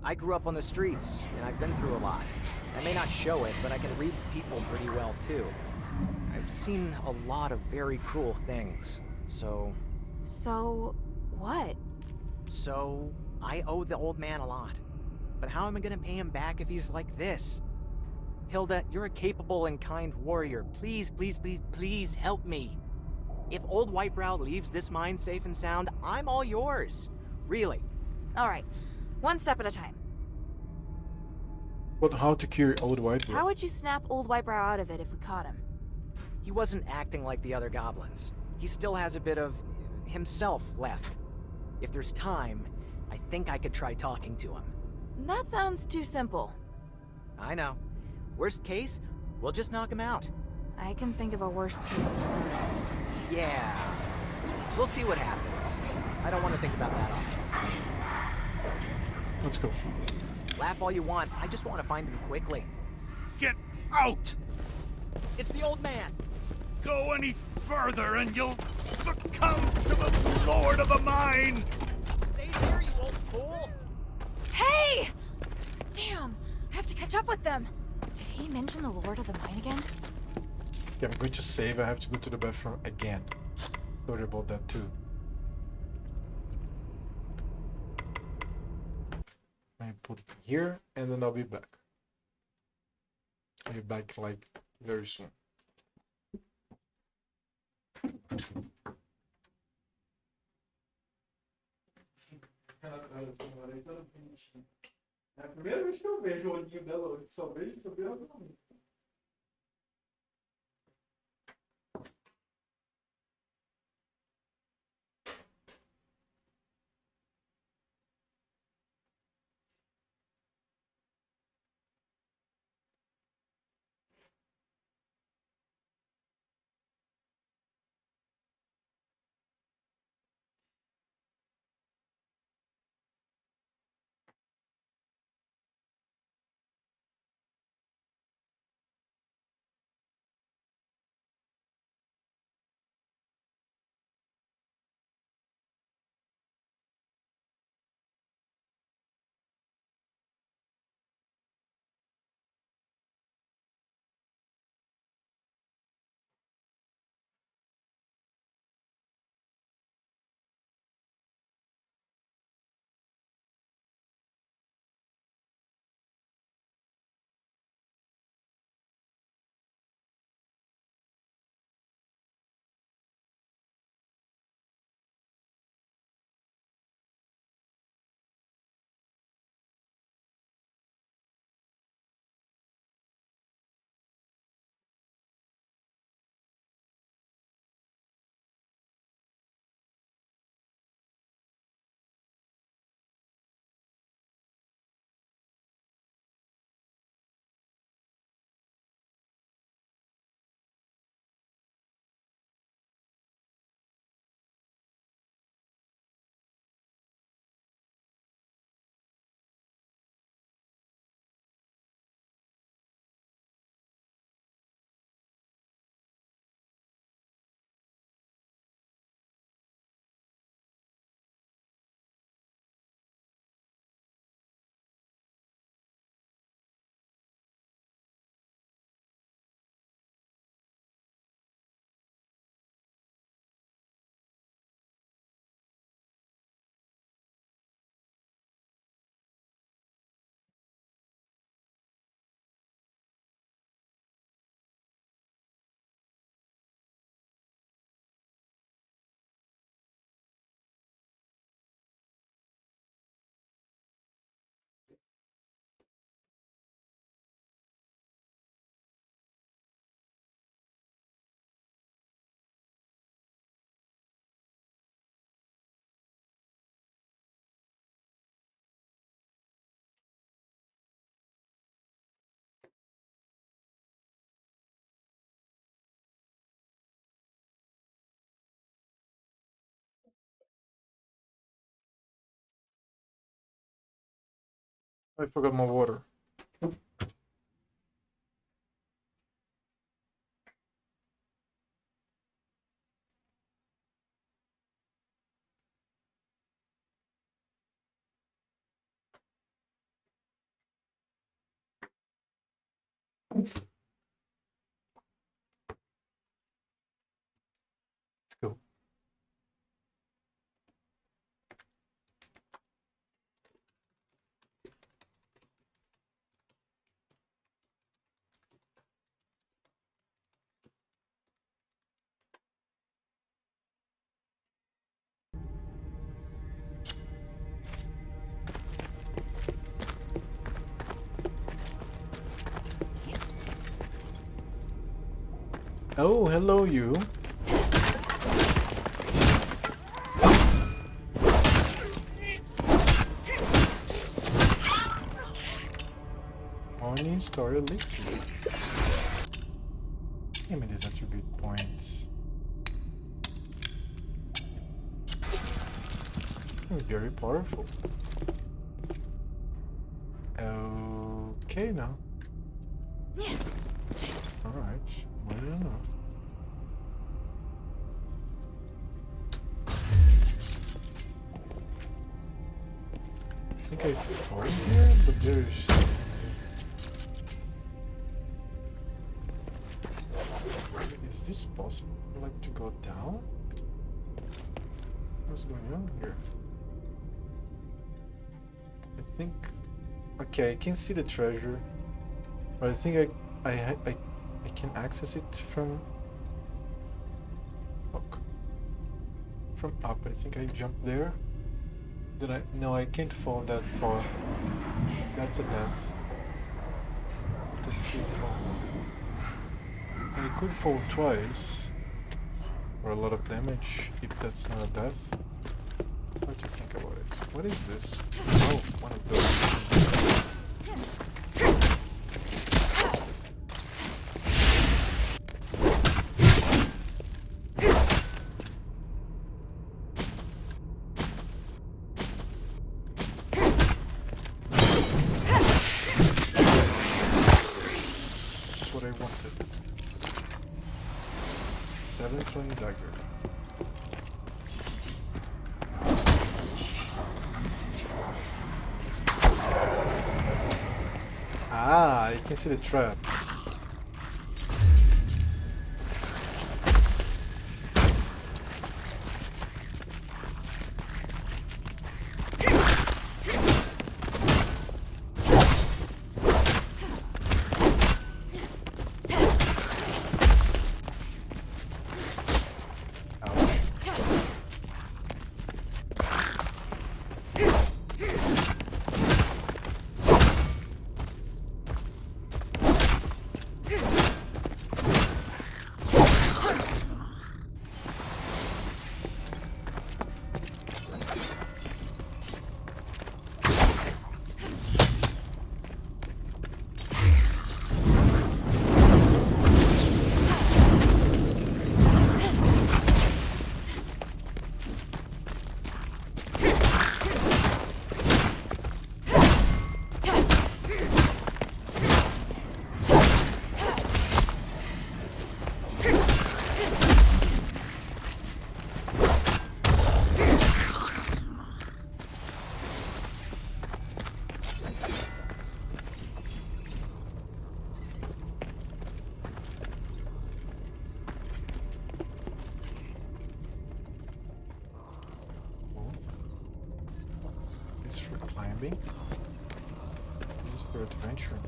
Speaker 10: I grew up on the streets, and I've been through a lot. I may not show it, but I can read people pretty well, too. I've seen a lot of very cruel things, so...
Speaker 7: So, what?
Speaker 10: So, I owe the old man a lot. But how am I gonna pay him back if he's like this? Hilda, you're a capable and kind warrior. Please help me. If Old Whitebrow leaves this mine safe and sound, I'm all yours. Really.
Speaker 7: All right. One step at a time.
Speaker 1: But how to cure Old Whitebrow?
Speaker 7: How would you snap Old Whitebrow out of it if we caught him?
Speaker 10: He wasn't acting like the other goblins. He still has a bit of himself left. If there's time, I think I could try talking to him.
Speaker 7: That sounds too simple.
Speaker 10: I know. Worst case, we'll just knock him out.
Speaker 7: I can think of a worse case than that.
Speaker 10: Yeah. We'll see what happens. I don't want to think about that option.
Speaker 1: Let's go.
Speaker 10: Laugh all you want, I just want to find him quickly.
Speaker 13: Get out!
Speaker 10: It's the old man!
Speaker 13: Go any further and you'll succumb to the Lord of the Mine!
Speaker 10: Stay there, you old fool!
Speaker 7: Hey! Damn, I have to catch up with them. Did he mention the Lord of the Mine again?
Speaker 1: Okay, I'm going to save. I have to go to the bathroom again. Sorry about that too. I put it here and then I'll be back. I'll be back like very soon. É a primeira vez que eu vejo o olhinho dela hoje, só vejo sobre ela. I forgot my water. Let's go. Oh, hello, you. Morning Star Elixir. Give me these attribute points. Very powerful. Okay now. Alright, well enough. I think I fall here, but there's... Is this possible? Like to go down? What's going on here? I think... Okay, I can see the treasure. But I think I can access it from... Fuck. From up. I think I jumped there. Did I? No, I can't fall that far. That's a death. The steep fall. I could fall twice. For a lot of damage, if that's not a death. What do you think about it? What is this? Oh, one of those. That's what I wanted. 720 dagger. Ah, you can see the trap. This is for adventure.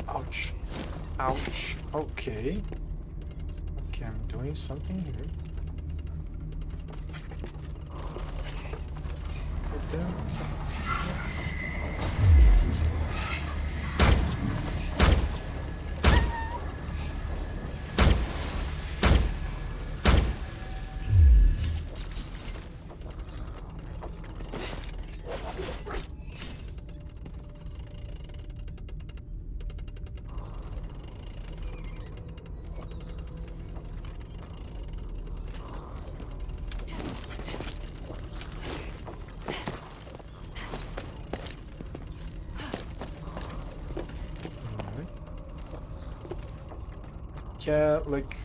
Speaker 1: Ouch. Ouch. Okay. Okay, I'm doing something here. Put down. Yeah, like...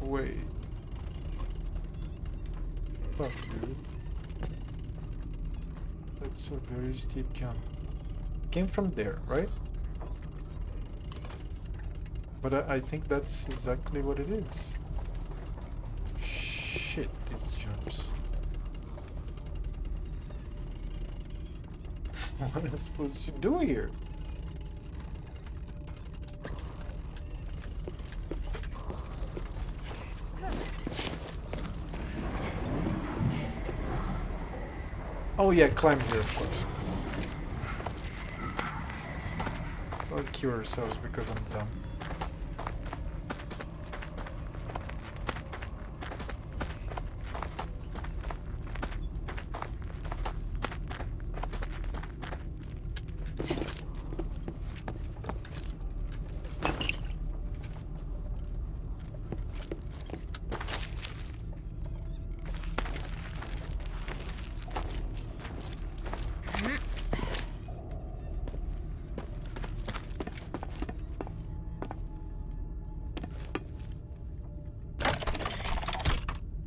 Speaker 1: Wait. Fuck, dude. That's a very steep jump. Came from there, right? But I think that's exactly what it is. Shit, these jumps. What am I supposed to do here? Oh yeah, climb here, of course. Let's not kill ourselves because I'm dumb.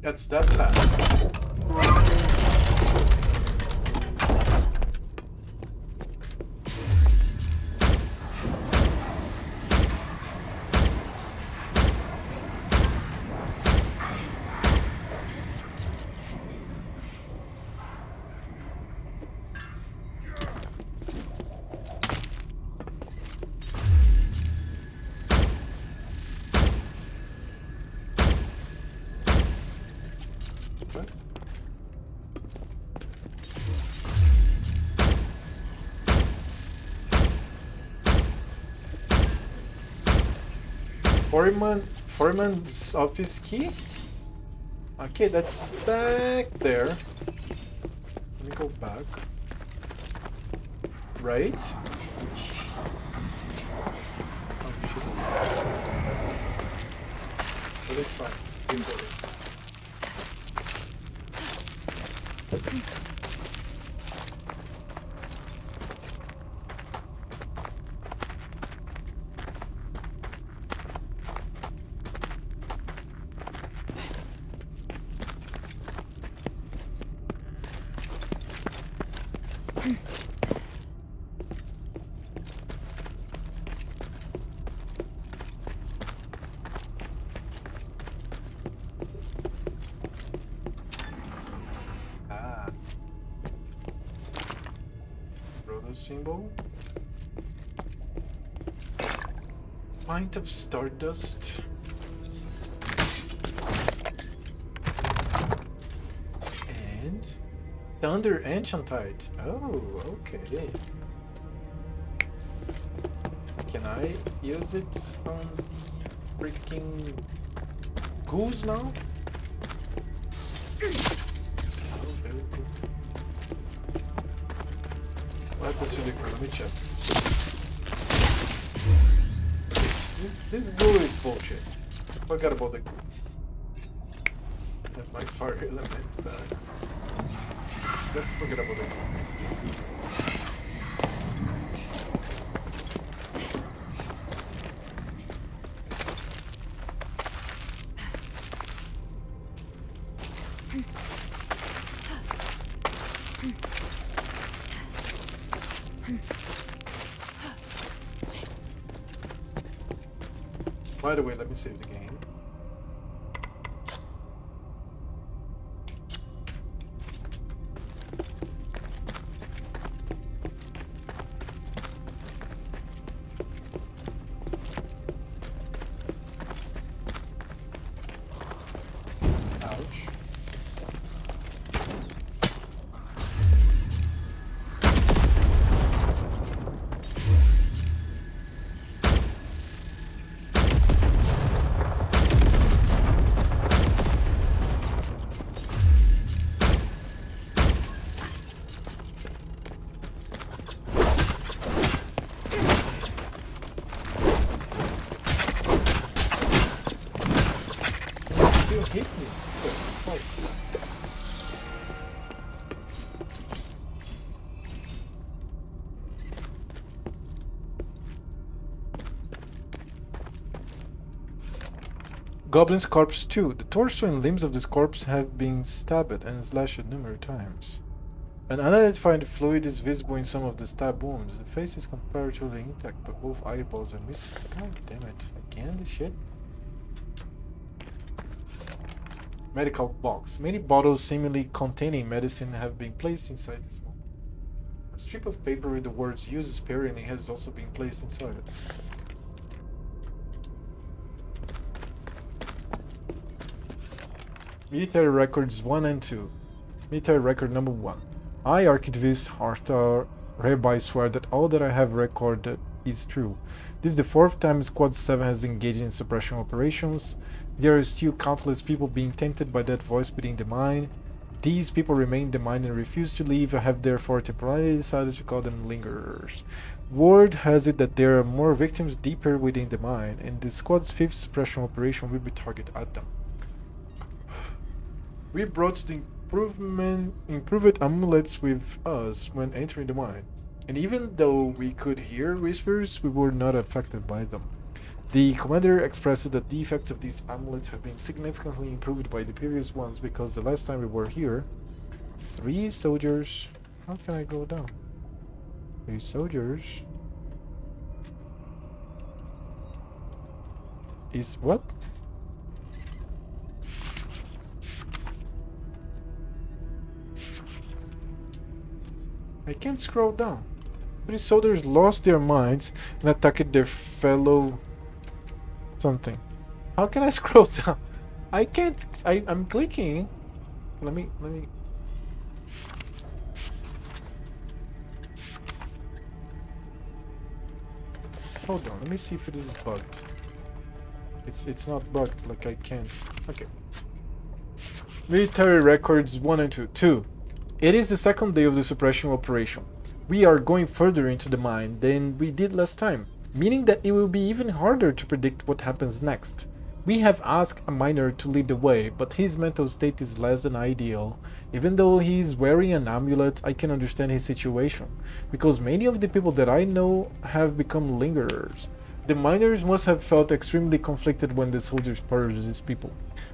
Speaker 1: That's that path. Foreman's office key? Okay, that's back there. Let me go back. Right? Oh shit, it's but it's fine. Keep going. Symbol. Pint of stardust. And thunder enchantite. Oh, okay. Can I use it on the freaking goose now? Oh, very cool. What happens to the girl? Let me check. This glue is bullshit. Forgot about the glue. That might fire element, but let's forget about the glue. By the way, let me save the game. Ouch. Hit me. Oh. Goblin's corpse 2. The torso and limbs of this corpse have been stabbed and slashed numerous times. An unidentified fluid is visible in some of the stab wounds. The face is comparatively intact, but both eyeballs are missing. God damn it. Again, this shit? Medical box. Many bottles seemingly containing medicine have been placed inside this one. A strip of paper with the words "use sparingly" has also been placed inside it. Military records 1 and 2. Military record number 1. I, Archivist Arthur, hereby swear that all that I have recorded is true. This is the 4th time Squad 7 has engaged in suppression operations. There are still countless people being tempted by that voice within the mine. These people remain in the mine and refuse to leave. I have therefore temporarily decided to call them lingerers. Word has it that there are more victims deeper within the mine, and the Squad's 5th suppression operation will be targeted at them. We brought the improved amulets with us when entering the mine, and even though we could hear whispers, we were not affected by them. The commander expressed that the effects of these amulets have been significantly improved by the previous ones because the last time we were here, 3 soldiers. How can I go down? 3 soldiers. Is what? I can't scroll down. 3 soldiers lost their minds and attacked their fellow something. How can I scroll down? I can't. I'm clicking. Let me. Hold on. Let me see if it is bugged. It's not bugged. Like I can't. Okay. Military records 1 and 2. 2. It is the second day of the suppression operation. We are going further into the mine than we did last time, meaning that it will be even harder to predict what happens next. We have asked a miner to lead the way, but his mental state is less than ideal. Even though he is wearing an amulet, I can understand his situation, because many of the people that I know have become lingerers. The miners must have felt extremely conflicted when the soldiers purged these people.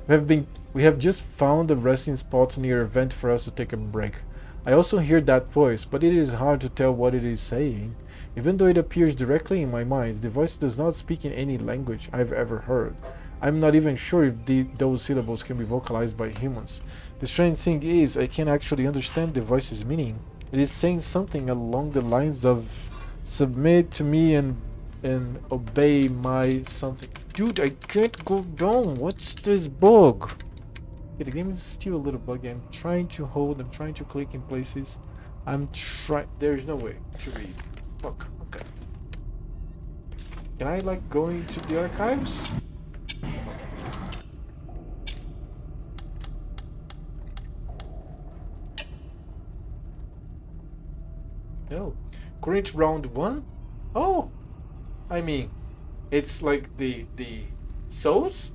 Speaker 1: We have just found a resting spot near a vent for us to take a break. I also hear that voice, but it is hard to tell what it is saying. Even though it appears directly in my mind, the voice does not speak in any language I've ever heard. I'm not even sure if those syllables can be vocalized by humans. The strange thing is, I can't actually understand the voice's meaning. It is saying something along the lines of submit to me and obey my something. Dude, I can't go down. What's this bug? Okay, the game is still a little buggy. I'm trying to hold, I'm trying to click in places. There's no way to read. Fuck, okay. Can I like go into the archives? No. Current round 1? Oh! I mean, it's like the souls?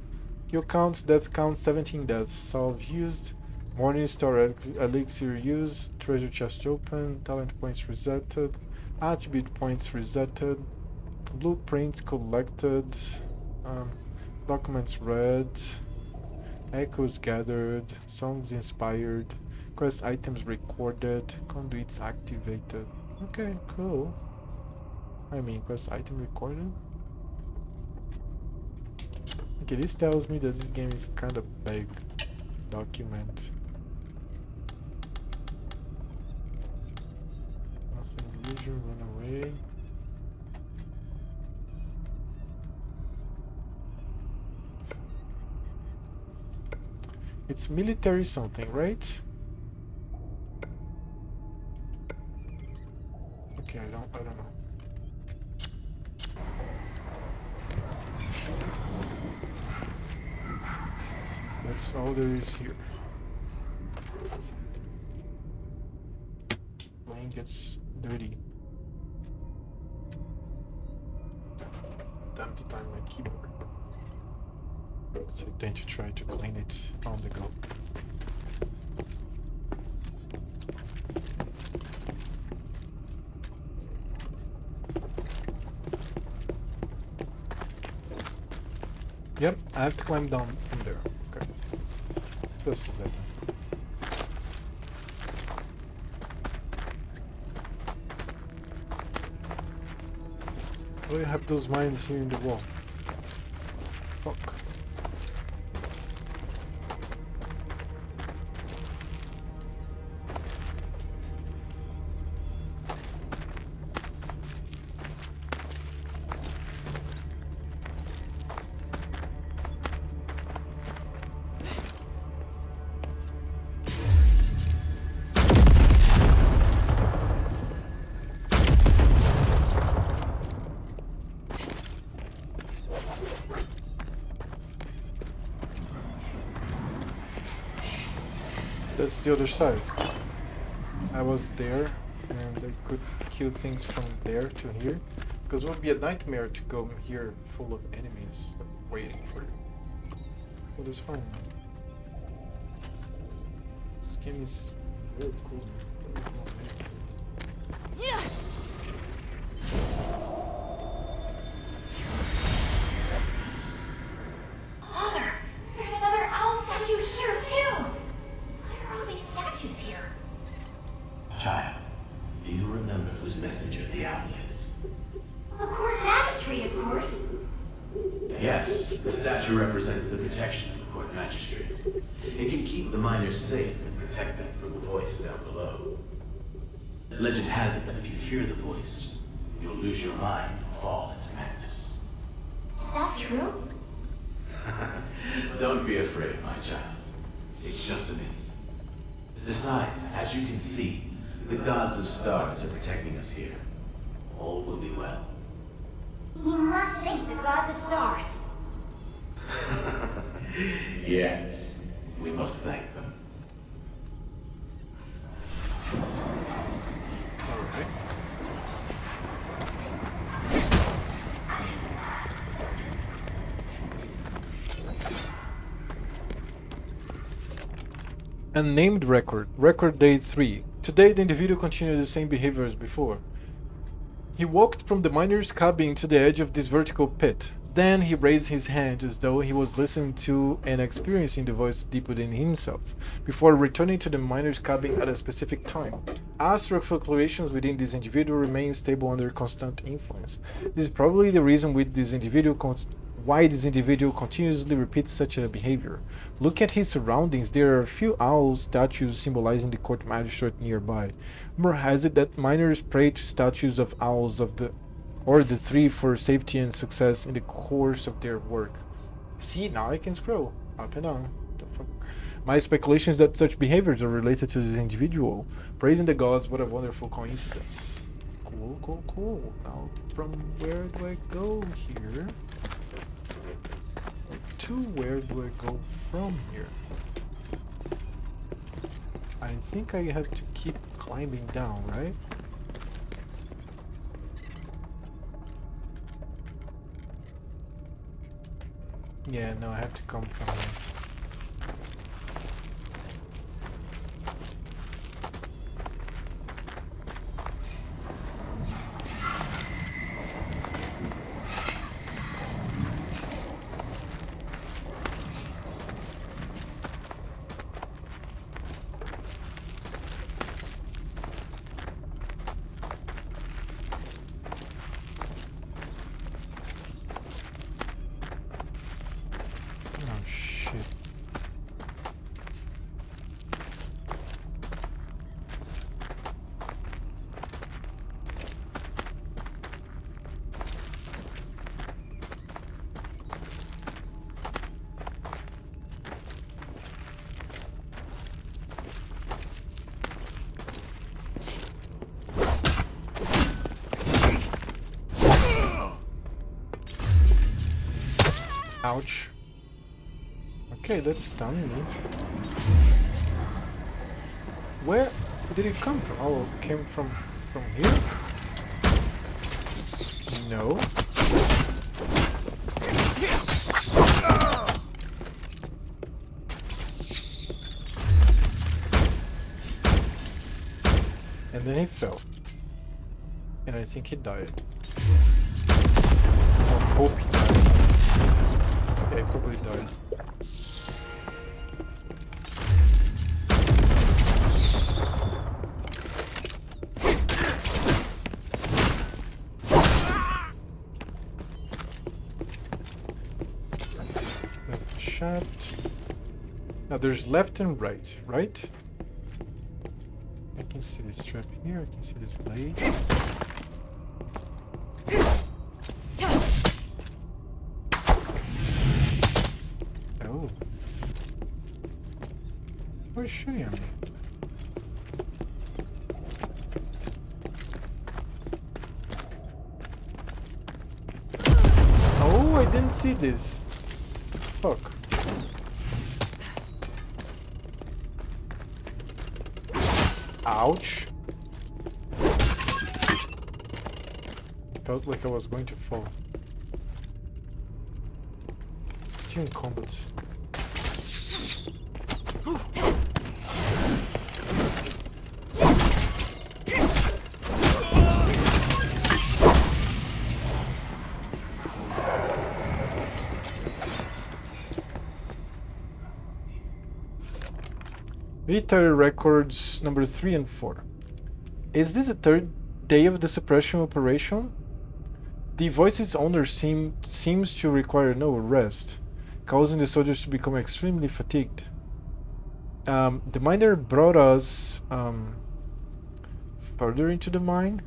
Speaker 1: Kill count, death count, 17 deaths. Salve used. Morning star elixir used. Treasure chest open. Talent points resetted. Attribute points resetted. Blueprints collected. Documents read. Echoes gathered. Songs inspired. Quest items recorded. Conduits activated. Okay, cool. I mean, quest item recorded? Okay, this tells me that this game is kind of big. Document. Nothing unusual, run away. It's military something, right? Okay, I don't know. That's all there is here. Mine gets dirty. Time to time my keyboard. So I tend to try to clean it on the go. Yep, I have to climb down from there. Okay. So let's do that then. Oh, you have those mines here in the wall. Fuck. That's the other side. I was there and I could kill things from there to here. Because it would be a nightmare to go here full of enemies waiting for you. But it's fine. This game is really cool.
Speaker 8: Child, do you remember whose messenger the owl is?
Speaker 9: The court magistrate, of course.
Speaker 8: Yes, the statue represents the protection of the court magistrate. It can keep the miners safe and protect them from the voice down below. Legend has it that if you hear the voice, you'll lose your mind and fall into madness.
Speaker 9: Is that true?
Speaker 8: Don't be afraid, my child. It's just a myth. Besides, as you can see, the gods of stars are protecting us here. All will be well.
Speaker 9: We must thank the gods of stars.
Speaker 8: Yes, we must thank them.
Speaker 1: Alright. Unnamed record. Record day 3. Today the individual continued the same behavior as before. He walked from the miner's cabin to the edge of this vertical pit. Then he raised his hand as though he was listening to and experiencing the voice deep within himself, before returning to the miner's cabin at a specific time. Astral fluctuations within this individual remain stable under constant influence. This is probably the reason why this individual continuously repeats such a behavior. Look at his surroundings. There are a few owl statues symbolizing the court magistrate nearby. Rumor has it that miners pray to statues of owls the three for safety and success in the course of their work. See, now I can scroll up and down. My speculation is that such behaviors are related to this individual. Praising the gods, what a wonderful coincidence. Cool, cool, cool. Now, from where do I go here? To where do I go from here? I think I have to keep climbing down, right? Yeah, no, I have to come from here. Oh shit. Ouch. Okay, that's stunning me. Where did it come from? Oh, it came from here? No. And then he fell. And I think he died. Or hope he died. Yeah, he probably died. That's the shaft. Now there's left and right, right? I can see this trap here, I can see this blade. Oh. What is shooting at me? Oh, I didn't see this. Fuck. Ouch. It felt like I was going to fall. Still in combat. Military records number 3 and 4. Is this the third day of the suppression operation? The voice's owner seems to require no rest, causing the soldiers to become extremely fatigued. The miner brought us further into the mine.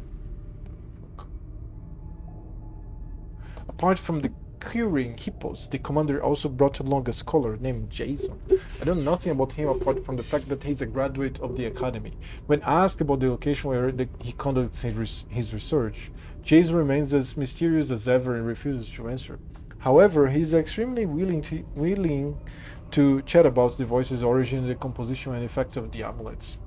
Speaker 1: Apart from the curing hippos, the commander also brought along a scholar named Jason. I know nothing about him apart from the fact that he's a graduate of the academy. When asked about the location where he conducts his research, Jason remains as mysterious as ever and refuses to answer. However, he is extremely willing to chat about the voice's origin, the composition, and effects of the amulets.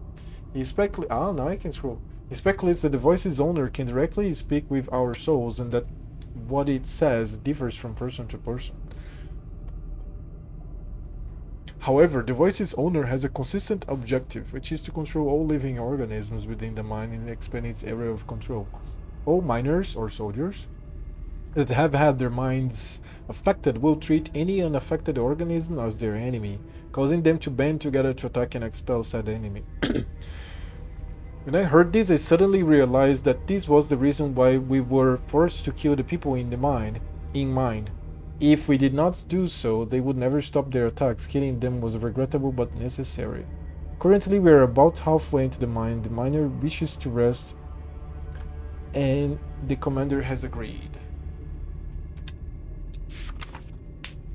Speaker 1: Now I can scroll. He speculates that the voice's owner can directly speak with our souls and that what it says differs from person to person. However, the voice's owner has a consistent objective, which is to control all living organisms within the mine and expand its area of control. All miners or soldiers that have had their minds affected will treat any unaffected organism as their enemy, causing them to band together to attack and expel said enemy. When I heard this, I suddenly realized that this was the reason why we were forced to kill the people in the mine. If we did not do so, they would never stop their attacks. Killing them was regrettable but necessary. Currently, we are about halfway into the mine. The miner wishes to rest, and the commander has agreed.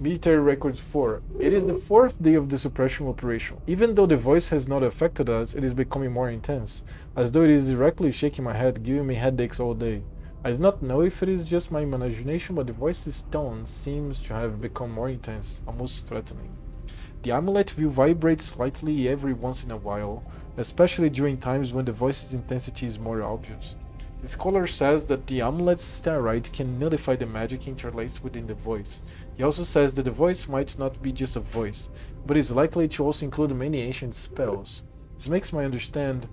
Speaker 1: Military Records 4. It is the fourth day of the suppression operation. Even though the voice has not affected us, it is becoming more intense, as though it is directly shaking my head, giving me headaches all day. I do not know if it is just my imagination, but the voice's tone seems to have become more intense, almost threatening. The amulet will vibrate slightly every once in a while, especially during times when the voice's intensity is more obvious. The scholar says that the amulet's starlight can nullify the magic interlaced within the voice. He also says that the voice might not be just a voice, but is likely to also include many ancient spells. This makes me understand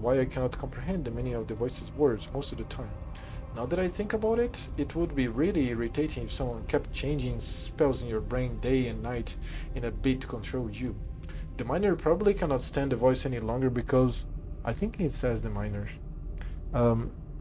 Speaker 1: why I cannot comprehend the meaning of the voice's words most of the time. Now that I think about it, it would be really irritating if someone kept changing spells in your brain day and night in a bid to control you. The miner probably cannot stand the voice any longer because I think it says the miner.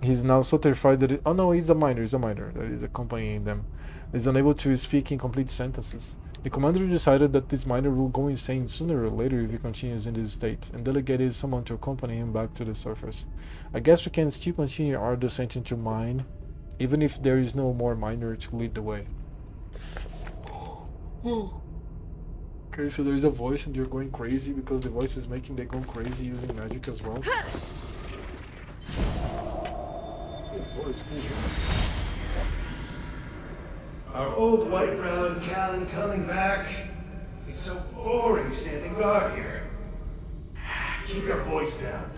Speaker 1: He's now so terrified that he's a miner that is accompanying them. Is unable to speak in complete sentences. The commander decided that this miner will go insane sooner or later if he continues in this state, and delegated someone to accompany him back to the surface. I guess we can still continue our descent into mine, even if there is no more miner to lead the way. Okay, so there's a voice and you're going crazy because the voice is making them go crazy using magic as well.
Speaker 6: Our old white-browed Callan coming back. It's so boring standing guard here.
Speaker 15: Keep your voice down.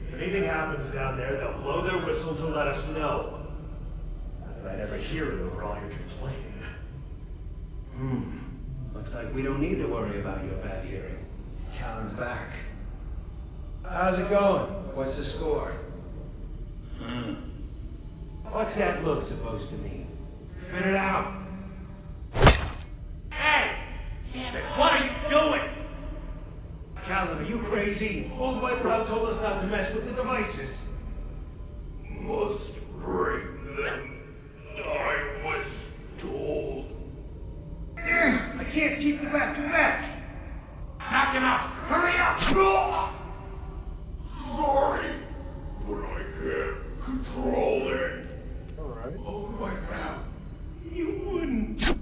Speaker 15: If anything happens down there, they'll blow their whistle to let us know. Not that I'd ever hear it over all your complaining.
Speaker 6: Looks like we don't need to worry about your bad hearing. Callan's back. How's it going? What's the score? What's that look supposed to mean? Spit it out.
Speaker 15: Hey! Damn it, what are you doing?
Speaker 6: Callan, are you crazy? Old Whitebrow told us not to mess with the devices.
Speaker 15: Must bring them. I was told.
Speaker 6: I can't keep the bastard back.
Speaker 15: Knock him out! Hurry up! Sorry, but I can't control it.
Speaker 1: Alright.
Speaker 15: Oh, Whitebrow, you wouldn't. He's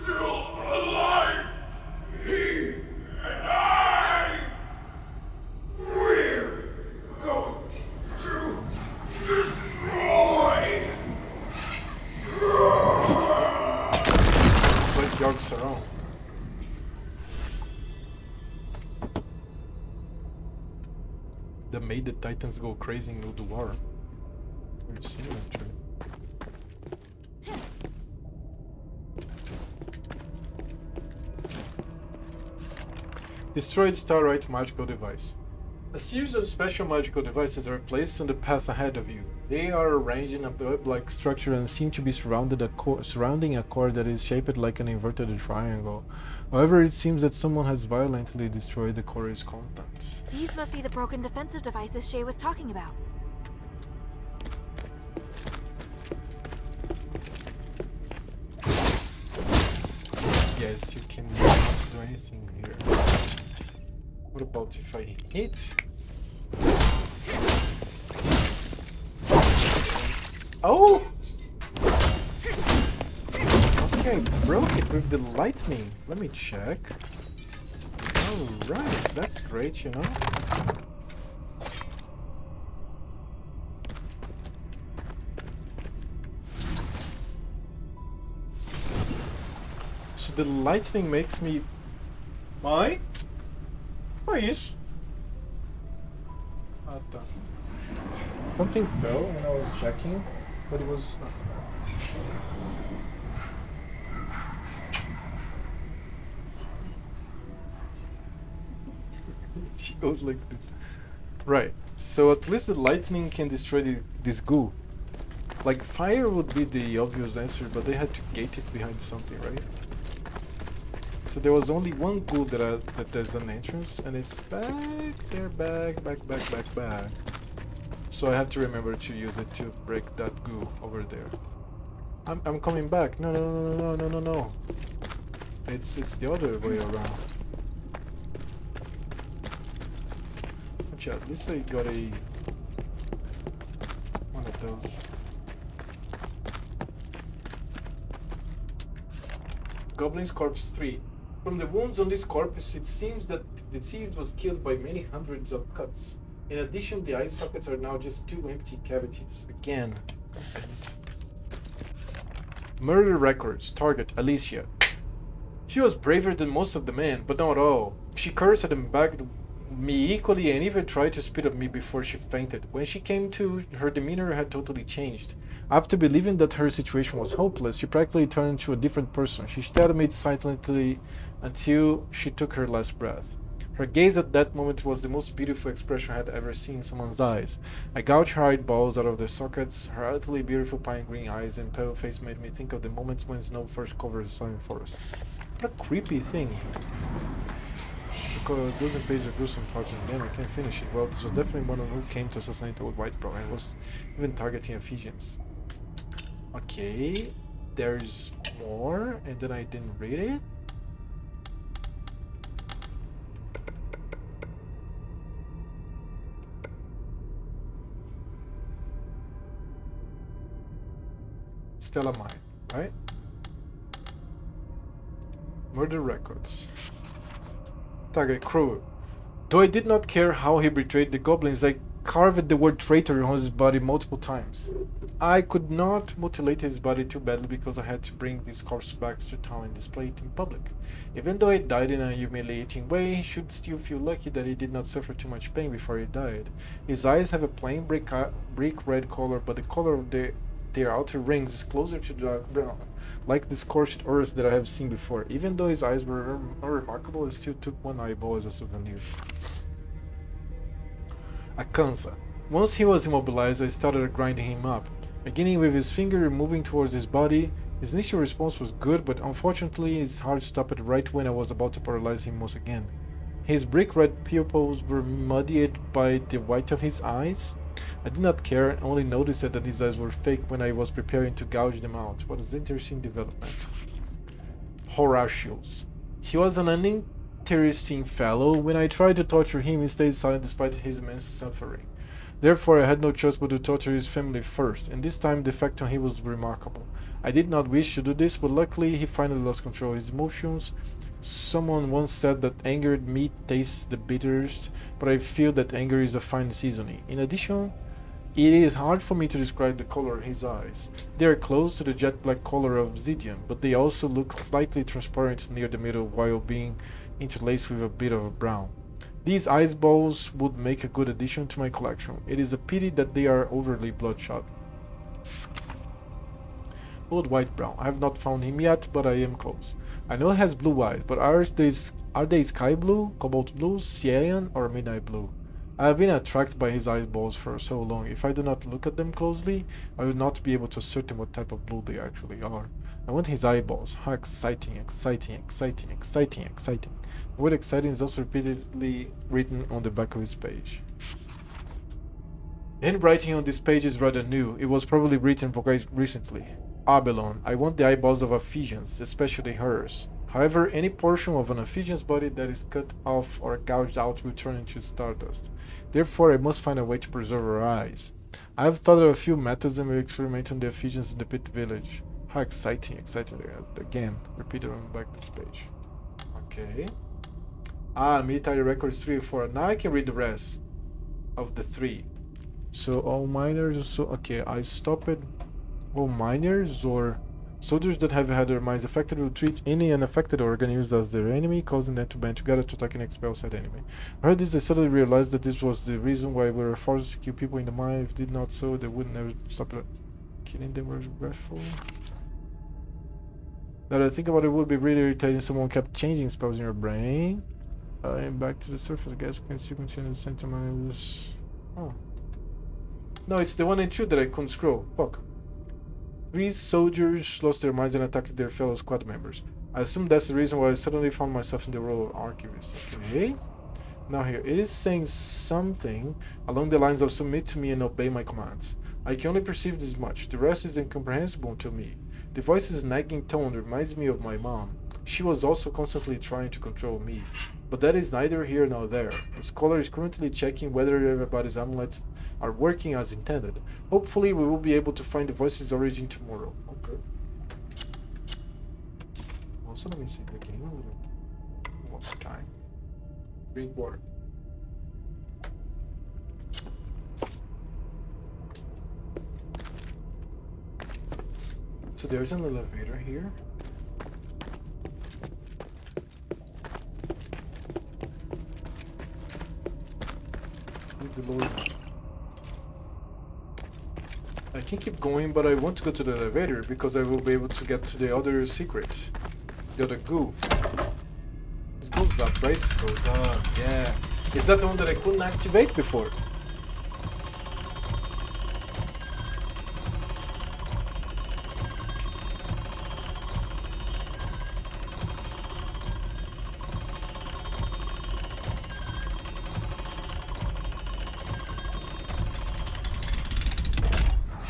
Speaker 15: still alive. He and I. We're going to destroy.
Speaker 1: It's like Yogg Saron. That made the Titans go crazy in World War. We've seen that true. Destroyed Starlight magical device. A series of special magical devices are placed on the path ahead of you. They are arranged in a web-like structure and seem to be surrounding a core that is shaped like an inverted triangle. However, it seems that someone has violently destroyed the core's contents.
Speaker 7: These must be the broken defensive devices Shay was talking about.
Speaker 1: Yes, you can not do anything here. What about if I hit? Oh! Okay, I broke it with the lightning. Let me check. Alright, that's great, you know? So the lightning makes me... Mine? Please? Something fell when I was checking, but it was not. She goes like this. Right, so at least the lightning can destroy this goo. Like, fire would be the obvious answer, but they had to gate it behind something, right? So there was only one goo that there's an entrance, and it's back there, back. So I have to remember to use it to break that goo over there. I'm coming back. No. It's the other way around. Actually, at least I got one of those. Goblin's Corpse 3. From the wounds on this corpse, it seems that the deceased was killed by many hundreds of cuts. In addition, the eye sockets are now just 2 empty cavities. Again. Murder records. Target, Alicia. She was braver than most of the men, but not all. She cursed and bagged me equally and even tried to spit at me before she fainted. When she came to, her demeanor had totally changed. After believing that her situation was hopeless, she practically turned into a different person. She stared at me silently until she took her last breath. Her gaze at that moment was the most beautiful expression I had ever seen in someone's eyes. I gouged her eyeballs out of their sockets. Her utterly beautiful pine green eyes and pale face made me think of the moments when snow first covered the southern forest. What a creepy thing. Because a dozen pages of gruesome parts and again I can't finish it. Well, this was definitely one who came to assassinate the old white bro and was even targeting Ephesians. Okay, there's more, and then I didn't read it. Stella Mine, right? Murder records. Target crew. Though I did not care how he betrayed the goblins, I carved the word traitor on his body multiple times. I could not mutilate his body too badly because I had to bring this corpse back to town and display it in public. Even though he died in a humiliating way, he should still feel lucky that he did not suffer too much pain before he died. His eyes have a plain brick red color, but the color of their outer rings is closer to dark brown, like the scorched earth that I have seen before. Even though his eyes were unremarkable, I still took one eyeball as a souvenir. Akansa. Once he was immobilized, I started grinding him up, beginning with his finger moving towards his body. His initial response was good, but unfortunately his heart stopped right when I was about to paralyze him once again. His brick red pupils were muddied by the white of his eyes. I did not care and only noticed that his eyes were fake when I was preparing to gouge them out. What an interesting development. Horatius. He was an uninteresting fellow. When I tried to torture him, he stayed silent despite his immense suffering. Therefore, I had no choice but to torture his family first, and this time the effect on him was remarkable. I did not wish to do this, but luckily he finally lost control of his emotions. Someone once said that angered meat tastes the bitterest, but I feel that anger is a fine seasoning. In addition, it is hard for me to describe the color of his eyes. They are close to the jet black color of obsidian, but they also look slightly transparent near the middle while being interlaced with a bit of brown. These eyeballs would make a good addition to my collection. It is a pity that they are overly bloodshot. Old white brown. I have not found him yet, but I am close. I know he has blue eyes, but are they sky blue, cobalt blue, cyan, or midnight blue? I have been attracted by his eyeballs for so long. If I do not look at them closely, I will not be able to ascertain what type of blue they actually are. I want his eyeballs. How exciting, exciting, exciting, exciting, exciting. The word exciting is also repeatedly written on the back of his page. The handwriting on this page is rather new. It was probably written quite recently. Abelon, I want the eyeballs of Ephesians, especially hers. However, any portion of an Ephesian's body that is cut off or gouged out will turn into stardust. Therefore, I must find a way to preserve her eyes. I have thought of a few methods and will experiment on the Ephesians in the pit village. How exciting, exciting. Again, repeated on the back of this page. Okay. Military records 3 or 4. Now I can read the rest of the 3. So, all miners, so, okay, I stopped it. All miners or soldiers that have had their minds affected will treat any unaffected organ used as their enemy, causing them to band together to attack and expel said enemy. I heard this, I suddenly realized that this was the reason why we were forced to kill people in the mine. If did not so, they would never stop killing them. Was regretful. Now that I think about it, it would be really irritating if someone kept changing spells in your brain. And back to the surface, I guess we can still continue the sentiment. Oh. No, it's the 1 and 2 that I couldn't scroll. Fuck. 3 soldiers lost their minds and attacked their fellow squad members. I assume that's the reason why I suddenly found myself in the role of archivist. Okay. Now here, it is saying something along the lines of submit to me and obey my commands. I can only perceive this much. The rest is incomprehensible to me. The voice's nagging tone reminds me of my mom. She was also constantly trying to control me. But that is neither here nor there. The scholar is currently checking whether everybody's amulets are working as intended. Hopefully we will be able to find the voice's origin tomorrow. Okay. Also, let me see the game a little one more time. Drink water. So there's an elevator here. The Lord. I can keep going, but I want to go to the elevator because I will be able to get to the other secret. The other goo. It goes up, right? It goes up, yeah. Is that the one that I couldn't activate before?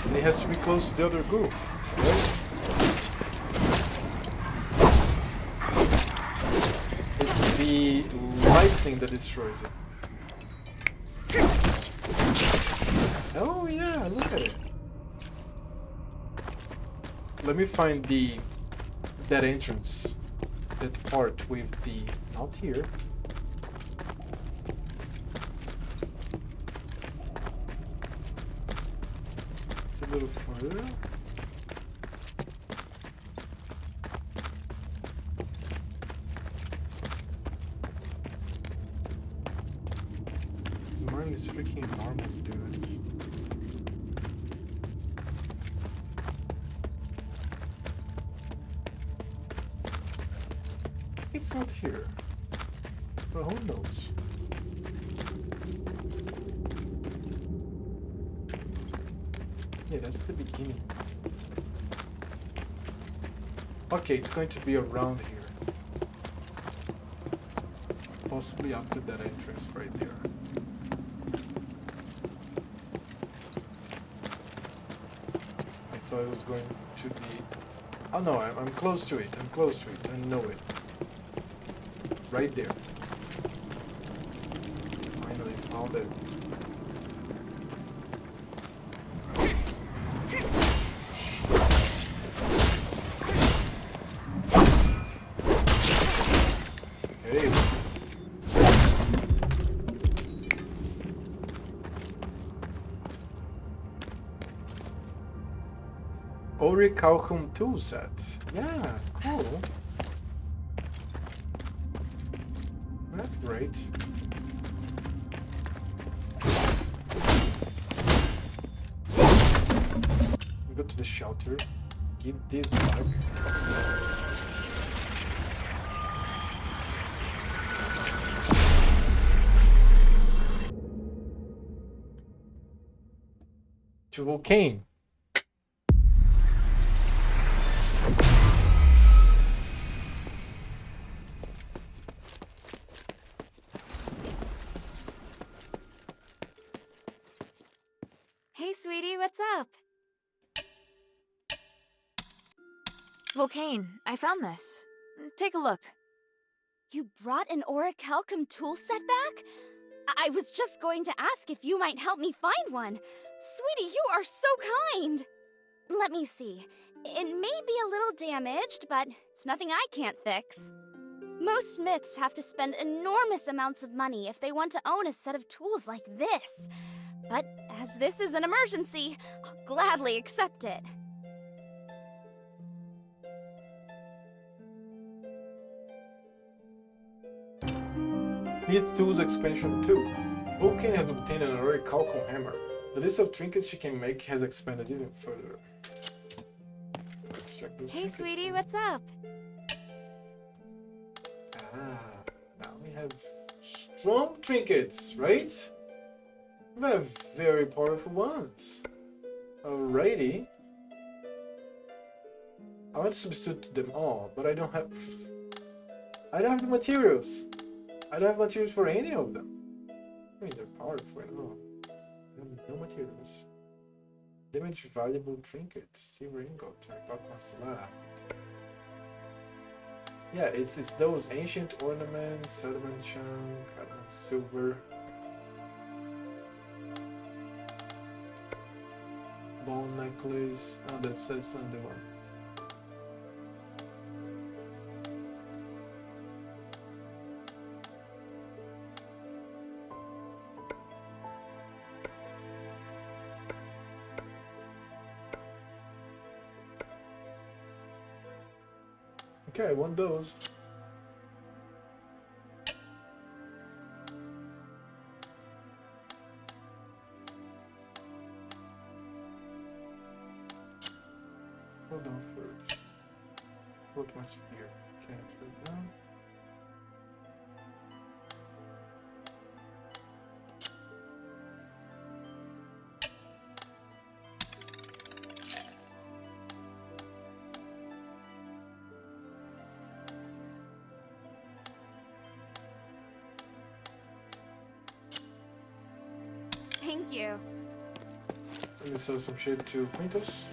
Speaker 1: And it has to be close to the other goo, right? It's the lightning that destroys it. Oh yeah, look at it. Let me find that entrance, that part with the, not here. It's a little further. This mine is freaking enormous, dude. It's not here, but who knows? Yeah, that's the beginning. Okay, it's going to be around here. Possibly after that entrance right there. I thought it was going to be... Oh no, I'm close to it. I'm close to it. I know it. Right there. Finally found it. Okay. Orichalcum tool set. Yeah, cool. That's great. Go to the shelter. Give this back. to Volcane.
Speaker 7: Hey, sweetie, what's up? Volcane, I found this. Take a look.
Speaker 12: You brought an Orichalcum tool set back? I was just going to ask if you might help me find one. Sweetie, you are so kind! Let me see. It may be a little damaged, but it's nothing I can't fix. Most smiths have to spend enormous amounts of money if they want to own a set of tools like this. But as this is an emergency, I'll gladly accept it.
Speaker 1: Meet Tools Expansion 2. Vulcan has obtained an Orichalcum hammer. The list of trinkets she can make has expanded even further. Let's check those
Speaker 7: Hey,
Speaker 1: trinkets
Speaker 7: sweetie,
Speaker 1: then.
Speaker 7: what's up?
Speaker 1: Now we have strong trinkets, right? We have very powerful ones. Alrighty. I want to substitute them all, but I don't have the materials. I don't have materials for any of them. I mean, they're powerful and all. No materials. Damage valuable trinkets. Silver ingot. Terracotta slab. Yeah, it's those ancient ornaments, sediment chunk, adamant silver. Bone necklace. Oh, that's another one. Okay, I want those. Hold on first. Put my spear. Can't right now.
Speaker 7: Thank you.
Speaker 1: Let me sell some shit to Quintos.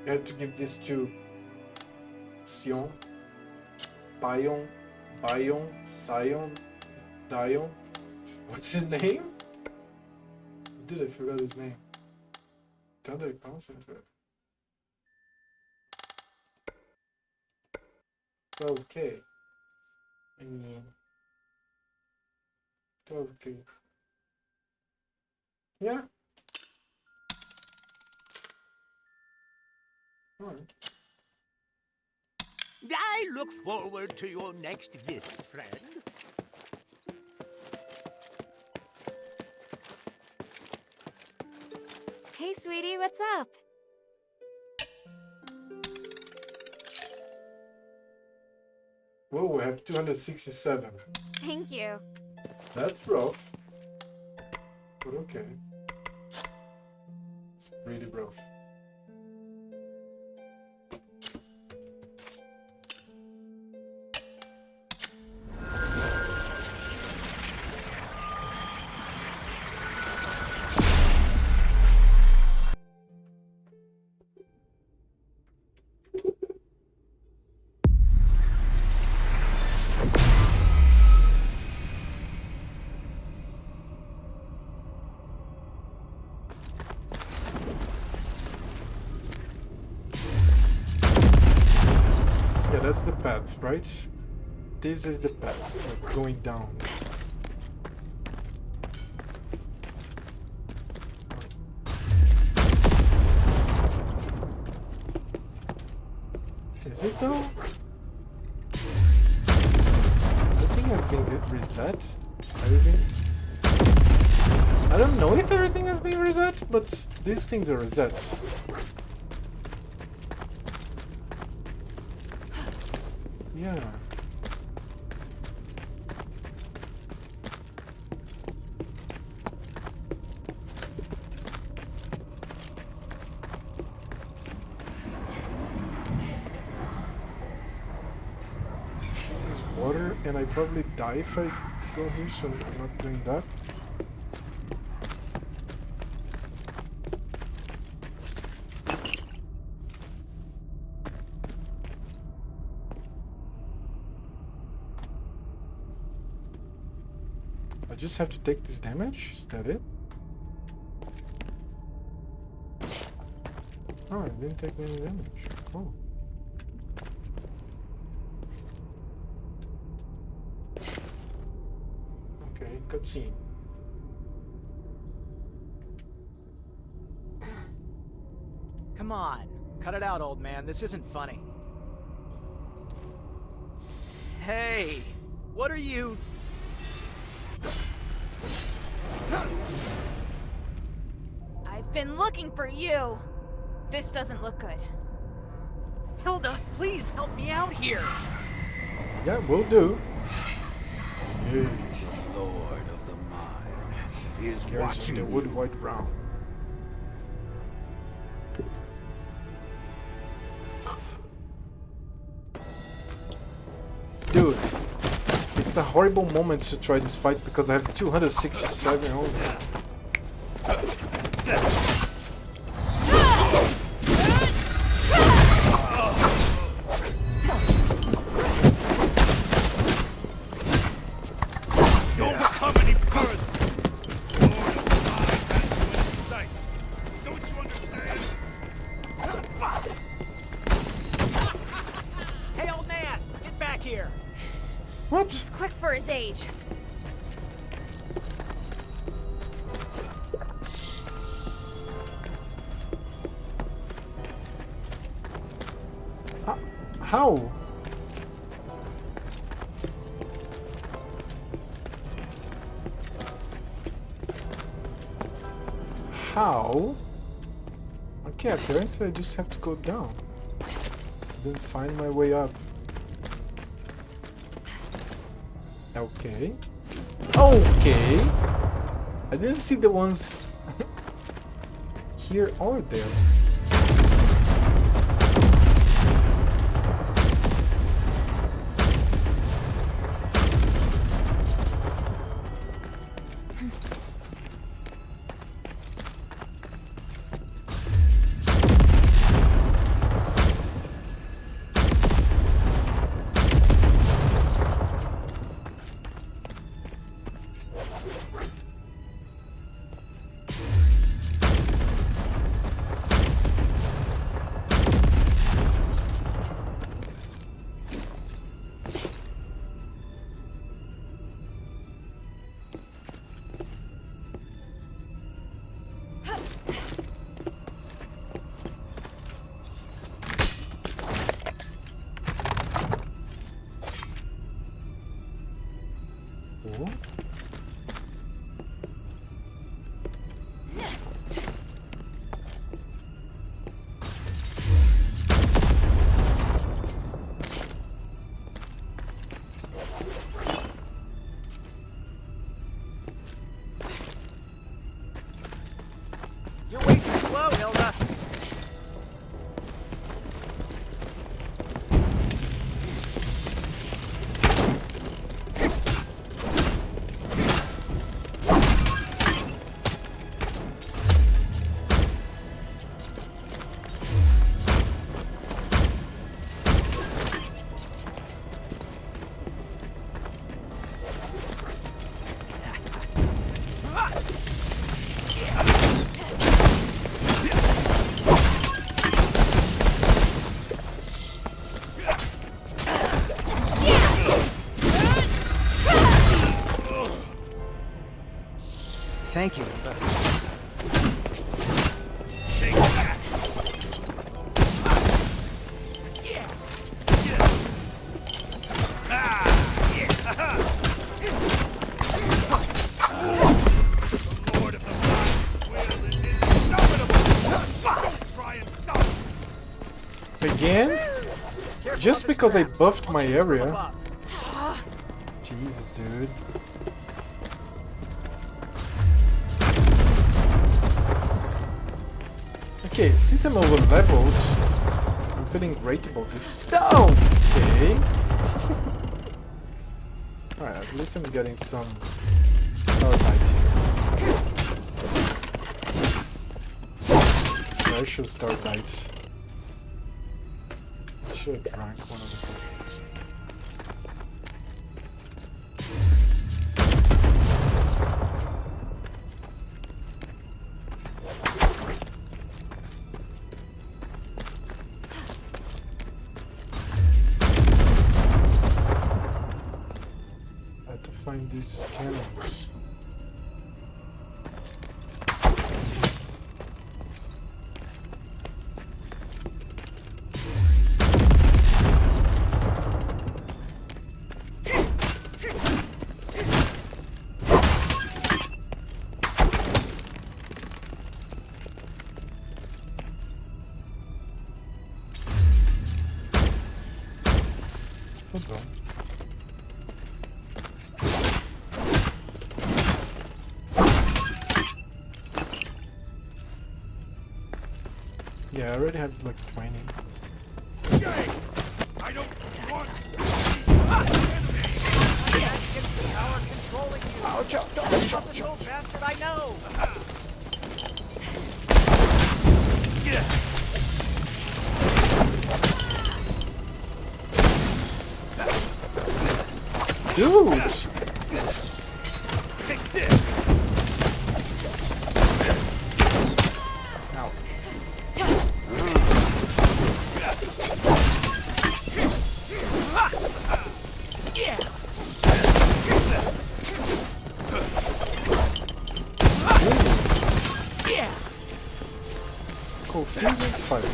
Speaker 1: You have to give this to Sion, Bion, Sion, Dion. What's his name? Dude, I forgot his name. Thunder Concentrate. 12k. I mean, 12k. Yeah. Alright.
Speaker 11: I look forward to your next visit, friend.
Speaker 7: Hey, sweetie, what's up?
Speaker 1: Whoa, we have 267.
Speaker 7: Thank you.
Speaker 1: That's rough. But okay. It's really rough. that's the path, right? This is the path, like going down. Is it though? Everything has been reset. Everything. I don't know if everything has been reset, but these things are reset. Yeah. There's water, and I probably die if I go here, so I'm not doing that. I just have to take this damage? Is that it? Oh, I didn't take any damage. Cool. Okay, cutscene.
Speaker 10: Come on. Cut it out, old man. This isn't funny. Hey! What are you...
Speaker 7: I've been looking for you. This doesn't look good.
Speaker 10: Hilda, please help me out here.
Speaker 1: Yeah, will do. Hey.
Speaker 13: The Lord of the Mine is
Speaker 1: Carries
Speaker 13: watching
Speaker 1: the
Speaker 13: you.
Speaker 1: wood white brown. Dude, it's a horrible moment to try this fight because I have 267 only.
Speaker 13: Don't come any further. The Lord of the Mine has you in sight. Don't you understand?
Speaker 10: Hey, old man! Get back here!
Speaker 1: What?
Speaker 7: He's quick for his age.
Speaker 1: How? How? Okay, apparently I just have to go down. Then find my way up. Okay. Okay! I didn't see the ones here or there.
Speaker 10: You're way too slow, Hilda. Thank you, but...
Speaker 1: Again? Just because I buffed my area? Jesus, dude. Okay, since I'm over leveled, I'm feeling great about this stone. Okay. Alright, at least I'm getting some starlight here. Yeah, I should starlight. I should have drank one of the potions. Find these cannons. Hold on. Yeah, I already have like 20.
Speaker 13: I don't want
Speaker 10: Power controlling you.
Speaker 1: Ouch, ouch,
Speaker 10: That's the little bastard I know.
Speaker 1: Dude!
Speaker 13: Take this.
Speaker 1: Confusing fight.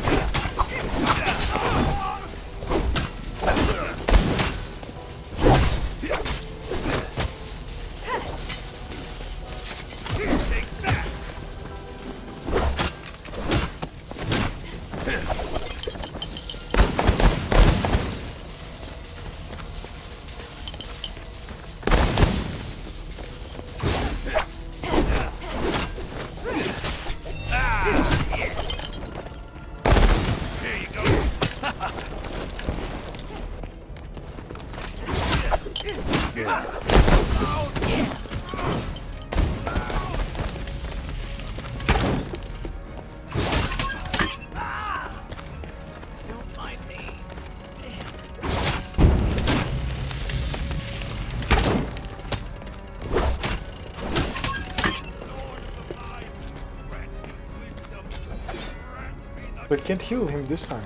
Speaker 1: But I can't heal him this time.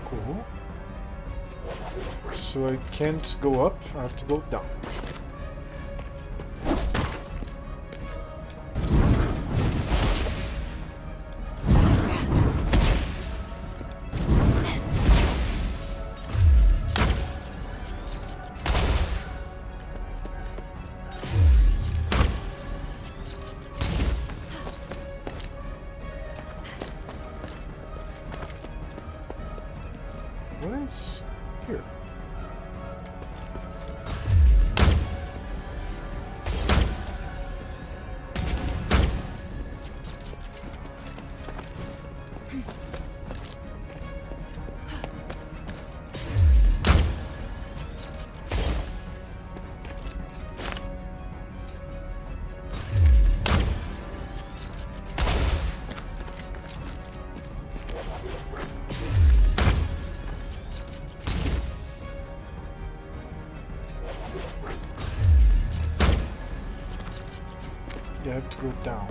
Speaker 1: Cool. So I can't go up, I have to go down. What is here? You have to go down.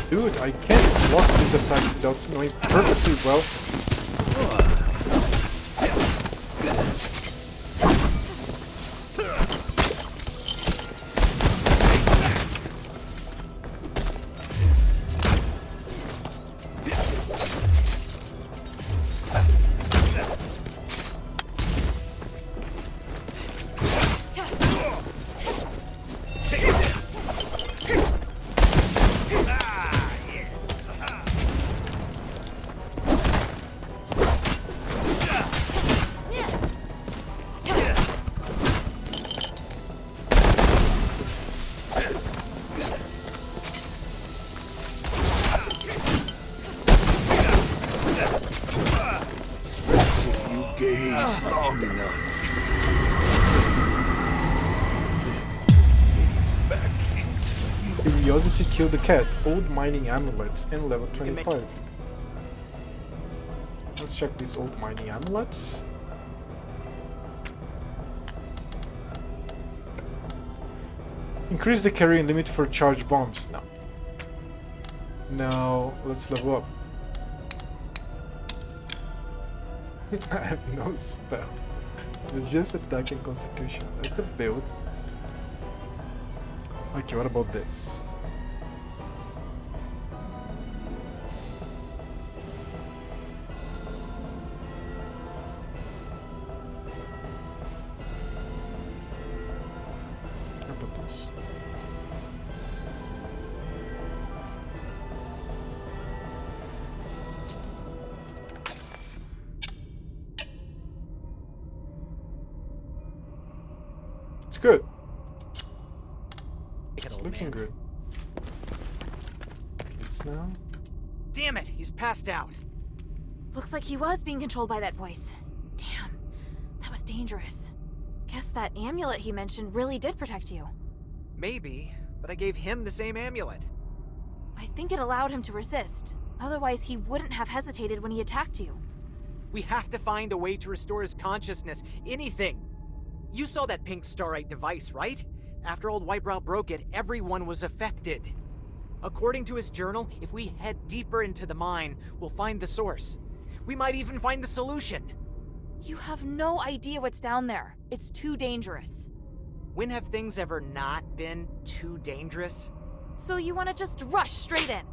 Speaker 1: Dude, I can't block these attacks without knowing perfectly well.
Speaker 13: Long enough.
Speaker 1: Curiosity killed the cat. Old mining amulets and level 25. Let's check these old mining amulets. Increase the carrying limit for charge bombs. No. Now let's level up. I have no spell. It's just attack and constitution. That's a build. Okay, what about this? What about this? It's good. It's looking good. Kids now.
Speaker 10: Damn it, he's passed out.
Speaker 7: Looks like he was being controlled by that voice. Damn, that was dangerous. Guess that amulet he mentioned really did protect you.
Speaker 10: Maybe, but I gave him the same amulet.
Speaker 7: I think it allowed him to resist. Otherwise, he wouldn't have hesitated when he attacked you.
Speaker 10: We have to find a way to restore his consciousness. Anything. You saw that pink starite device, right? After old Whitebrow broke it, everyone was affected. According to his journal, if we head deeper into the mine, we'll find the source. We might even find the solution.
Speaker 7: You have no idea what's down there. It's too dangerous.
Speaker 10: When have things ever not been too dangerous?
Speaker 7: So you want to just rush straight in?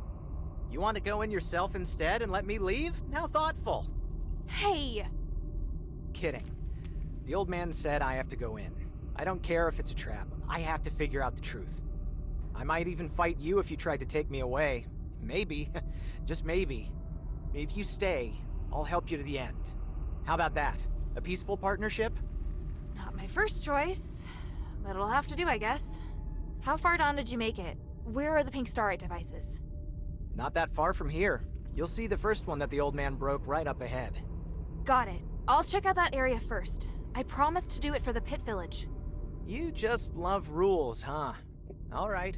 Speaker 10: You want to go in yourself instead and let me leave? How thoughtful.
Speaker 7: Hey!
Speaker 10: Kidding. The old man said I have to go in. I don't care if it's a trap. I have to figure out the truth. I might even fight you if you tried to take me away. Maybe. Just maybe. If you stay, I'll help you to the end. How about that? A peaceful partnership?
Speaker 7: Not my first choice, but it'll have to do, I guess. How far down did you make it? Where are the pink starite devices?
Speaker 10: Not that far from here. You'll see the first one that the old man broke right up ahead.
Speaker 7: Got it. I'll check out that area first. I promised to do it for the pit village.
Speaker 10: You just love rules, huh? All right.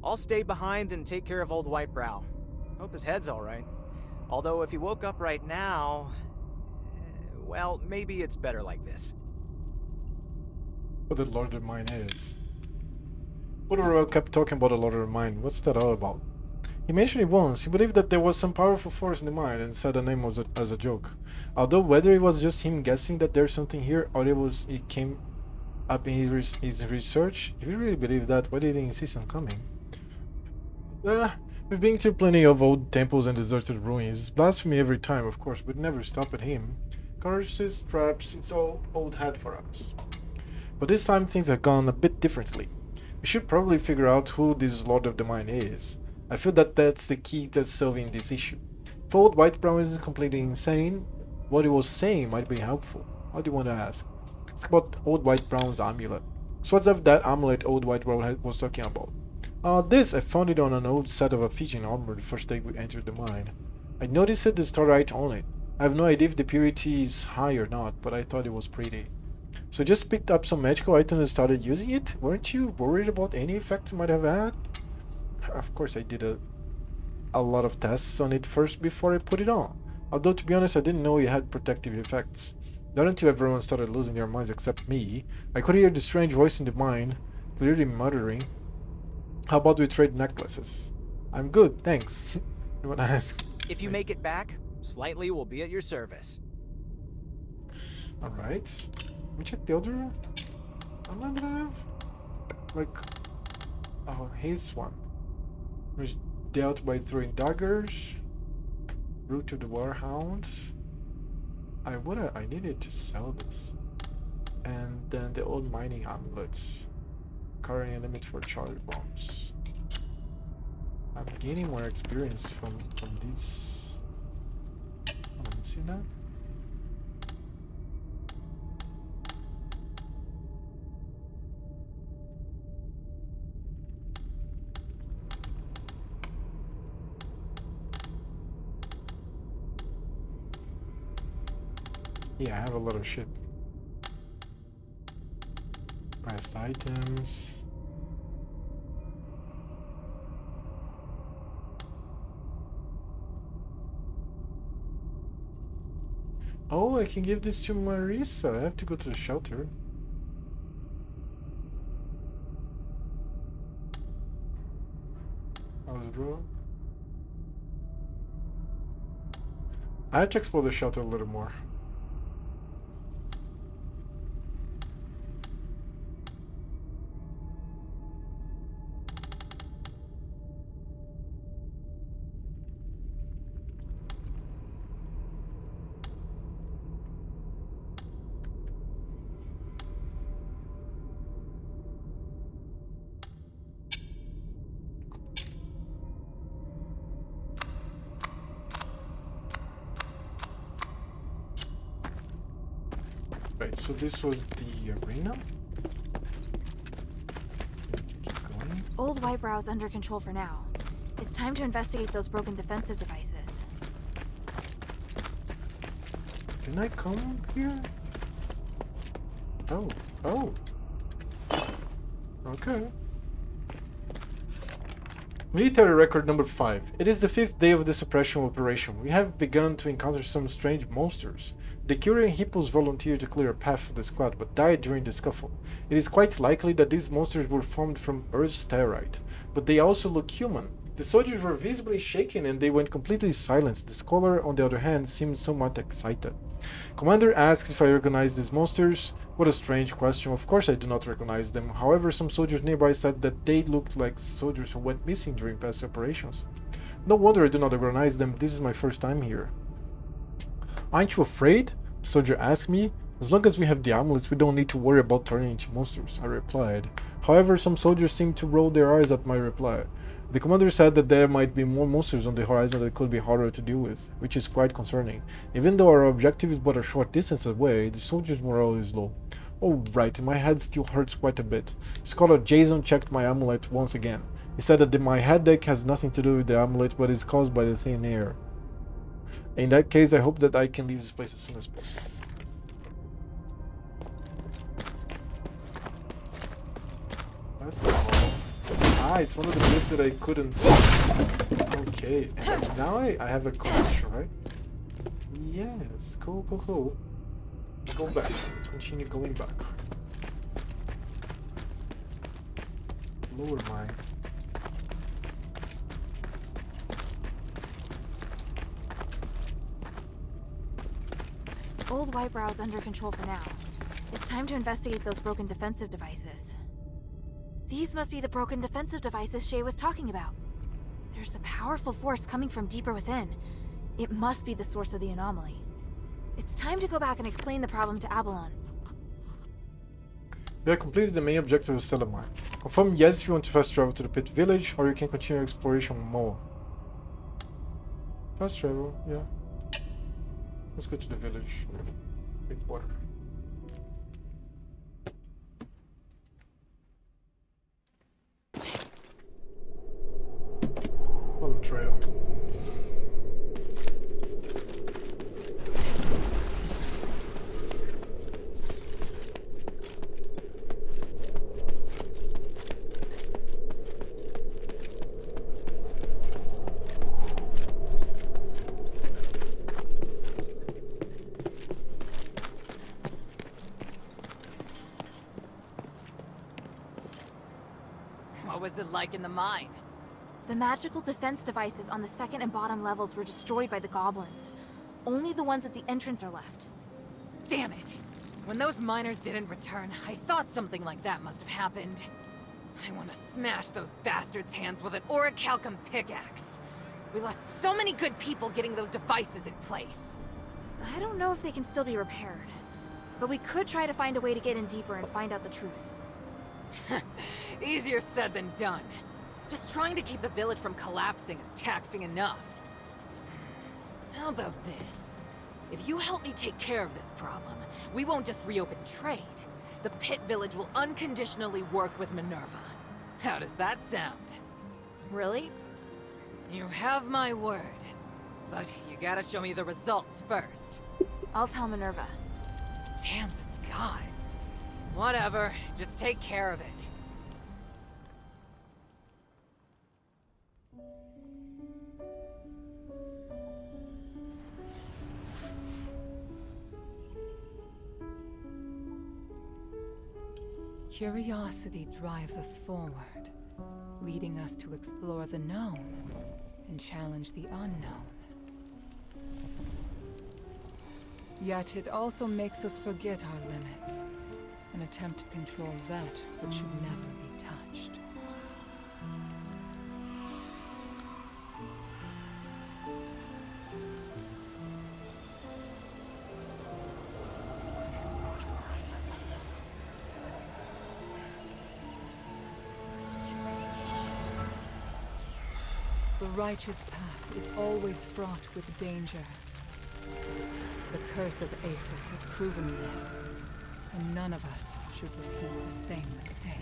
Speaker 10: I'll stay behind and take care of old Whitebrow. Hope his head's all right. Although if he woke up right now... well, maybe it's better like this.
Speaker 1: What the Lord of the Mine is. Woodrow kept talking about the Lord of the Mine. What's that all about? He mentioned it once. He believed that there was some powerful force in the mine and said the name was as a joke. Although whether it was just him guessing that there's something here or it came up in his research, if he really believed that, why did he insist on coming? We've been to plenty of old temples and deserted ruins. It's blasphemy every time, of course, but never stopped him. Curses, traps, it's all old hat for us. But this time things have gone a bit differently. We should probably figure out who this Lord of the Mine is. I feel that that's the key to solving this issue. If old Whitebrow isn't completely insane, what he was saying might be helpful. What do you want to ask? It's about old Whitebrow's amulet. So what's up that amulet old Whitebrow was talking about? This, I found it on an old set of Ephesian armor the first day we entered the mine. I noticed the starite on it. I have no idea if the purity is high or not, but I thought it was pretty. So just picked up some magical item and started using it? Weren't you worried about any effects it might have had? Of course I did a lot of tests on it first before I put it on. Although to be honest I didn't know it had protective effects. Not until everyone started losing their minds except me. I could hear the strange voice in the mine, clearly muttering. How about we trade necklaces? I'm good, thanks. You wanna ask?
Speaker 10: If you make it back, Slightly will be at your service.
Speaker 1: Alright. Let me check the other online that I have. Like, oh, his one. Which dealt by throwing daggers. Route to the Warhound. I needed to sell this. And then the old mining amulets. Carrying a limit for charge bombs. I'm gaining more experience from these. Let me see that. Yeah, I have a lot of shit. Pressed items. Oh, I can give this to Marisa. I have to go to the shelter. I was wrong. I have to explore the shelter a little more. Right, so this was the arena. Keep going.
Speaker 7: Old Whitebrow's under control for now. It's time to investigate those broken defensive devices.
Speaker 1: Can I come here? Oh, oh. Okay. Military record number 5. It is the 5th day of the suppression operation. We have begun to encounter some strange monsters. The Curie and Hippos volunteered to clear a path for the squad, but died during the scuffle. It is quite likely that these monsters were formed from Earth's territe, but they also look human. The soldiers were visibly shaken and they went completely silent. The scholar, on the other hand, seemed somewhat excited. Commander asked if I recognized these monsters. What a strange question. Of course I do not recognize them. However, some soldiers nearby said that they looked like soldiers who went missing during past operations. No wonder I do not recognize them. This is my first time here. Aren't you afraid? The soldier asked me. As long as we have the amulets, we don't need to worry about turning into monsters, I replied. However, some soldiers seemed to roll their eyes at my reply. The commander said that there might be more monsters on the horizon that could be harder to deal with, which is quite concerning. Even though our objective is but a short distance away, the soldiers' morale is low. Oh right, my head still hurts quite a bit. Scholar Jason checked my amulet once again. He said that my headache has nothing to do with the amulet, but is caused by the thin air. In that case, I hope that I can leave this place as soon as possible. That's all. Ah, it's one of the places that I couldn't. Okay, and now I have a connection, right? Yes, cool. Go back. Continue going back. Lower mine.
Speaker 7: Old Whitebrow's under control for now. It's time to investigate those broken defensive devices. These must be the broken defensive devices Shay was talking about. There's a powerful force coming from deeper within. It must be the source of the anomaly. It's time to go back and explain the problem to Abalon.
Speaker 1: We have completed the main objective of Selamar. Confirm yes if you want to fast travel to the Pit Village, or you can continue exploration more. Fast travel, yeah. Let's go to the village. Pit water. On the trail.
Speaker 19: What was it like in the mine?
Speaker 7: The magical defense devices on the second and bottom levels were destroyed by the goblins. Only the ones at the entrance are left.
Speaker 16: Damn it! When those miners didn't return, I thought something like that must have happened. I want to smash those bastards' hands with an orichalcum pickaxe. We lost so many good people getting those devices in place.
Speaker 7: I don't know if they can still be repaired, but we could try to find a way to get in deeper and find out the truth.
Speaker 16: Easier said than done. Just trying to keep the village from collapsing is taxing enough. How about this? If you help me take care of this problem, we won't just reopen trade. The Pit Village will unconditionally work with Minerva. How does that sound?
Speaker 7: Really?
Speaker 16: You have my word. But you gotta show me the results first.
Speaker 7: I'll tell Minerva.
Speaker 16: Damn the gods. Whatever, just take care of it. Curiosity drives us forward, leading us to explore the known and challenge the unknown. Yet it also makes us forget our limits and attempt to control that which should never be touched. The righteous path is always fraught with danger. The curse of Aphis has proven this, and none of us should repeat the same mistake.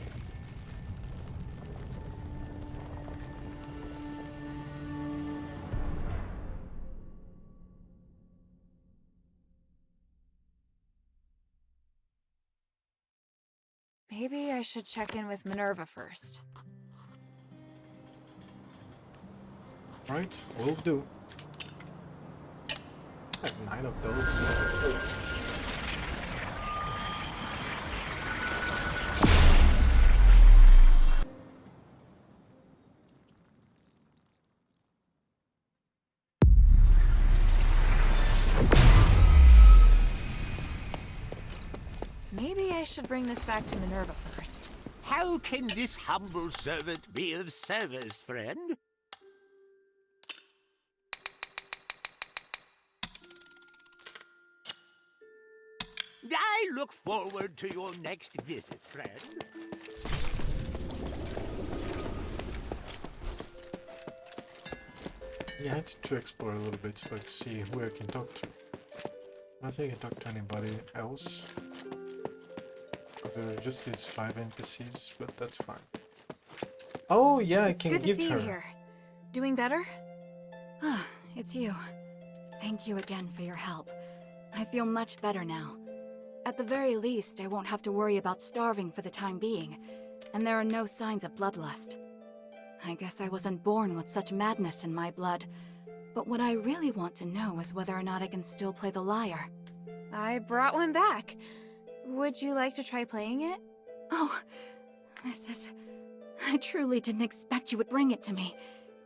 Speaker 7: Maybe I should check in with Minerva first.
Speaker 1: Right, will do. I have 9 of those.
Speaker 7: Maybe I should bring this back to Minerva first.
Speaker 11: How can this humble servant be of service, friend? I look forward to your next visit, friend.
Speaker 1: Yeah, I had to explore a little bit, like see who I can talk to. I don't think I can talk to anybody else. Because there are just these 5 NPCs, but that's fine. Oh yeah, I can
Speaker 7: It's good to
Speaker 1: give
Speaker 7: see
Speaker 1: her.
Speaker 7: you here. Doing better?
Speaker 19: Ah, it's you. Thank you again for your help. I feel much better now. At the very least, I won't have to worry about starving for the time being, and there are no signs of bloodlust. I guess I wasn't born with such madness in my blood, but what I really want to know is whether or not I can still play the lyre.
Speaker 7: I brought one back. Would you like to try playing it?
Speaker 19: Oh, this is... I truly didn't expect you would bring it to me.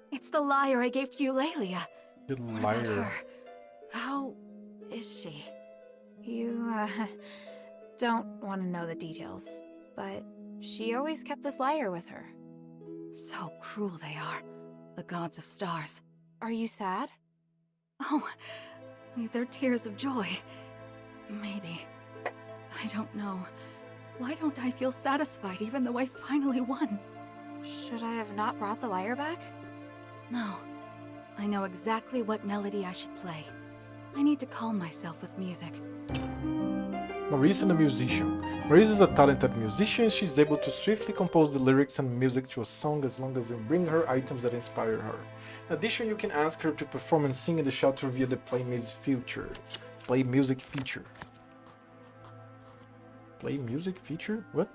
Speaker 19: It's the lyre I gave to Eulalia.
Speaker 1: Good
Speaker 19: What about
Speaker 1: liar.
Speaker 19: her? How is she?
Speaker 7: You, don't want to know the details, but she always kept this lyre with her.
Speaker 19: So cruel they are, the gods of stars.
Speaker 7: Are you sad?
Speaker 19: Oh, these are tears of joy. Maybe. I don't know. Why don't I feel satisfied even though I finally won?
Speaker 7: Should I have not brought the lyre back?
Speaker 19: No. I know exactly what melody I should play. I need to calm myself with music.
Speaker 1: Marisa the musician. Marisa is a talented musician. She's able to swiftly compose the lyrics and music to a song as long as you bring her items that inspire her. In addition, you can ask her to perform and sing in the shelter via the Play Music feature. Play Music feature. Play Music feature? What?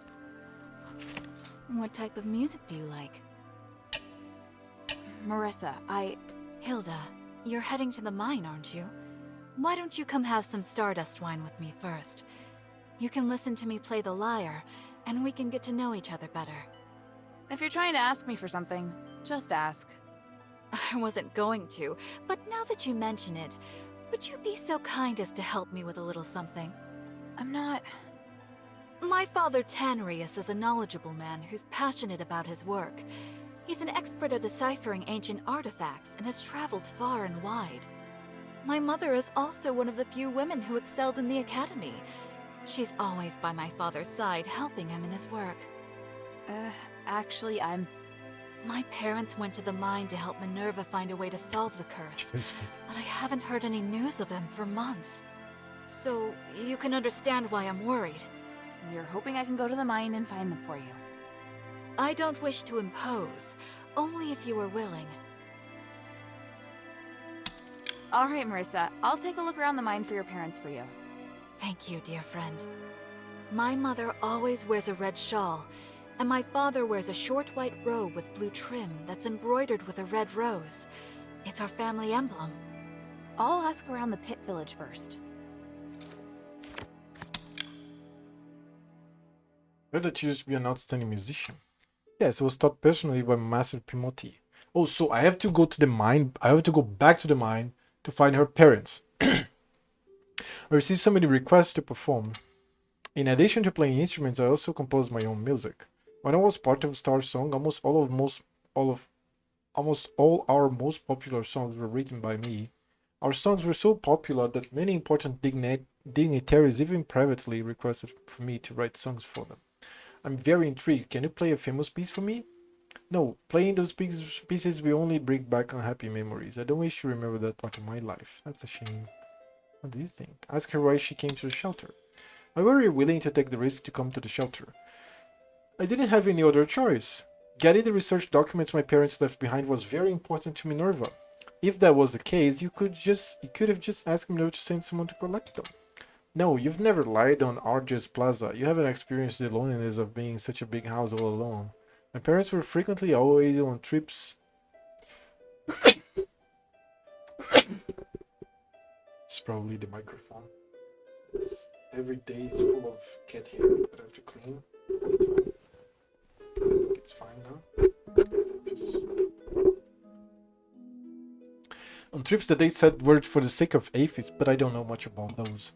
Speaker 19: What type of music do you like?
Speaker 7: Marissa,
Speaker 19: Hilda, you're heading to the mine, aren't you? Why don't you come have some Stardust wine with me first? You can listen to me play the lyre, and we can get to know each other better.
Speaker 7: If you're trying to ask me for something, just ask.
Speaker 19: I wasn't going to, but now that you mention it, would you be so kind as to help me with a little something?
Speaker 7: I'm not...
Speaker 19: My father Tanrius is a knowledgeable man who's passionate about his work. He's an expert at deciphering ancient artifacts and has traveled far and wide. My mother is also one of the few women who excelled in the academy. She's always by my father's side, helping him in his work.
Speaker 7: Actually, I'm...
Speaker 19: My parents went to the mine to help Minerva find a way to solve the curse, but I haven't heard any news of them for months. So, you can understand why I'm worried.
Speaker 7: You're hoping I can go to the mine and find them for you.
Speaker 19: I don't wish to impose, only if you are willing.
Speaker 7: Alright, Marissa, I'll take a look around the mine for your parents for you.
Speaker 19: Thank you, dear friend. My mother always wears a red shawl, and my father wears a short white robe with blue trim that's embroidered with a red rose. It's our family emblem.
Speaker 7: I'll ask around the pit village first.
Speaker 1: Heard that you used to be an outstanding musician. Yes, I was taught personally by Master Pimotti. Oh, so I have to go to the mine. I have to go back to the mine to find her parents. I received so many requests to perform. In addition to playing instruments, I also composed my own music. When I was part of Star Song, almost all our most popular songs were written by me. Our songs were so popular that many important dignitaries even privately requested for me to write songs for them. I'm very intrigued. Can you play a famous piece for me? No, playing those pieces will only bring back unhappy memories. I don't wish to remember that part of my life. That's a shame. What do you think? Ask her why she came to the shelter. I were willing to take the risk to come to the shelter. I didn't have any other choice. Getting the research documents my parents left behind was very important to Minerva. If that was the case, you could have just asked Minerva to send someone to collect them. No, you've never lied on Argus Plaza. You haven't experienced the loneliness of being in such a big house all alone. My parents were frequently always on trips. It's probably the microphone. Every day is full of cat hair that I have to clean. I think it's fine now. On trips that they said were for the sake of aphids, but I don't know much about those.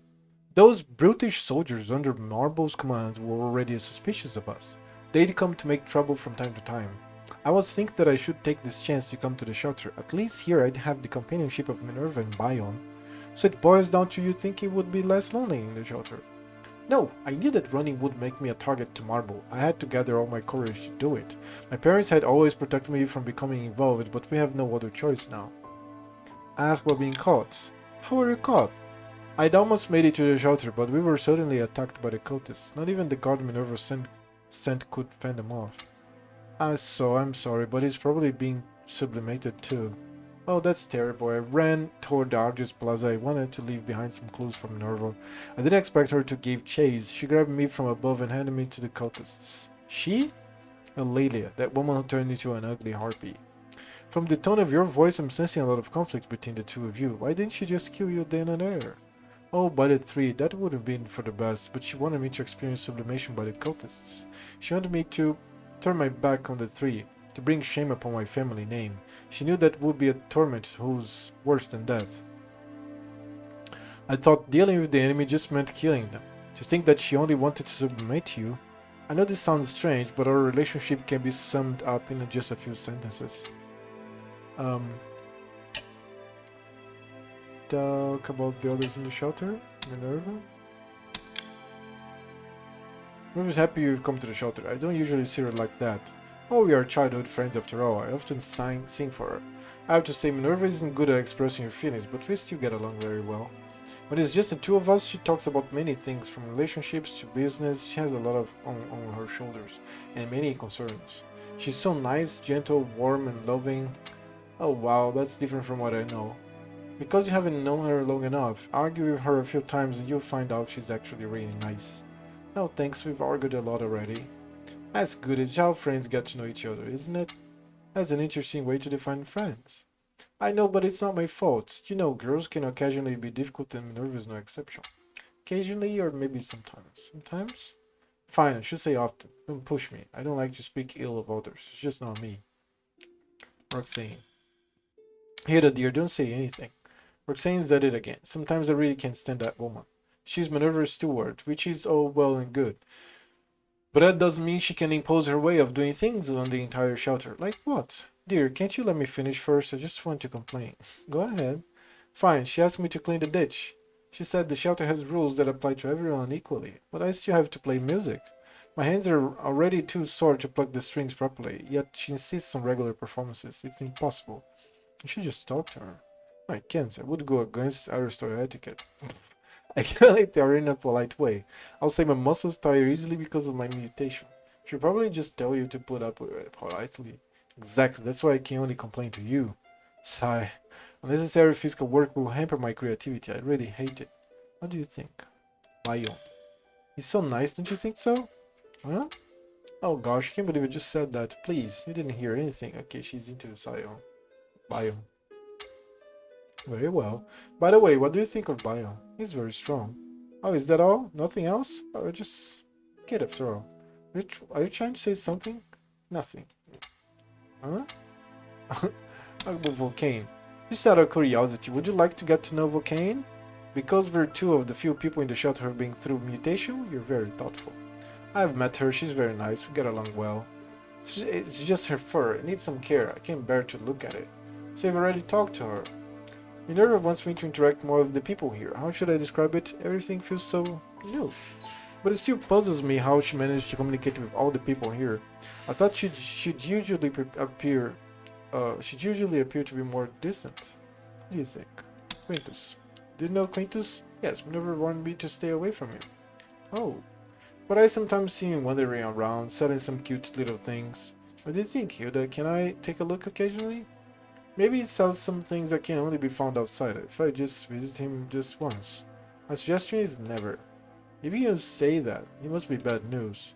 Speaker 1: Those brutish soldiers under Marble's command were already suspicious of us. They'd come to make trouble from time to time. I was thinking that I should take this chance to come to the shelter. At least here I'd have the companionship of Minerva and Bion. So it boils down to you thinking it would be less lonely in the shelter. No, I knew that running would make me a target to Marble. I had to gather all my courage to do it. My parents had always protected me from becoming involved, but we have no other choice now. Ask about being caught. How were you caught? I'd almost made it to the shelter, but we were suddenly attacked by the cultists. Not even the guard Minerva sent could fend them off. I'm sorry, but it's probably being sublimated too. Oh, that's terrible. I ran toward the Argus Plaza. I wanted to leave behind some clues from Minerva. I didn't expect her to give chase. She grabbed me from above and handed me to the cultists. She? Lelia, that woman who turned into an ugly harpy. From the tone of your voice, I'm sensing a lot of conflict between the two of you. Why didn't she just kill you then and there? Oh, by the three, that would have been for the best, but she wanted me to experience sublimation by the cultists. She wanted me to turn my back on the three, to bring shame upon my family name. She knew that would be a torment who's worse than death. I thought dealing with the enemy just meant killing them. To think that she only wanted to sublimate you. I know this sounds strange, but our relationship can be summed up in just a few sentences. Talk about the others in the shelter. Minerva. Minerva's happy you've come to the shelter. I don't usually see her like that. Oh, we are childhood friends after all. I often sing for her. I have to say Minerva isn't good at expressing her feelings, but we still get along very well. When it's just the two of us, she talks about many things, from relationships to business. She has a lot on her shoulders, and many concerns. She's so nice, gentle, warm, and loving. Oh wow, that's different from what I know. Because you haven't known her long enough, argue with her a few times and you'll find out she's actually really nice. No thanks, we've argued a lot already. That's good, it's how friends get to know each other, isn't it? That's an interesting way to define friends. I know, but it's not my fault. You know, girls can occasionally be difficult and Minerva's no exception. Occasionally, or maybe sometimes. Sometimes? Fine, I should say often. Don't push me. I don't like to speak ill of others. It's just not me. Roxane. Hida dear, don't say anything. Roxane's at it again. Sometimes I really can't stand that woman. She's Minerva's steward, which is all well and good. But that doesn't mean she can impose her way of doing things on the entire shelter. Like what? Dear, can't you let me finish first? I just want to complain. Go ahead. Fine, she asked me to clean the ditch. She said the shelter has rules that apply to everyone equally, but I still have to play music. My hands are already too sore to pluck the strings properly, yet she insists on regular performances. It's impossible. I should just talk to her. I can't. I would go against Aristotle etiquette. I can't let her in a polite way. I'll say my muscles tire easily because of my mutation. She'll probably just tell you to put up with it politely. Exactly, that's why I can only complain to you. Sigh. Unnecessary physical work will hamper my creativity. I really hate it. What do you think? Lion. He's so nice, don't you think so? Huh? Oh gosh, I can't believe I just said that. Please, you didn't hear anything. Okay, she's into Sion. Biome. Very well. By the way, what do you think of Biome? He's very strong. Oh, is that all? Nothing else? Oh, just kid after all. Are you trying to say something? Nothing. Huh? How about Volcane? Just out of curiosity, would you like to get to know Volcane? Because we're two of the few people in the shelter who have been through mutation, you're very thoughtful. I've met her, she's very nice, we get along well. It's just her fur, it needs some care, I can't bear to look at it. So I've already talked to her. Minerva wants me to interact more with the people here. How should I describe it? Everything feels so new. But it still puzzles me how she managed to communicate with all the people here. I thought she'd usually appear to be more distant. What do you think? Quintus. Do you know Quintus? Yes, Minerva wanted me to stay away from him. Oh. But I sometimes see him wandering around, selling some cute little things. What do you think, Hilda? Can I take a look occasionally? Maybe he sells some things that can only be found outside. If I just visit him just once. My suggestion is never. If you say that, it must be bad news.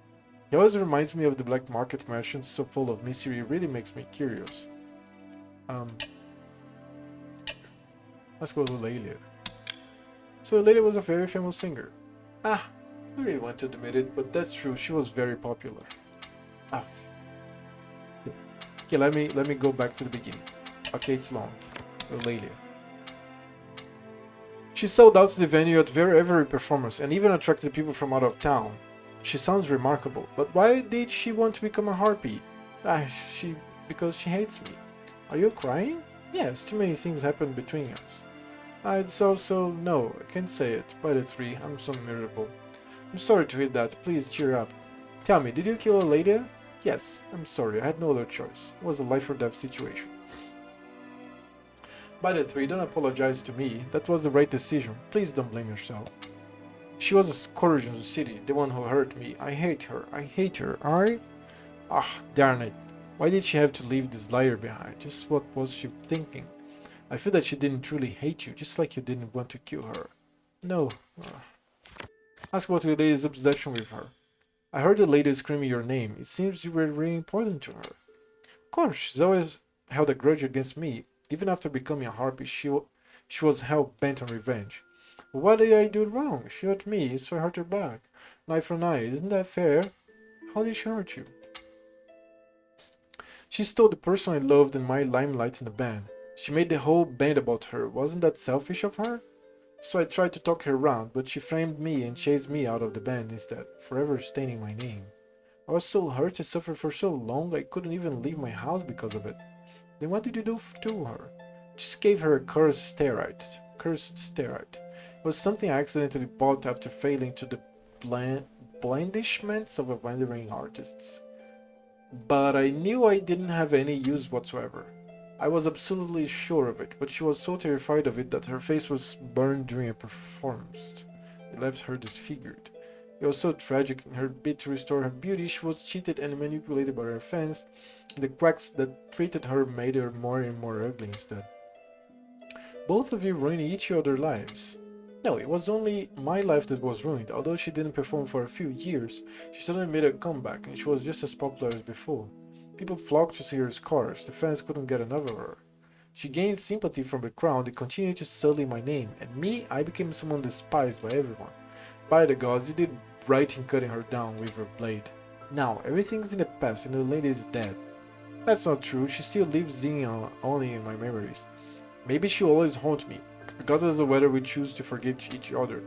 Speaker 1: He always reminds me of the black market merchants so full of mystery. It really makes me curious. Let's go to Lelia. So Lelia was a very famous singer. I really want to admit it, but that's true. She was very popular. Okay, let me go back to the beginning. Okay, it's long. Lelia. She sold out to the venue at every performance and even attracted people from out of town. She sounds remarkable, but why did she want to become a harpy? Because she hates me. Are you crying? Yes, too many things happened between us. It's also, no, I can't say it. By the three, I'm so miserable. I'm sorry to hear that, please cheer up. Tell me, did you kill a lady? Yes, I'm sorry, I had no other choice. It was a life or death situation. By the three, don't apologize to me. That was the right decision. Please don't blame yourself. She was a scourge in the city, the one who hurt me. I hate her. I hate her. Darn it. Why did she have to leave this liar behind? Just what was she thinking? I feel that she didn't truly hate you, just like you didn't want to kill her. No. Ask about the lady's obsession with her. I heard the lady screaming your name. It seems you were really important to her. Of course, she's always held a grudge against me. Even after becoming a harpy, she was hell-bent on revenge. But what did I do wrong? She hurt me, so I hurt her back. Eye for an eye, isn't that fair? How did she hurt you? She stole the person I loved and my limelight in the band. She made the whole band about her. Wasn't that selfish of her? So I tried to talk her around, but she framed me and chased me out of the band instead, forever staining my name. I was so hurt, I suffered for so long, I couldn't even leave my house because of it. Then what did you do to her? Just gave her a cursed steroid. It was something I accidentally bought after failing to the blandishments of a wandering artist. But I knew I didn't have any use whatsoever. I was absolutely sure of it, but she was so terrified of it that her face was burned during a performance. It left her disfigured. It was so tragic. In her bid to restore her beauty, she was cheated and manipulated by her fans. The quacks that treated her made her more and more ugly instead. Both of you ruined each other's lives. No, it was only my life that was ruined. Although she didn't perform for a few years, she suddenly made a comeback and she was just as popular as before. People flocked to see her scars. The fans couldn't get enough of her. She gained sympathy from the crowd and continued to sully my name, and me, I became someone despised by everyone. By the gods, you did right in cutting her down with her blade. Now, everything's in the past and the lady is dead. That's not true, she still lives only in my memories. Maybe she'll always haunt me, regardless of whether we choose to forgive each other.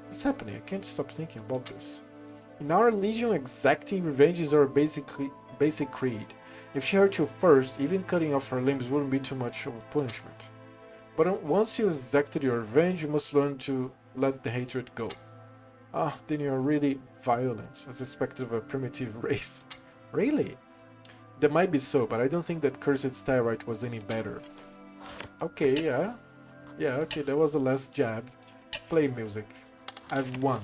Speaker 1: What's happening? I can't stop thinking about this. In our Legion, exacting revenge is our basic creed. If she hurt you first, even cutting off her limbs wouldn't be too much of a punishment. But once you exacted your revenge, you must learn to let the hatred go. Ah, then you are really violent, as expected of a primitive race. Really? That might be so, but I don't think that cursed Styrite was any better. Okay, yeah. Yeah, okay, that was the last jab. Play music. I've won.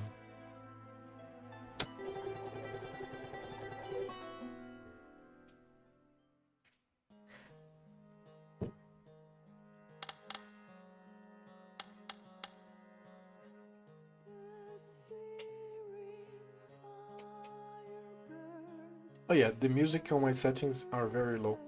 Speaker 1: Oh yeah, the music on my settings are very low.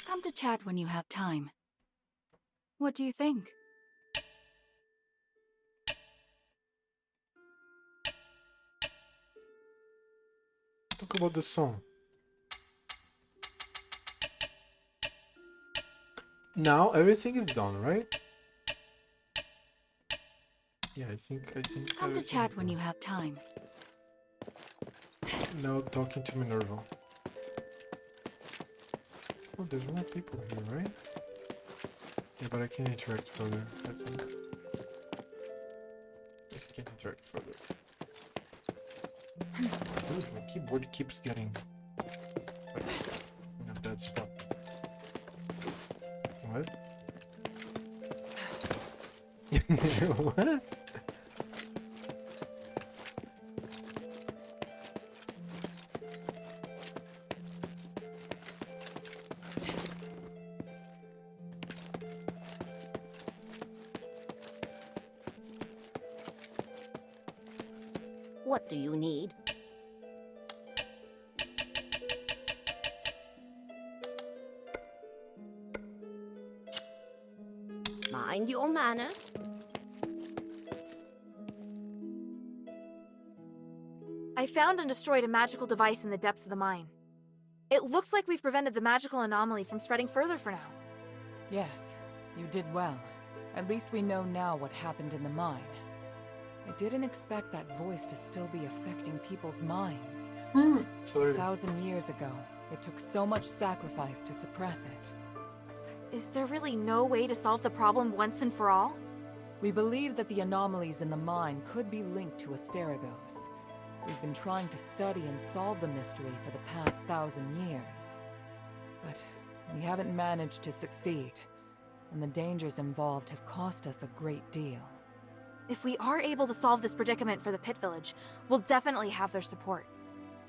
Speaker 19: Come to chat when you have time. What do you think?
Speaker 1: Talk about the song. Now everything is done, right? Yeah, I think.
Speaker 19: Come to chat when you have time.
Speaker 1: Now talking to Minerva. Oh, there's more people here, right? Yeah, but I can interact further, I think. I can interact further. Ooh, my keyboard keeps getting like in a dead spot. What? What?
Speaker 17: What do you need? Mind your manners.
Speaker 7: I found and destroyed a magical device in the depths of the mine. It looks like we've prevented the magical anomaly from spreading further for now.
Speaker 16: Yes, you did well. At least we know now what happened in the mine. I didn't expect that voice to still be affecting people's minds. 1,000 years ago, it took so much sacrifice to suppress it.
Speaker 7: Is there really no way to solve the problem once and for all?
Speaker 16: We believe that the anomalies in the mine could be linked to Asterigos. We've been trying to study and solve the mystery for the past 1,000 years. But we haven't managed to succeed, and the dangers involved have cost us a great deal.
Speaker 7: If we are able to solve this predicament for the Pit Village, we'll definitely have their support.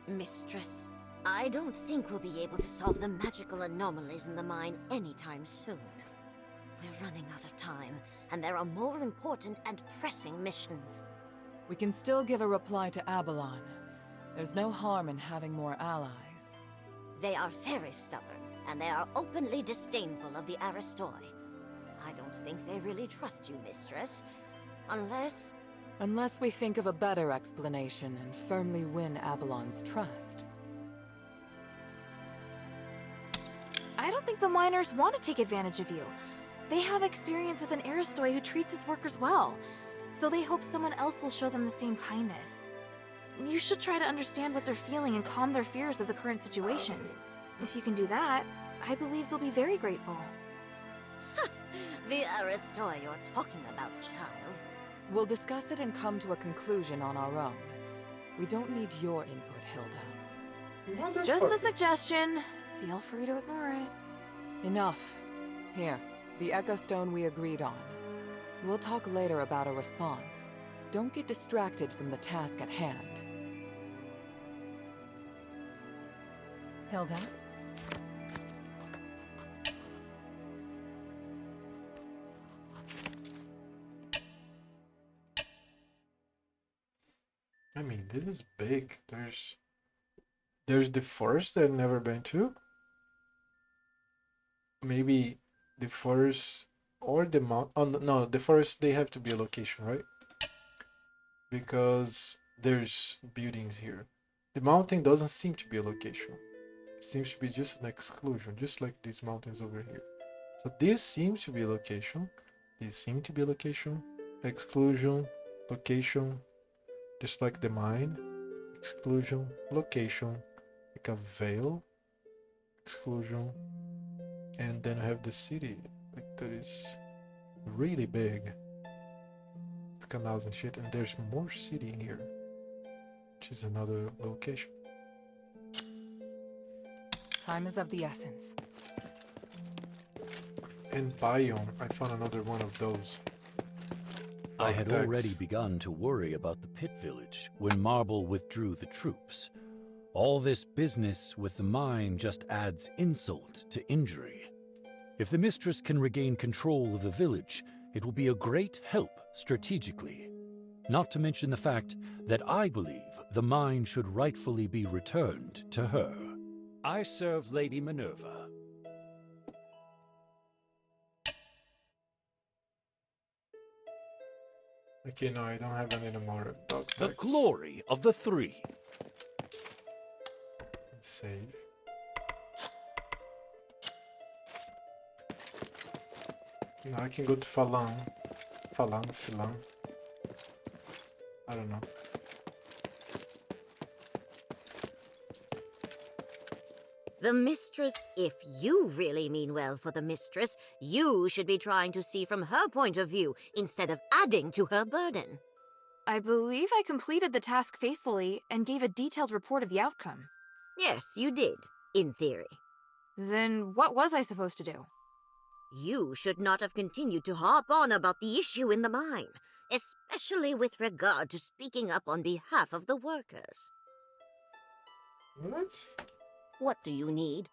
Speaker 17: Mistress, I don't think we'll be able to solve the magical anomalies in the mine anytime soon. We're running out of time, and there are more important and pressing missions.
Speaker 16: We can still give a reply to Abalon. There's no harm in having more allies.
Speaker 17: They are very stubborn, and they are openly disdainful of the Aristoi. I don't think they really trust you, Mistress.
Speaker 16: Unless we think of a better explanation and firmly win Abalon's trust.
Speaker 7: I don't think the miners want to take advantage of you. They have experience with an Aristoi who treats his workers well, so they hope someone else will show them the same kindness. You should try to understand what they're feeling and calm their fears of the current situation. If you can do that, I believe they'll be very grateful.
Speaker 17: The Aristoi you're talking about, child.
Speaker 16: We'll discuss it and come to a conclusion on our own. We don't need your input, Hilda.
Speaker 7: It's just a suggestion. Feel free to ignore it.
Speaker 16: Enough. Here, the Echo Stone we agreed on. We'll talk later about a response. Don't get distracted from the task at hand. Hilda?
Speaker 1: I mean, this is big. There's the forest that I've never been to. Maybe the forest or the mount. Oh no, the forest they have to be a location, right? Because there's buildings here. The mountain doesn't seem to be a location. It seems to be just an exclusion, just like these mountains over here. So this seems to be a location. These seem to be a location. Exclusion, location, just like the mine. Exclusion, location, like a veil. Exclusion. And then I have the city. Like that is really big. The canals and shit. And there's more city here, which is another location.
Speaker 16: Time is of the essence.
Speaker 1: And biome, I found another one of those.
Speaker 18: I had
Speaker 1: Architects.
Speaker 18: already begun to worry about the pit village when Marble withdrew the troops. All this business with the mine just adds insult to injury. If the mistress can regain control of the village, it will be a great help strategically. Not to mention the fact that I believe the mine should rightfully be returned to her. I serve Lady Minerva.
Speaker 1: Okay, no, I don't have any more dog
Speaker 18: The
Speaker 1: tags.
Speaker 18: glory of the three.
Speaker 1: Let's save. Now I can go to Falan. Falan. I don't know.
Speaker 17: The mistress, if you really mean well for the mistress, you should be trying to see from her point of view instead of adding to her burden.
Speaker 7: I believe I completed the task faithfully and gave a detailed report of the outcome.
Speaker 17: Yes, you did, in theory.
Speaker 7: Then what was I supposed to do?
Speaker 17: You should not have continued to harp on about the issue in the mine, especially with regard to speaking up on behalf of the workers.
Speaker 1: What?
Speaker 17: What do you need?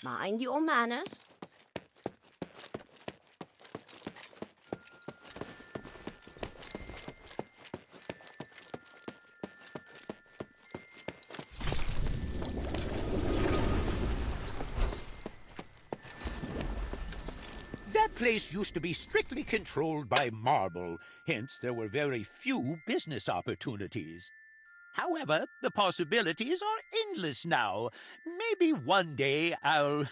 Speaker 17: Mind your manners.
Speaker 11: That place used to be strictly controlled by Marble, hence there were very few business opportunities. However, the possibilities are endless now. Maybe one day I'll...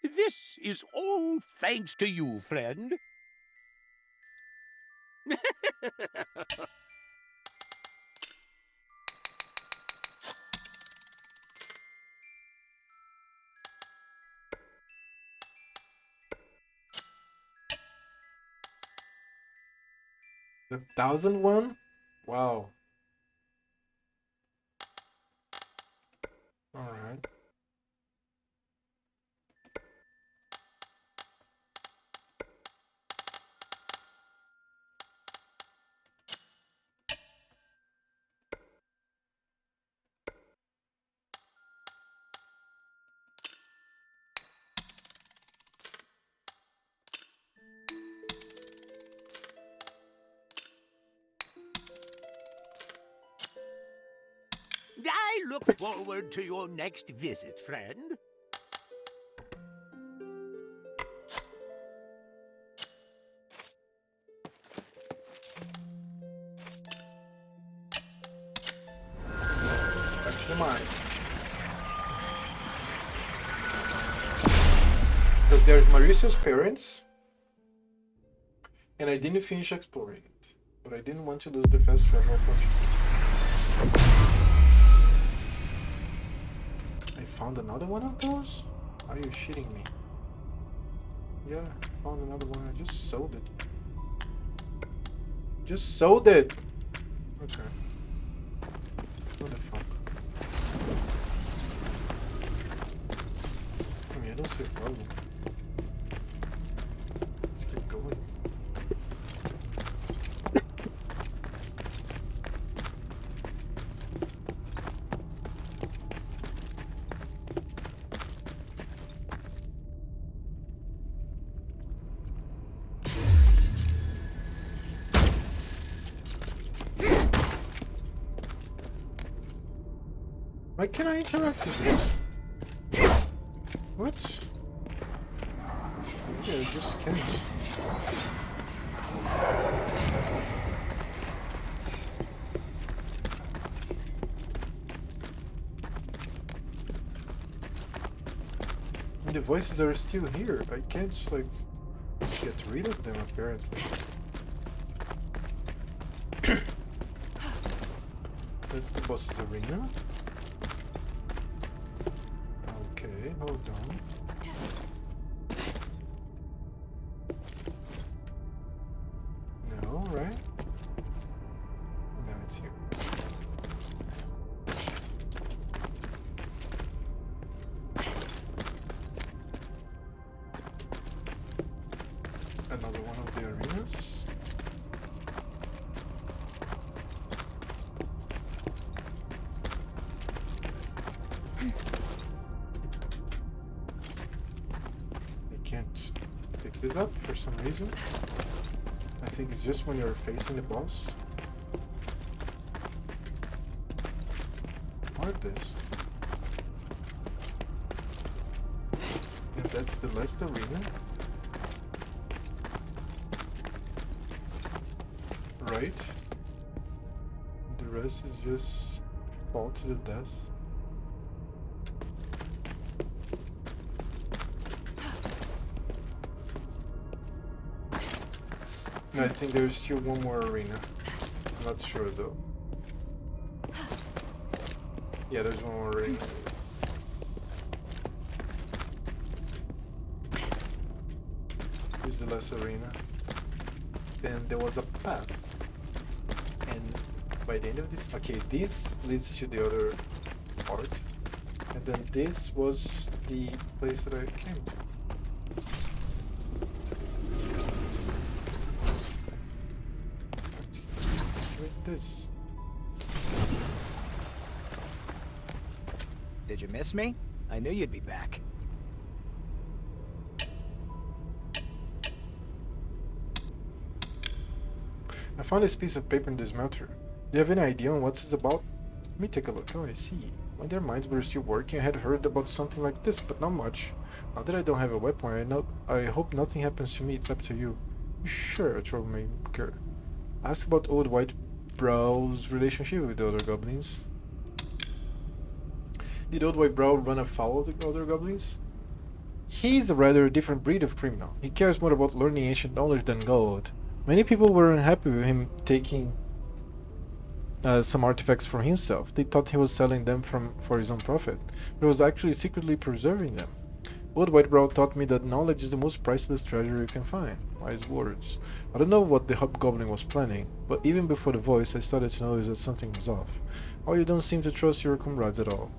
Speaker 11: This is all thanks to you, friend.
Speaker 1: The 1001? Wow. Alright.
Speaker 11: I look forward to your next visit, friend.
Speaker 1: Back to the mine. Because there's Mauricio's parents. And I didn't finish exploring it. But I didn't want to lose the fast travel opportunity. I found another one of those? Are you shitting me? Yeah, I found another one. I just sold it. Just sold it! Okay. What the fuck? I mean, I don't see a problem. Let's keep going. Why can't I interact with this? What? Yeah, I just can't. And the voices are still here. I can't, like, get rid of them, apparently. That's the boss's arena. Okay, hold on. No, right? No, it's here. Another one of the arenas. I can't pick this up for some reason. I think it's just when you're facing the boss. What this? And that's the last arena. Right? The rest is just fall to the death. I think there's still one more arena. I'm not sure though. Yeah, there's one more arena. This is the last arena. Then there was a path. And by the end of this... Okay, this leads to the other part. And then this was the place that I came to. This.
Speaker 10: Did you miss me? I knew you'd be back.
Speaker 1: I found this piece of paper in this melter. Do you have any idea on what it's about? Let me take a look. Oh, I see. When their minds were still working, I had heard about something like this, but not much. Now that I don't have a weapon, I hope nothing happens to me. It's up to you. Sure, troublemaker. Ask about Old White Brow's relationship with the other goblins. Did Old White Brow run afoul of the other goblins? He's a rather different breed of criminal. He cares more about learning ancient knowledge than gold. Many people were unhappy with him taking some artifacts for himself. They thought he was selling them for his own profit, but he was actually secretly preserving them. Old White Brow taught me that knowledge is the most priceless treasure you can find. Wise words. I don't know what the hobgoblin was planning, but even before the voice, I started to notice that something was off. Oh, you don't seem to trust your comrades at all.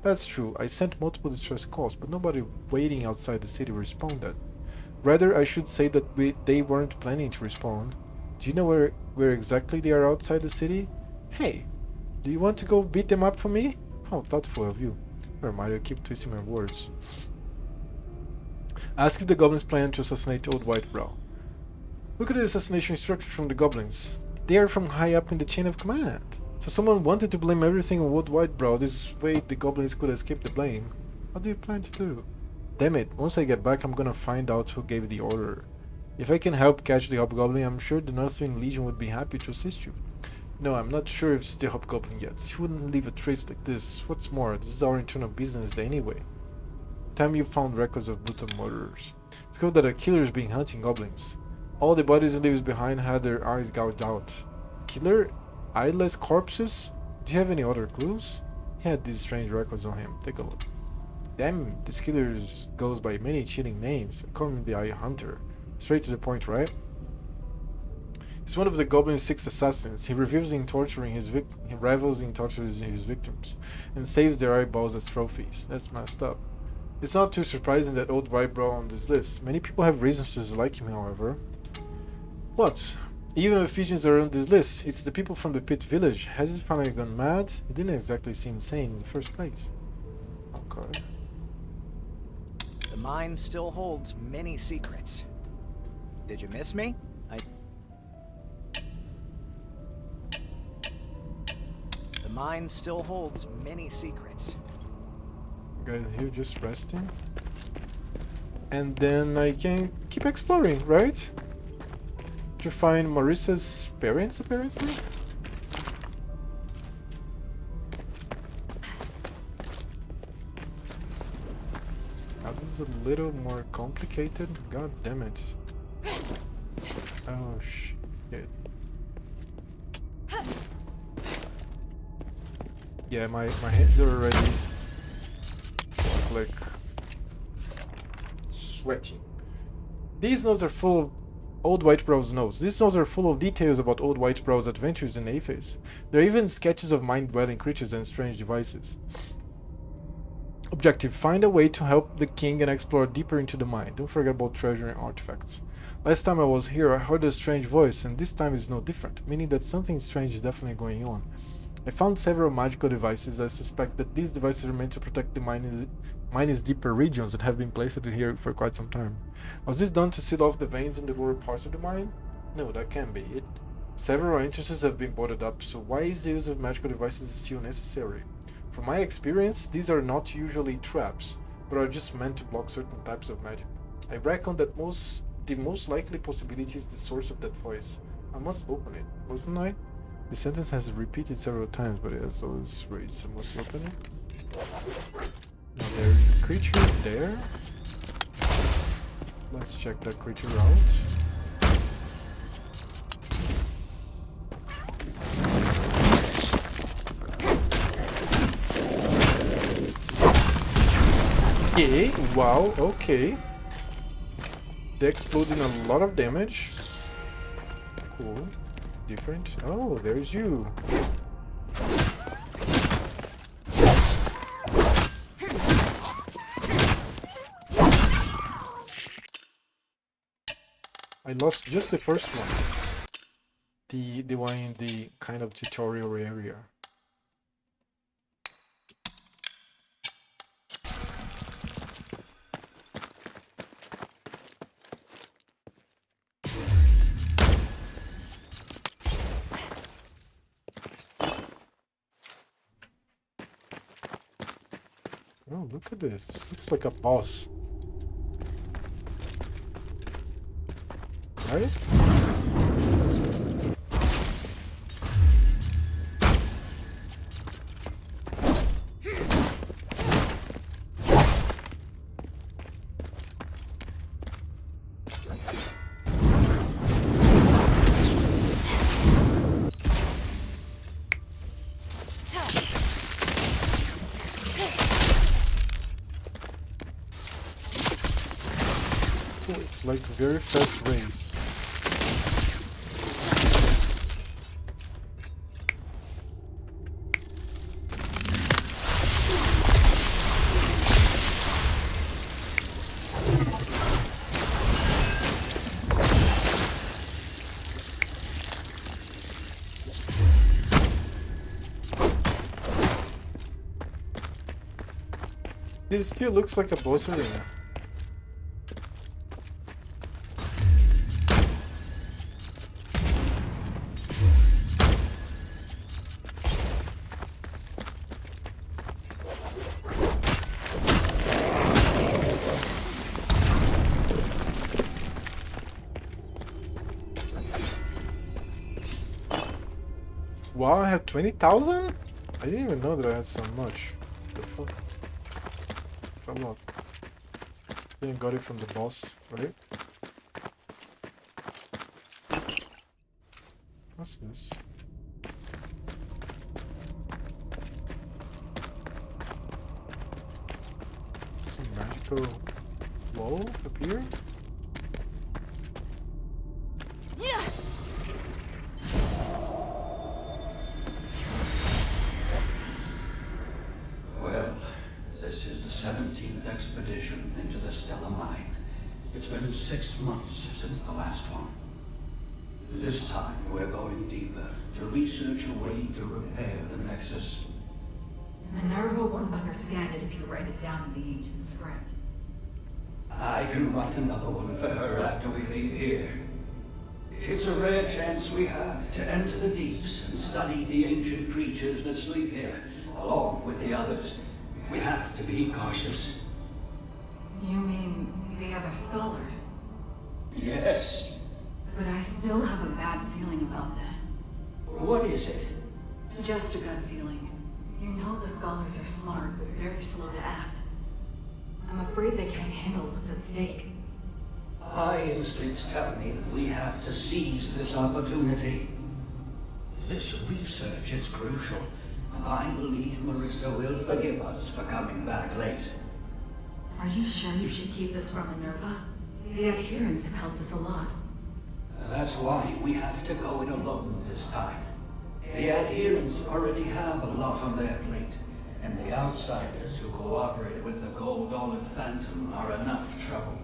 Speaker 1: That's true. I sent multiple distress calls, but nobody waiting outside the city responded. Rather, I should say that they weren't planning to respond. Do you know where exactly they are outside the city? Hey, do you want to go beat them up for me? How thoughtful of you. Where might I keep twisting my words? Ask if the goblins plan to assassinate Old White Brow. Look at the assassination instructions from the goblins. They are from high up in the chain of command. So someone wanted to blame everything on Old White Brow. This way the goblins could escape the blame. What do you plan to do? Damn it, once I get back I'm gonna find out who gave the order. If I can help catch the hobgoblin, I'm sure the Northwind Legion would be happy to assist you. No, I'm not sure if it's the hobgoblin yet. He wouldn't leave a trace like this. What's more, this is our internal business anyway. Time you found records of brutal murderers. It's called that a killer's been hunting goblins. All the bodies he leaves behind had their eyes gouged out. Killer? Eyeless corpses? Do you have any other clues? He had these strange records on him. Take a look. Damn, this killer goes by many chilling names. I call him the Eye Hunter. Straight to the point, right? He's one of the Goblin's 6 assassins. He revels in torturing his victims and saves their eyeballs as trophies. That's messed up. It's not too surprising that Old White Brow on this list. Many people have reasons to dislike him, however. What? Even if Fijians are on this list, it's the people from the Pit Village. Has he finally gone mad? He didn't exactly seem insane in the first place. Okay.
Speaker 10: The mine still holds many secrets. Did you miss me? The mine still holds many secrets.
Speaker 1: Guys here just resting. And then I can keep exploring, right? To find Marissa's parents, apparently? Now this is a little more complicated. God damn it. Oh shit. Yeah, my hands are already like sweating. These notes are full of Old Whitebrow's notes. These notes are full of details about Old Whitebrow's adventures in Aphis. There are even sketches of mind-dwelling creatures and strange devices. Objective: find a way to help the king and explore deeper into the mine. Don't forget about treasure and artifacts. Last time I was here, I heard a strange voice, and this time is no different, meaning that something strange is definitely going on. I found several magical devices. I suspect that these devices are meant to protect the mine's deeper regions that have been placed here for quite some time. Was this done to seal off the veins in the lower parts of the mine? No, that can't be it. Several entrances have been boarded up, so why is the use of magical devices still necessary? From my experience, these are not usually traps, but are just meant to block certain types of magic. I reckon that the most likely possibility is the source of that voice. I must open it, mustn't I? The sentence has repeated several times, but it has always reads, so I must open it. Now there is a creature there. Let's check that creature out. Okay, wow, okay. They explode in a lot of damage. Cool. Different. Oh, there's you. I lost just the first one. The one in the kind of tutorial area. Oh, look at this. This looks like a boss. Right? It's like a very fast race. This still looks like a boss arena. Wow, I have 20,000? I didn't even know that I had so much. What the fuck? It's a lot. I think I got it from the boss, right? What's this? Some magical wall up here?
Speaker 6: Well, this is the 17th expedition into the Stella Mine. It's been 6 months since the last one. This time, we're going deeper to research a way to repair the Nexus.
Speaker 20: Minerva won't understand it if you write it down in the ancient script.
Speaker 6: I can write another one for her after we leave here. It's a rare chance we have to enter the deeps and study the ancient creatures that sleep here, along with the others. We have to be cautious.
Speaker 20: You mean the other scholars?
Speaker 6: Yes.
Speaker 20: But I still have a bad feeling about this.
Speaker 6: What is it?
Speaker 20: Just a gut feeling. You know the scholars are smart, but very slow to act. I'm afraid they can't handle what's at stake.
Speaker 6: My instincts tell me that we have to seize this opportunity. This research is crucial, and I believe Marissa will forgive us for coming back late.
Speaker 20: Are you sure you should keep this from Minerva? The adherents have helped us a lot.
Speaker 6: That's why we have to go it alone this time. The adherents already have a lot on their plate, and the outsiders who cooperate with the Gold-Olive Phantom are enough trouble.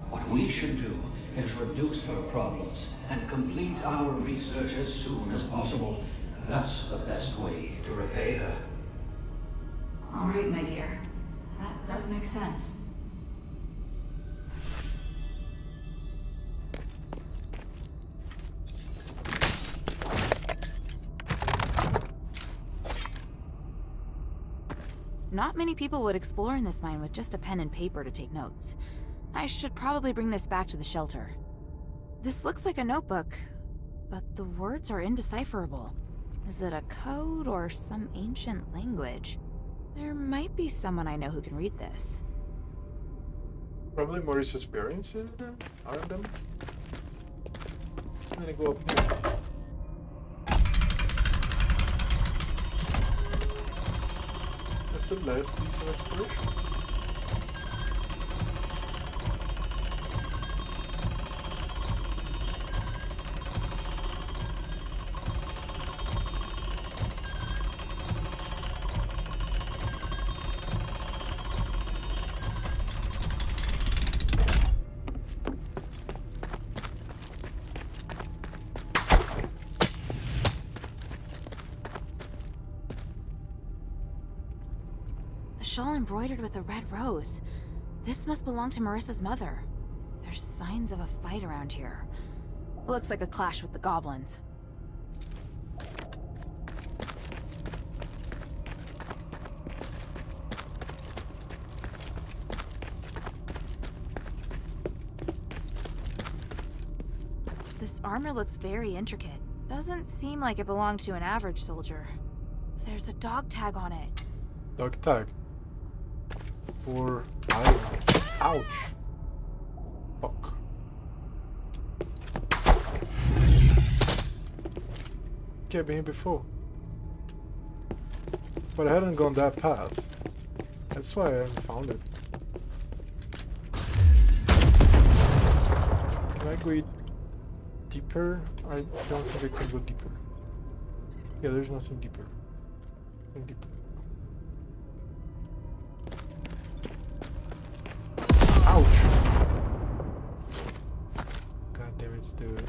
Speaker 6: What we should do is reduce her problems and complete our research as soon as possible. That's the best way to repay her.
Speaker 20: All right, my dear. That does make sense.
Speaker 7: Not many people would explore in this mine with just a pen and paper to take notes. I should probably bring this back to the shelter. This looks like a notebook, but the words are indecipherable. Is it a code or some ancient language? There might be someone I know who can read this.
Speaker 1: Probably Maurice's parents in them, aren't them? I'm gonna go up here. That's the last piece of exploration.
Speaker 7: A shawl embroidered with a red rose. This must belong to Marissa's mother. There's signs of a fight around here. Looks like a clash with the goblins. This armor looks very intricate. Doesn't seem like it belonged to an average soldier. There's a dog tag on it.
Speaker 1: Dog tag. For iron. Ouch. Fuck. Okay, I've been here before. But I hadn't gone that path. That's why I haven't found it. Can I go deeper? I don't think I can go deeper. Yeah, there's nothing deeper. Nothing deeper. Ouch! God damn it, dude.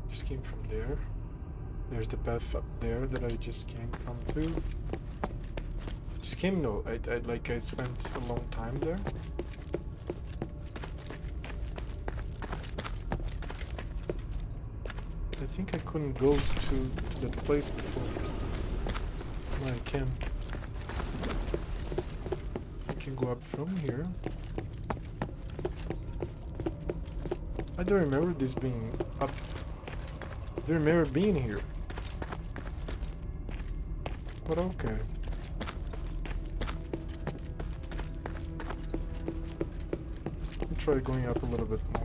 Speaker 1: Just came from there. There's the path up there that I just came from too. Just came, no, I spent a long time there. I think I couldn't go to that place before. Now I can. I can go up from here. I don't remember this being up. I don't remember being here. But okay. Let me try going up a little bit more.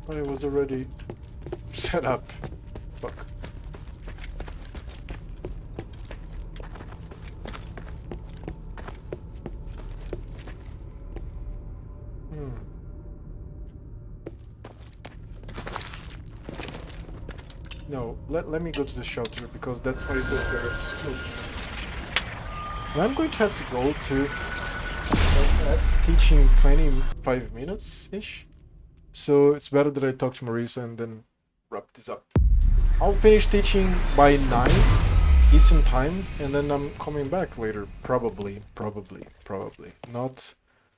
Speaker 1: Oh, it was already set up. Fuck. No, let me go to the shelter because that's why it says barracks. And I'm going to have to go to teaching 25 minutes-ish. So it's better that I talk to Marisa and then wrap this up. I'll finish teaching by 9 Eastern time and then I'm coming back later. Probably. Not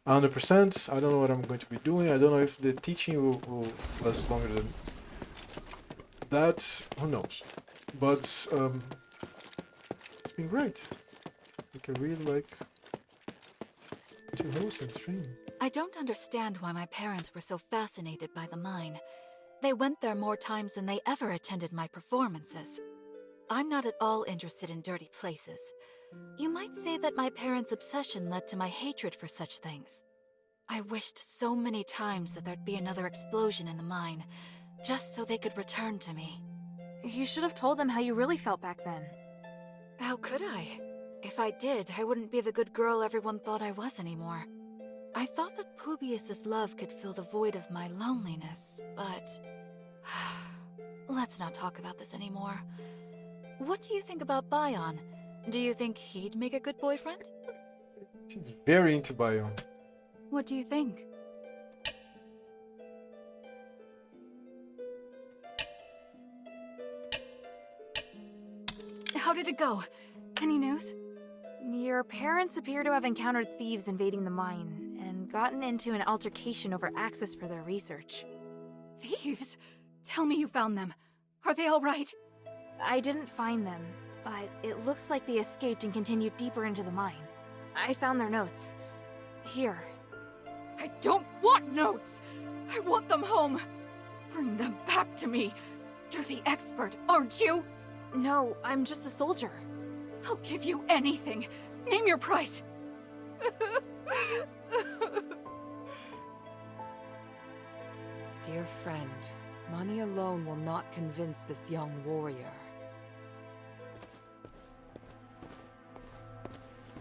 Speaker 1: 100%. I don't know what I'm going to be doing. I don't know if the teaching will last longer than that. Who knows? But it's been great. Like, I really like to host and stream.
Speaker 19: I don't understand why my parents were so fascinated by the mine. They went there more times than they ever attended my performances. I'm not at all interested in dirty places. You might say that my parents' obsession led to my hatred for such things. I wished so many times that there'd be another explosion in the mine, just so they could return to me.
Speaker 7: You should have told them how you really felt back then.
Speaker 19: How could I? If I did, I wouldn't be the good girl everyone thought I was anymore. I thought that Publius's love could fill the void of my loneliness, but... Let's not talk about this anymore. What do you think about Bion? Do you think he'd make a good boyfriend?
Speaker 1: She's very into Bion.
Speaker 19: What do you think? How did it go? Any news?
Speaker 7: Your parents appear to have encountered thieves invading the mine and gotten into an altercation over access for their research.
Speaker 19: Thieves? Tell me you found them. Are they all right?
Speaker 7: I didn't find them, but it looks like they escaped and continued deeper into the mine. I found their notes. Here.
Speaker 19: I don't want notes! I want them home! Bring them back to me! You're the expert, aren't you?
Speaker 7: No, I'm just a soldier.
Speaker 19: I'll give you anything. Name your price.
Speaker 16: Dear friend, money alone will not convince this young warrior.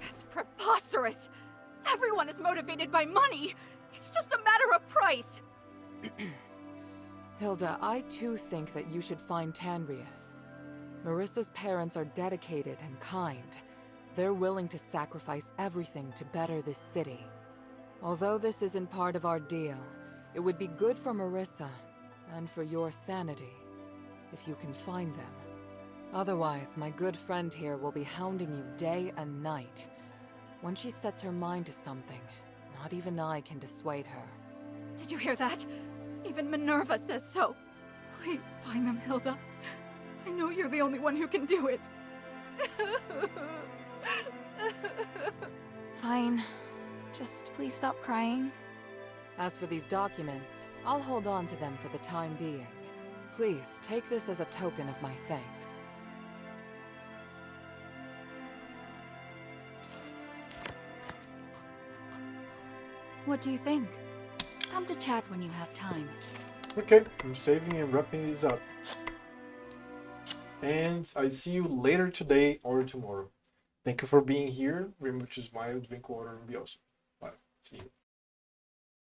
Speaker 19: That's preposterous! Everyone is motivated by money! It's just a matter of price!
Speaker 16: Hilda, I too think that you should find Tanrius. Marissa's parents are dedicated and kind. They're willing to sacrifice everything to better this city. Although this isn't part of our deal, it would be good for Marissa, and for your sanity, if you can find them. Otherwise, my good friend here will be hounding you day and night. When she sets her mind to something, not even I can dissuade her.
Speaker 19: Did you hear that? Even Minerva says so. Please find them, Hilda. I know you're the only one who can do it.
Speaker 7: Fine. Just please stop crying.
Speaker 16: As for these documents, I'll hold on to them for the time being. Please, take this as a token of my thanks.
Speaker 19: What do you think? Come to chat when you have time.
Speaker 1: Okay, I'm saving and wrapping this up. And I see you later today or tomorrow. Thank you for being here. Remember to smile, drink water, and be awesome. Bye. See you.